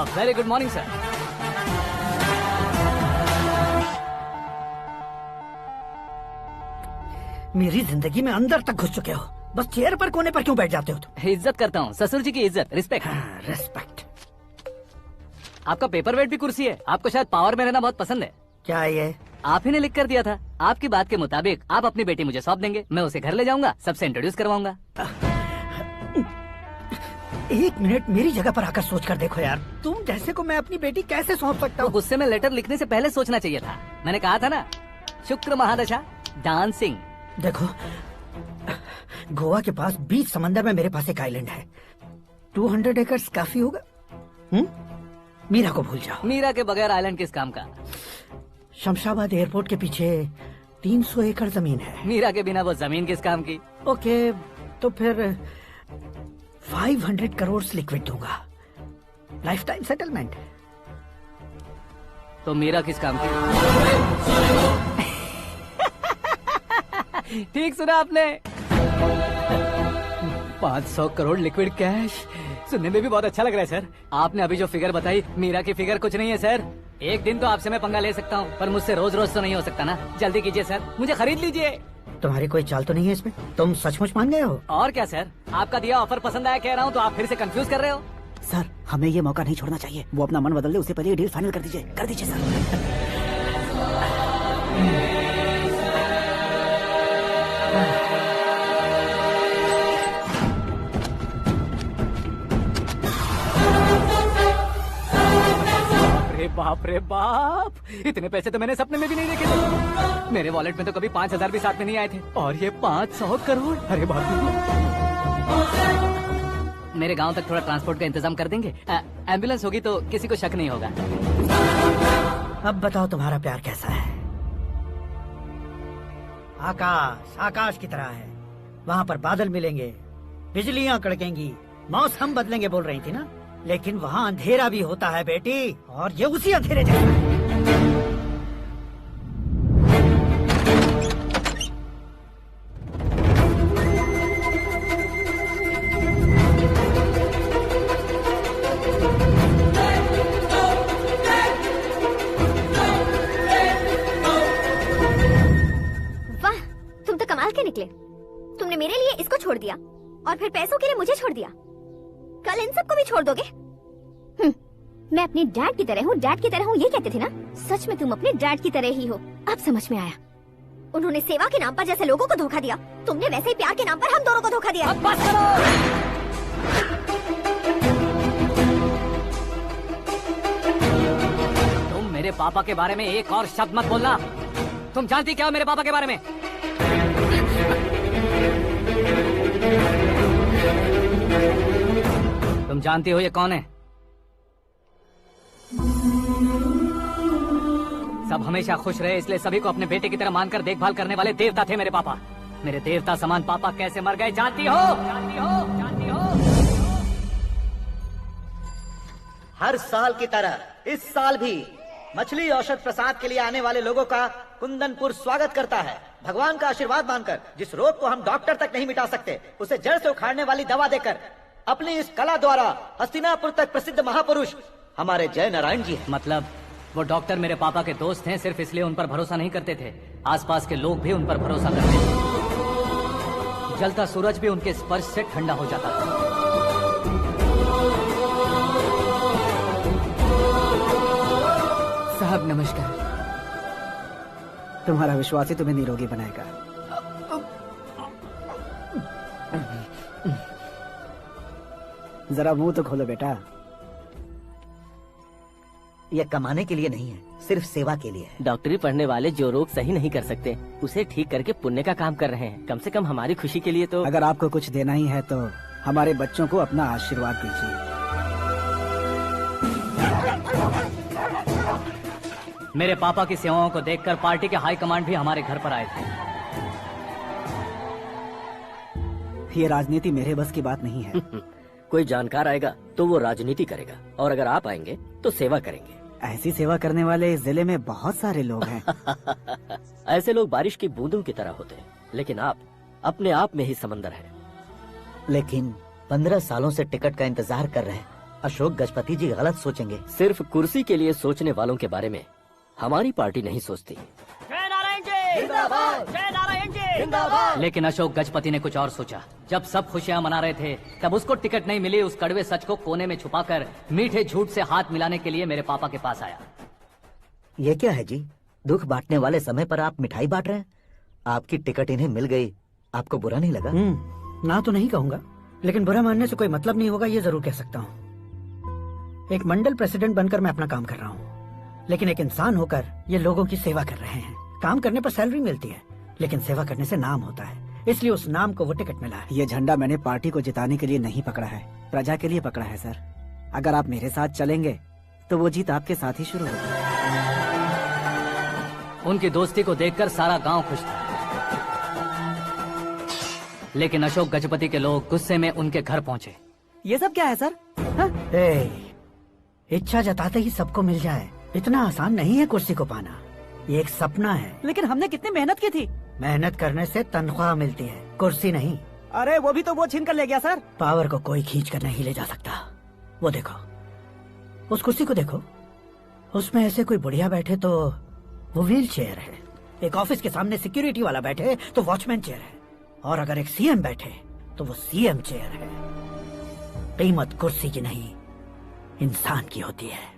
Very good morning sir. मेरी जिंदगी में अंदर तक घुस चुके हो, बस चेयर पर कोने पर क्यों बैठ जाते हो तुम? इज्जत करता हूँ, ससुर जी की इज्जत, रिस्पेक्ट। रिस्पेक्ट। आपका पेपर वेट भी कुर्सी है, आपको शायद पावर में रहना बहुत पसंद है। क्या ये? आप ही ने लिख कर दिया था। आपकी बात के मुताबिक आप अपनी बेटी मुझे सौंप देंगे, मैं उसे घर ले जाऊंगा, सबसे इंट्रोड्यूस करवाऊंगा। एक मिनट मेरी जगह पर आकर सोच कर देखो यार, तुम जैसे को मैं अपनी बेटी कैसे सौंप सकता हूँ? गुस्से में लेटर लिखने से पहले सोचना चाहिए था। मैंने कहा था ना, शुक्र महादशा डांसिंग। देखो, गोवा के पास बीच समंदर में मेरे पास एक आइलैंड है, 200 एकर्स काफी होगा। मीरा को भूल जाओ। मीरा के बगैर आइलैंड किस काम का? शमशाबाद एयरपोर्ट के पीछे 300 एकड़ जमीन है। मीरा के बिना वो जमीन किस काम की? ओके, तो फिर 500 करोड़ लिक्विड दूंगा, लाइफ टाइम सेटलमेंट। तो मीरा किस काम की? ठीक सुना आपने, 500 करोड़ लिक्विड कैश। सुनने में भी बहुत अच्छा लग रहा है सर। आपने अभी जो फिगर बताई, मीरा की फिगर कुछ नहीं है सर। एक दिन तो आपसे मैं पंगा ले सकता हूँ, पर मुझसे रोज रोज तो नहीं हो सकता ना। जल्दी कीजिए सर, मुझे खरीद लीजिए। तुम्हारी कोई चाल तो नहीं है इसमें? तुम सचमुच मान गए हो? और क्या सर, आपका दिया ऑफर पसंद आया कह रहा हूँ, तो आप फिर से कंफ्यूज कर रहे हो। सर, हमें ये मौका नहीं छोड़ना चाहिए। वो अपना मन बदल दे, उससे पहले ये डील फाइनल कर दीजिए। कर दीजिए सर। बाप रे बाप, इतने पैसे तो मैंने सपने में भी नहीं देखे थे। मेरे वॉलेट में तो कभी 5,000 भी साथ में नहीं आए थे, और ये 500 करोड़। अरे बाप रे। मेरे गांव तक थोड़ा ट्रांसपोर्ट का इंतजाम कर देंगे? एम्बुलेंस होगी तो किसी को शक नहीं होगा। अब बताओ तुम्हारा प्यार कैसा है? आकाश आकाश की तरह है, वहाँ पर बादल मिलेंगे, बिजलियाँ कड़केंगी, मौसम बदलेंगे बोल रही थी ना, लेकिन वहाँ अंधेरा भी होता है बेटी, और ये उसी अंधेरे जैसा है। वाह, तुम तो कमाल के निकले। तुमने मेरे लिए इसको छोड़ दिया और फिर पैसों के लिए मुझे छोड़ दिया। कल इन सबको भी छोड़ दोगे? मैं अपने डैड की तरह हूँ, डैड की तरह हूँ, ये कहते थे ना। सच में तुम अपने डैड की तरह ही हो। अब समझ में आया। उन्होंने सेवा के नाम पर जैसे लोगों को धोखा दिया, तुमने वैसे ही प्यार के नाम पर हम दोनों को धोखा दिया। अब बस करो। तुम मेरे पापा के बारे में एक और शब्द मत बोलना। तुम जानती क्या हो मेरे पापा के बारे में? तुम जानती हो ये कौन है? सब हमेशा खुश रहे, इसलिए सभी को अपने बेटे की तरह मानकर देखभाल करने वाले देवता थे मेरे पापा। मेरे देवता समान पापा कैसे मर गए जानती हो? जानती हो? जानती हो? हर साल की तरह इस साल भी मछली औषध प्रसाद के लिए आने वाले लोगों का कुंदनपुर स्वागत करता है। भगवान का आशीर्वाद मानकर जिस रोग को हम डॉक्टर तक नहीं मिटा सकते, उसे जड़ से उखाड़ने वाली दवा देकर अपनी इस कला द्वारा हस्तिनापुर तक प्रसिद्ध महापुरुष हमारे जय नारायण जी हैं। मतलब वो डॉक्टर मेरे पापा के दोस्त हैं, सिर्फ इसलिए उन पर भरोसा नहीं करते थे। आसपास के लोग भी उन पर भरोसा करते थे। जलता सूरज भी उनके स्पर्श से ठंडा हो जाता था। साहब नमस्कार। तुम्हारा विश्वास ही तुम्हें निरोगी बनाएगा। जरा मुंह तो खोलो बेटा। यह कमाने के लिए नहीं है, सिर्फ सेवा के लिए है। डॉक्टरी पढ़ने वाले जो रोग सही नहीं कर सकते, उसे ठीक करके पुण्य का काम कर रहे हैं। कम से कम हमारी खुशी के लिए तो। अगर आपको कुछ देना ही है तो हमारे बच्चों को अपना आशीर्वाद दीजिए। मेरे पापा की सेवाओं को देखकर पार्टी के हाई कमांड भी हमारे घर पर आए थे। ये राजनीति मेरे बस की बात नहीं है। कोई जानकार आएगा तो वो राजनीति करेगा, और अगर आप आएंगे तो सेवा करेंगे। ऐसी सेवा करने वाले इस जिले में बहुत सारे लोग हैं। ऐसे लोग बारिश की बूंदों की तरह होते हैं, लेकिन आप अपने आप में ही समंदर हैं। लेकिन 15 सालों से टिकट का इंतजार कर रहे हैं, अशोक गजपति जी गलत सोचेंगे। सिर्फ कुर्सी के लिए सोचने वालों के बारे में हमारी पार्टी नहीं सोचती। जय नारायण जी जिंदाबाद, जय नारायण जी जिंदाबाद। लेकिन अशोक गजपति ने कुछ और सोचा। जब सब खुशियां मना रहे थे तब उसको टिकट नहीं मिली। उस कड़वे सच को कोने में छुपाकर मीठे झूठ से हाथ मिलाने के लिए मेरे पापा के पास आया। ये क्या है जी? दुख बांटने वाले समय पर आप मिठाई बांट रहे हैं। आपकी टिकट इन्हें मिल गई, आपको बुरा नहीं लगा? ना तो नहीं कहूंगा, लेकिन बुरा मानने से कोई मतलब नहीं होगा, ये जरूर कह सकता हूँ। एक मंडल प्रेसिडेंट बनकर मैं अपना काम कर रहा हूँ, लेकिन एक इंसान होकर ये लोगों की सेवा कर रहे हैं। काम करने पर सैलरी मिलती है, लेकिन सेवा करने से नाम होता है, इसलिए उस नाम को वो टिकट मिला है। ये झंडा मैंने पार्टी को जिताने के लिए नहीं पकड़ा है, प्रजा के लिए पकड़ा है सर। अगर आप मेरे साथ चलेंगे तो वो जीत आपके साथ ही शुरू होगी। उनकी दोस्ती को देखकर सारा गांव खुश था, लेकिन अशोक गजपति के लोग गुस्से में उनके घर पहुंचे। ये सब क्या है सर? इच्छा जताते ही सबको मिल जाए, इतना आसान नहीं है कुर्सी को पाना। ये एक सपना है। लेकिन हमने कितनी मेहनत की थी। मेहनत करने से तनख्वाह मिलती है, कुर्सी नहीं। अरे वो भी तो वो छीन कर ले गया सर। पावर को कोई खींच कर नहीं ले जा सकता। वो देखो, उस कुर्सी को देखो, उसमें ऐसे कोई बुढ़िया बैठे तो वो व्हील चेयर है। एक ऑफिस के सामने सिक्योरिटी वाला बैठे तो वॉचमैन चेयर है, और अगर एक सीएम बैठे तो वो सीएम चेयर है। कीमत कुर्सी की नहीं, इंसान की होती है।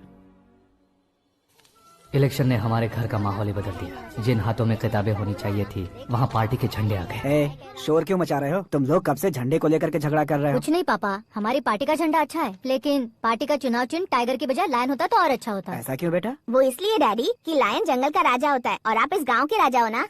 इलेक्शन ने हमारे घर का माहौल ही बदल दिया। जिन हाथों में किताबें होनी चाहिए थी, वहाँ पार्टी के झंडे आ गए। शोर क्यों मचा रहे हो? तुम लोग कब से झंडे को लेकर के झगड़ा कर रहे हो? कुछ नहीं पापा, हमारी पार्टी का झंडा अच्छा है, लेकिन पार्टी का चुनाव चिन्ह टाइगर की बजाय लायन होता तो और अच्छा होता। ऐसा क्यों बेटा? वो इसलिए डैडी कि लायन जंगल का राजा होता है और आप इस गांव के राजा हो ना।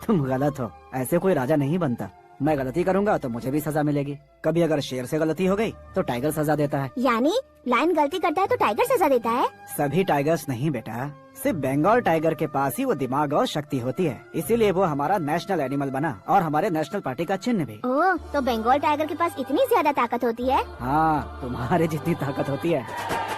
तुम गलत हो, ऐसे कोई राजा नहीं बनता। मैं गलती करूंगा तो मुझे भी सजा मिलेगी। कभी अगर शेर से गलती हो गई तो टाइगर सजा देता है। यानी लायन गलती करता है तो टाइगर सजा देता है? सभी टाइगर्स नहीं बेटा, सिर्फ बंगाल टाइगर के पास ही वो दिमाग और शक्ति होती है, इसीलिए वो हमारा नेशनल एनिमल बना और हमारे नेशनल पार्टी का चिन्ह भी। ओह, तो बंगाल टाइगर के पास इतनी ज्यादा ताकत होती है? हाँ, तुम्हारे जितनी ताकत होती है।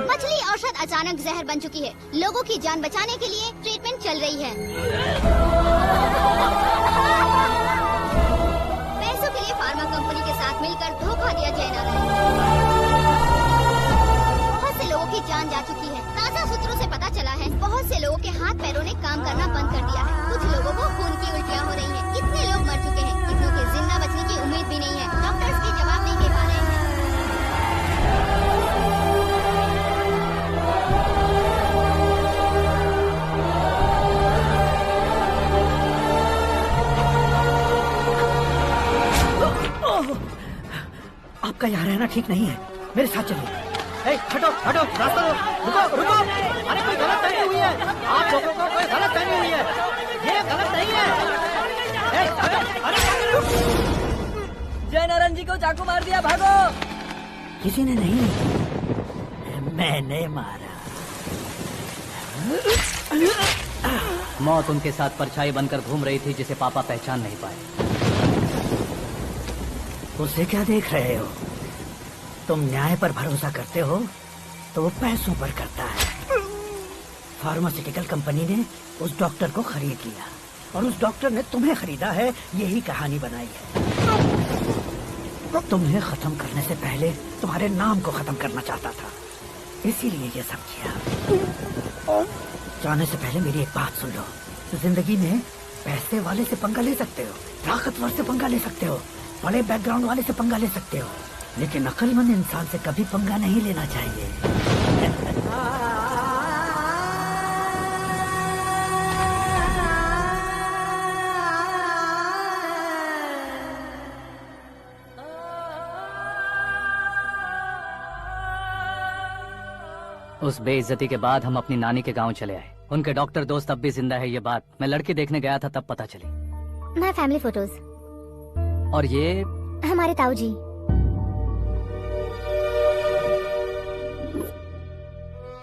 मछली औषध अचानक जहर बन चुकी है। लोगों की जान बचाने के लिए ट्रीटमेंट चल रही है। पैसों के लिए फार्मा कंपनी के साथ मिलकर धोखा दिया जय नारायण। बहुत से लोगों की जान जा चुकी है। ताज़ा सूत्रों से पता चला है बहुत से लोगों के हाथ पैरों ने काम करना बंद कर दिया है। कुछ लोगों को खून की उल्टियाँ हो रही हैं। कितने लोग मर चुके हैं, कितनों के जिंदा बचने की उम्मीद भी नहीं है। डॉक्टर्स के जवाब नहीं दे पा रहे हैं। आपका यहाँ रहना ठीक नहीं है, मेरे साथ चलिए। हटो हटो, रास्ता दो। रुको रुको, अरे कोई गलत फहमी हुई है, आप लोगों को कोई गलत फहमी हुई है, ये गलत नहीं है। जय नारायण जी को चाकू मार दिया, भागो। किसी ने नहीं, मैंने मारा। मौत उनके साथ परछाई बनकर घूम रही थी, जिसे पापा पहचान नहीं पाए। उसे क्या देख रहे हो? तुम न्याय पर भरोसा करते हो तो वो पैसों पर करता है। फार्मास्यूटिकल कंपनी ने उस डॉक्टर को खरीद लिया और उस डॉक्टर ने तुम्हें खरीदा है, यही कहानी बनाई है। तुम्हें खत्म करने से पहले तुम्हारे नाम को खत्म करना चाहता था, इसीलिए ये सब किया। जाने से पहले मेरी एक बात सुन लो। जिंदगी में पैसे वाले से पंगा ले सकते हो, ताकतवर से पंगा ले सकते हो, बड़े बैकग्राउंड वाले से पंगा ले सकते हो, लेकिन अक्लमंद इंसान से कभी पंगा नहीं लेना चाहिए। उस बेइज्जती के बाद हम अपनी नानी के गांव चले आए। उनके डॉक्टर दोस्त अब भी जिंदा है, ये बात मैं लड़की देखने गया था तब पता चली। My family photos. और ये हमारे ताऊ जी।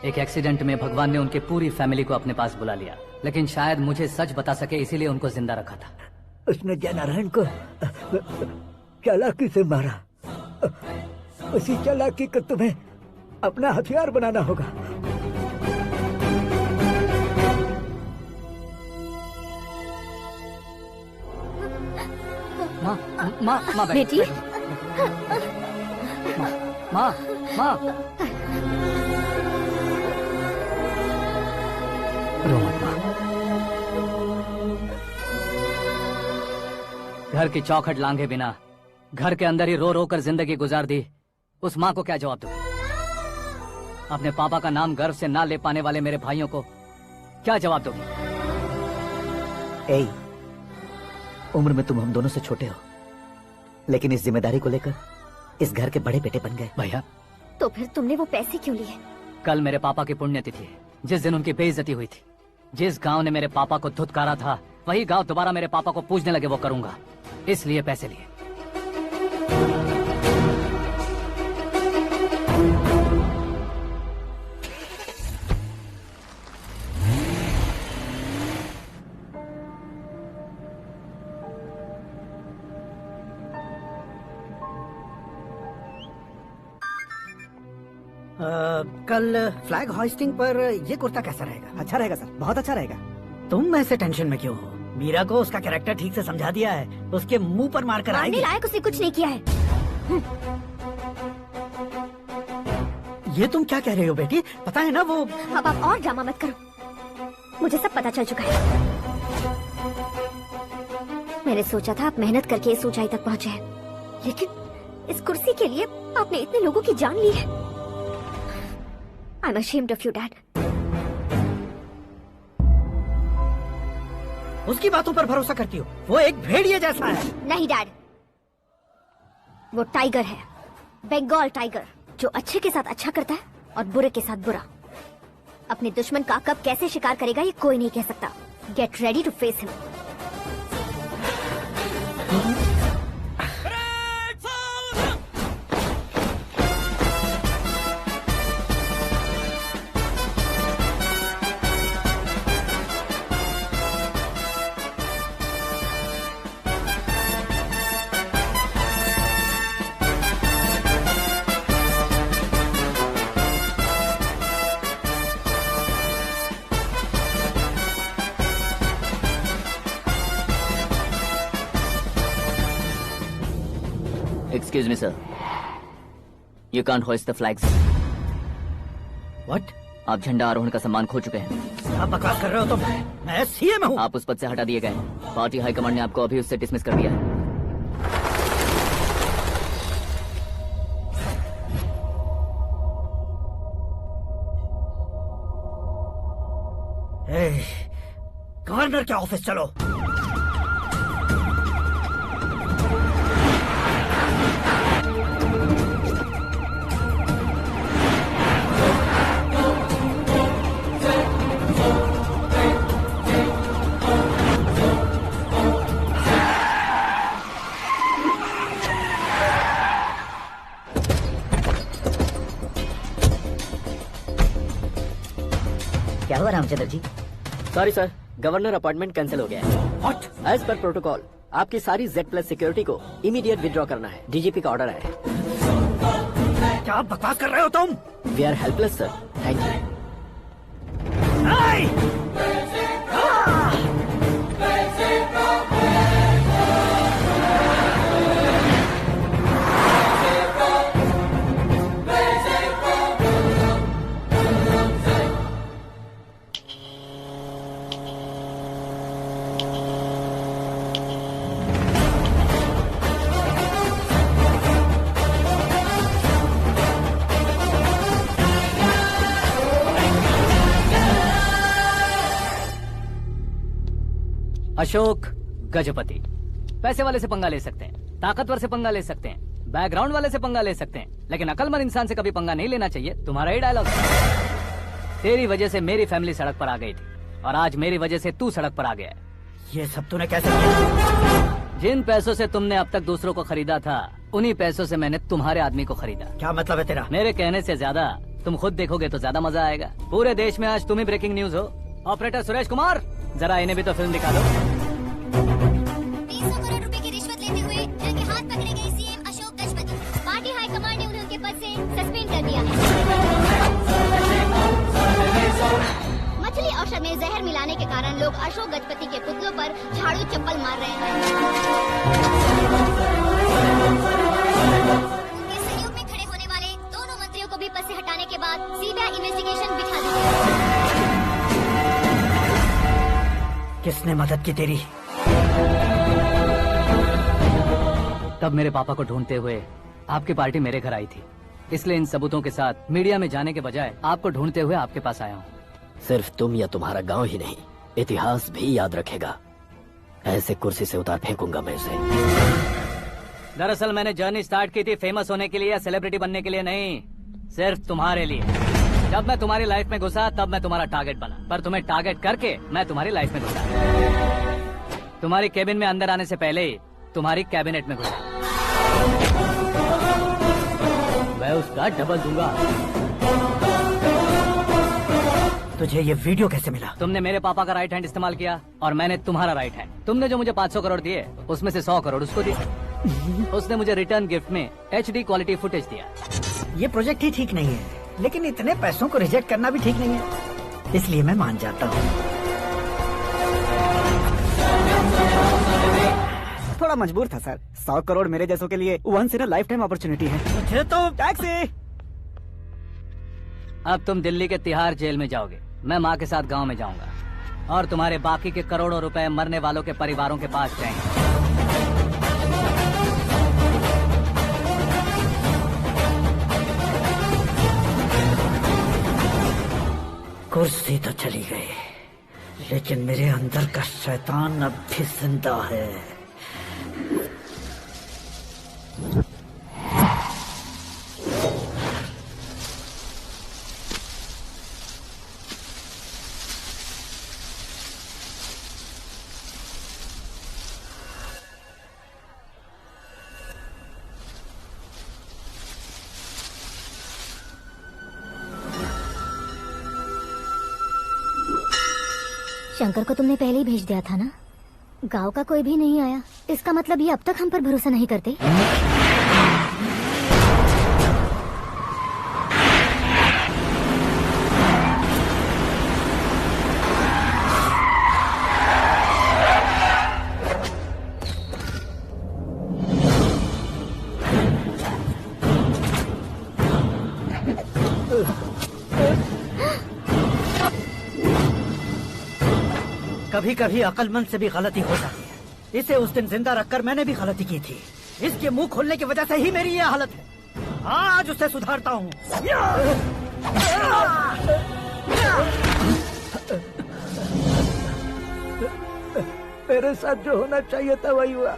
एक एक्सीडेंट में भगवान ने उनके पूरी फैमिली को अपने पास बुला लिया, लेकिन शायद मुझे सच बता सके इसीलिए उनको जिंदा रखा था। उसने जय नारायण को चालाकी से मारा। उसी चालाकी को तुम्हें अपना हथियार बनाना होगा। माँ बेटी, माँ रो मत माँ। घर की चौखट लांघे बिना घर के अंदर ही रो रो कर जिंदगी गुजार दी उस माँ को क्या जवाब दूं? अपने पापा का नाम गर्व से ना ले पाने वाले मेरे भाइयों को क्या जवाब दोगी? ए, उम्र में तुम हम दोनों से छोटे हो, लेकिन इस जिम्मेदारी को लेकर इस घर के बड़े बेटे बन गए। भैया, तो फिर तुमने वो पैसे क्यों लिए? कल मेरे पापा की पुण्यतिथि है, जिस दिन उनकी बेइज्जती हुई थी। जिस गांव ने मेरे पापा को धुतकारा था, वही गांव दोबारा मेरे पापा को पूजने लगे वो करूंगा, इसलिए पैसे लिए। कल फ्लैग होइस्टिंग पर ये कुर्ता कैसा रहेगा? अच्छा रहेगा सर, बहुत अच्छा रहेगा। तुम ऐसे टेंशन में क्यों हो? मीरा को उसका कैरेक्टर ठीक से समझा दिया है, उसके मुंह पर मारकर आएगी। लायक उसने कुछ नहीं किया है। ये तुम क्या कह रहे हो बेटी? पता है ना वो। अब आप और ड्रामा मत करो, मुझे सब पता चल चुका है। मैंने सोचा था आप मेहनत करके इस ऊंचाई तक पहुंचे हैं, लेकिन इस कुर्सी के लिए आपने इतने लोगों की जान ली है। I'm ashamed of you, Dad. उसकी बातों पर भरोसा करती हो? वो एक भेड़िए जैसा है। नहीं डैड, वो टाइगर है, बंगाल टाइगर, जो अच्छे के साथ अच्छा करता है और बुरे के साथ बुरा। अपने दुश्मन का कब कैसे शिकार करेगा ये कोई नहीं कह सकता। Get ready to face him. Excuse me, sir. You can't hoist the flags. What? आप झंडा आरोहण का सम्मान खो चुके हैं। क्या बकवास कर रहे हो तुम? मैं सीएम हूँ। आप उस पद से हटा दिए गए हैं। पार्टी हाईकमांड ने आपको अभी उससे डिसमिस कर दिया है। गवर्नर के ऑफिस चलो। क्या हुआ Ramchandra ji? Sorry sir, governor appointment cancel हो गया है। What? एज पर प्रोटोकॉल आपकी सारी Z+ सिक्योरिटी को इमीडिएट विड्रॉ करना है। डीजीपी का ऑर्डर है। क्या बकवास कर रहे हो तुम? We are helpless sir. Thank you. Ashok Gajapati पैसे वाले से पंगा ले सकते हैं, ताकतवर से पंगा ले सकते हैं, बैकग्राउंड वाले से पंगा ले सकते हैं, लेकिन अकलमंद इंसान से कभी पंगा नहीं लेना चाहिए। तुम्हारा ही डायलॉग। तेरी वजह से मेरी फैमिली सड़क पर आ गई थी और आज मेरी वजह से तू सड़क पर आ गया है। ये सब तूने कैसे किया? जिन पैसों से तुमने अब तक दूसरों को खरीदा था, उन्हीं पैसों से मैंने तुम्हारे आदमी को खरीदा। क्या मतलब है तेरा? मेरे कहने से ज्यादा तुम खुद देखोगे तो ज्यादा मजा आएगा। पूरे देश में आज तुम ही ब्रेकिंग न्यूज हो। ऑपरेटर सुरेश कुमार, जरा इन्हें भी तो फिल्म दिखा दो। 300 करोड़ रुपए की रिश्वत लेते हुए जिनके हाथ पकड़े गए CM Ashok Gajapati. Party high command ने उन्हें उनके के पद से सस्पेंड कर दिया है। मछली औषध में जहर मिलाने के कारण लोग अशोक गजपति के पुतलों पर झाड़ू चप्पल मार रहे हैं। उनके सहयोग में खड़े होने वाले दोनों मंत्रियों को भी पद से हटाने के बाद सीबीआई इन्वेस्टिगेशन बिठा दी गई। किसने मदद की तेरी? तब मेरे पापा को ढूंढते हुए आपकी पार्टी मेरे घर आई थी, इसलिए इन सबूतों के साथ मीडिया में जाने के बजाय आपको ढूंढते हुए आपके पास आया हूँ। सिर्फ तुम या तुम्हारा गांव ही नहीं, इतिहास भी याद रखेगा। ऐसे कुर्सी से उतार फेंकूंगा मैं उसे। दरअसल मैंने जर्नी स्टार्ट की थी फेमस होने के लिए या सेलिब्रिटी बनने के लिए नहीं, सिर्फ तुम्हारे लिए। जब मैं तुम्हारी लाइफ में घुसा तब मैं तुम्हारा टारगेट बना, पर तुम्हें टारगेट करके मैं तुम्हारी लाइफ में घुसा। तुम्हारी केबिन में अंदर आने से पहले ही तुम्हारी कैबिनेट में घुसा। मैं उसका डबल दूंगा। तुझे ये वीडियो कैसे मिला? तुमने मेरे पापा का राइट हैंड इस्तेमाल किया और मैंने तुम्हारा राइट हैंड। तुमने जो मुझे 500 करोड़ दिए उसमें से 100 करोड़ उसको दिए। उसने मुझे रिटर्न गिफ्ट में HD क्वालिटी फुटेज दिया। ये प्रोजेक्ट ही ठीक नहीं है, लेकिन इतने पैसों को रिजेक्ट करना भी ठीक नहीं है, इसलिए मैं मान जाता हूँ। थोड़ा मजबूर था सर। 100 करोड़ मेरे जैसों के लिए once in a lifetime opportunity है। मुझे तो टैक्सी। अब तुम दिल्ली के तिहाड़ जेल में जाओगे, मैं माँ के साथ गांव में जाऊंगा और तुम्हारे बाकी के करोड़ों रुपए मरने वालों के परिवारों के पास जाएंगे। कुर्सी तो चली गई, लेकिन मेरे अंदर का शैतान अब भी जिंदा है। शंकर को तुमने पहले ही भेज दिया था ना? गांव का कोई भी नहीं आया, इसका मतलब ये अब तक हम पर भरोसा नहीं करते। कभी कभी अक्लमंद से भी गलती हो जाती है। इसे उस दिन जिंदा रखकर मैंने भी गलती की थी। इसके मुंह खोलने की वजह से ही मेरी ये हालत है। आज उसे सुधारता हूँ। मेरे साथ जो होना चाहिए था वही हुआ।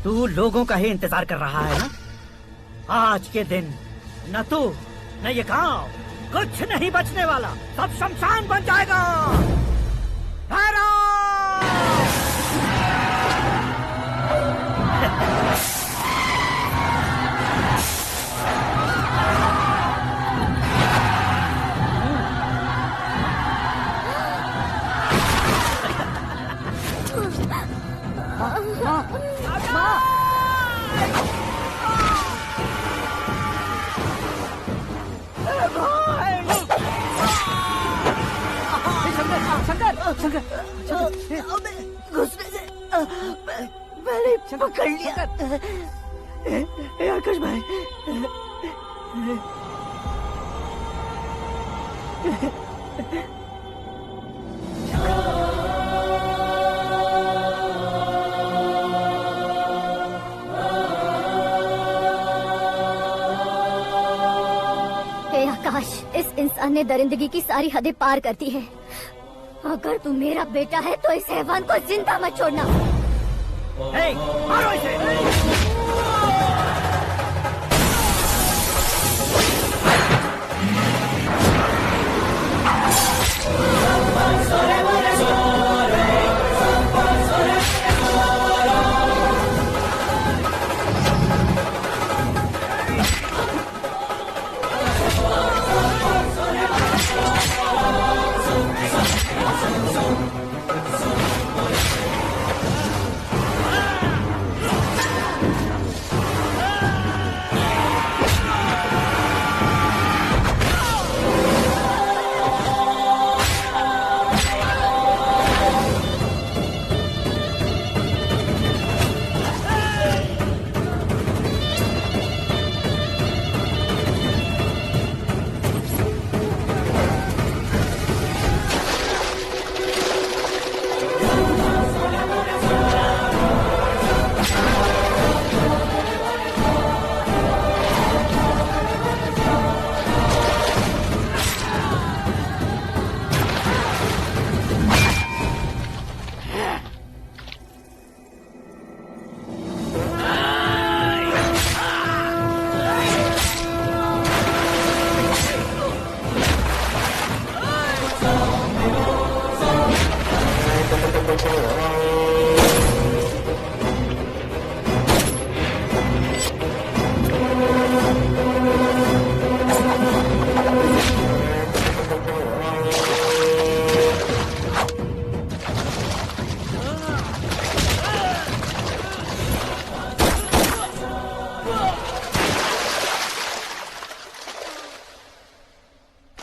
तू लोगों का ही इंतजार कर रहा है ना? आज के दिन न तू न ये गांव कुछ नहीं बचने वाला, सब शमशान बन जाएगा। घुसने से मैंने पकड़ लिया। आकाश भाई, हे आकाश, इस इंसान ने दरिंदगी की सारी हदें पार कर दी है। अगर तू मेरा बेटा है तो इस हैवान को जिंदा मत छोड़ना। मारो इसे।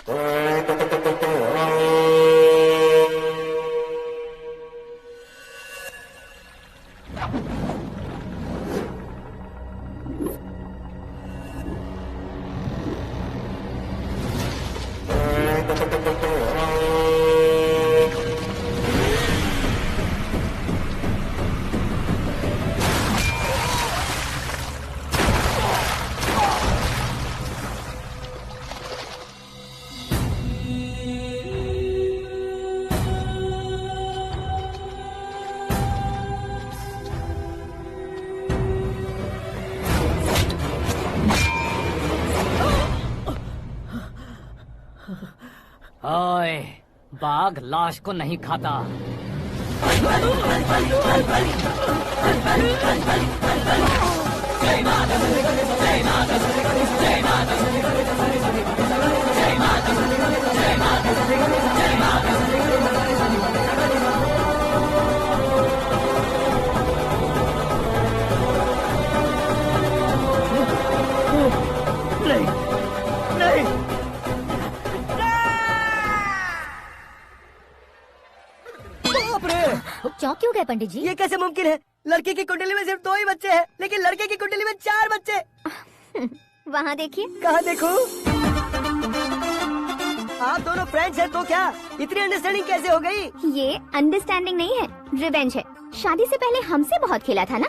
ओए, बाघ लाश को नहीं खाता। नहीं नहीं बाप रे! चौंक क्यों गए पंडित जी? ये कैसे मुमकिन है? लड़की की कुंडली में सिर्फ 2 ही बच्चे हैं, लेकिन लड़के की कुंडली में 4 बच्चे। वहाँ देखिए। कहाँ देखूं? आप दोनों फ्रेंड्स हैं तो क्या इतनी अंडरस्टैंडिंग कैसे हो गई? ये अंडरस्टैंडिंग नहीं है, रिवेंज है। शादी से पहले हमसे बहुत खेला था ना,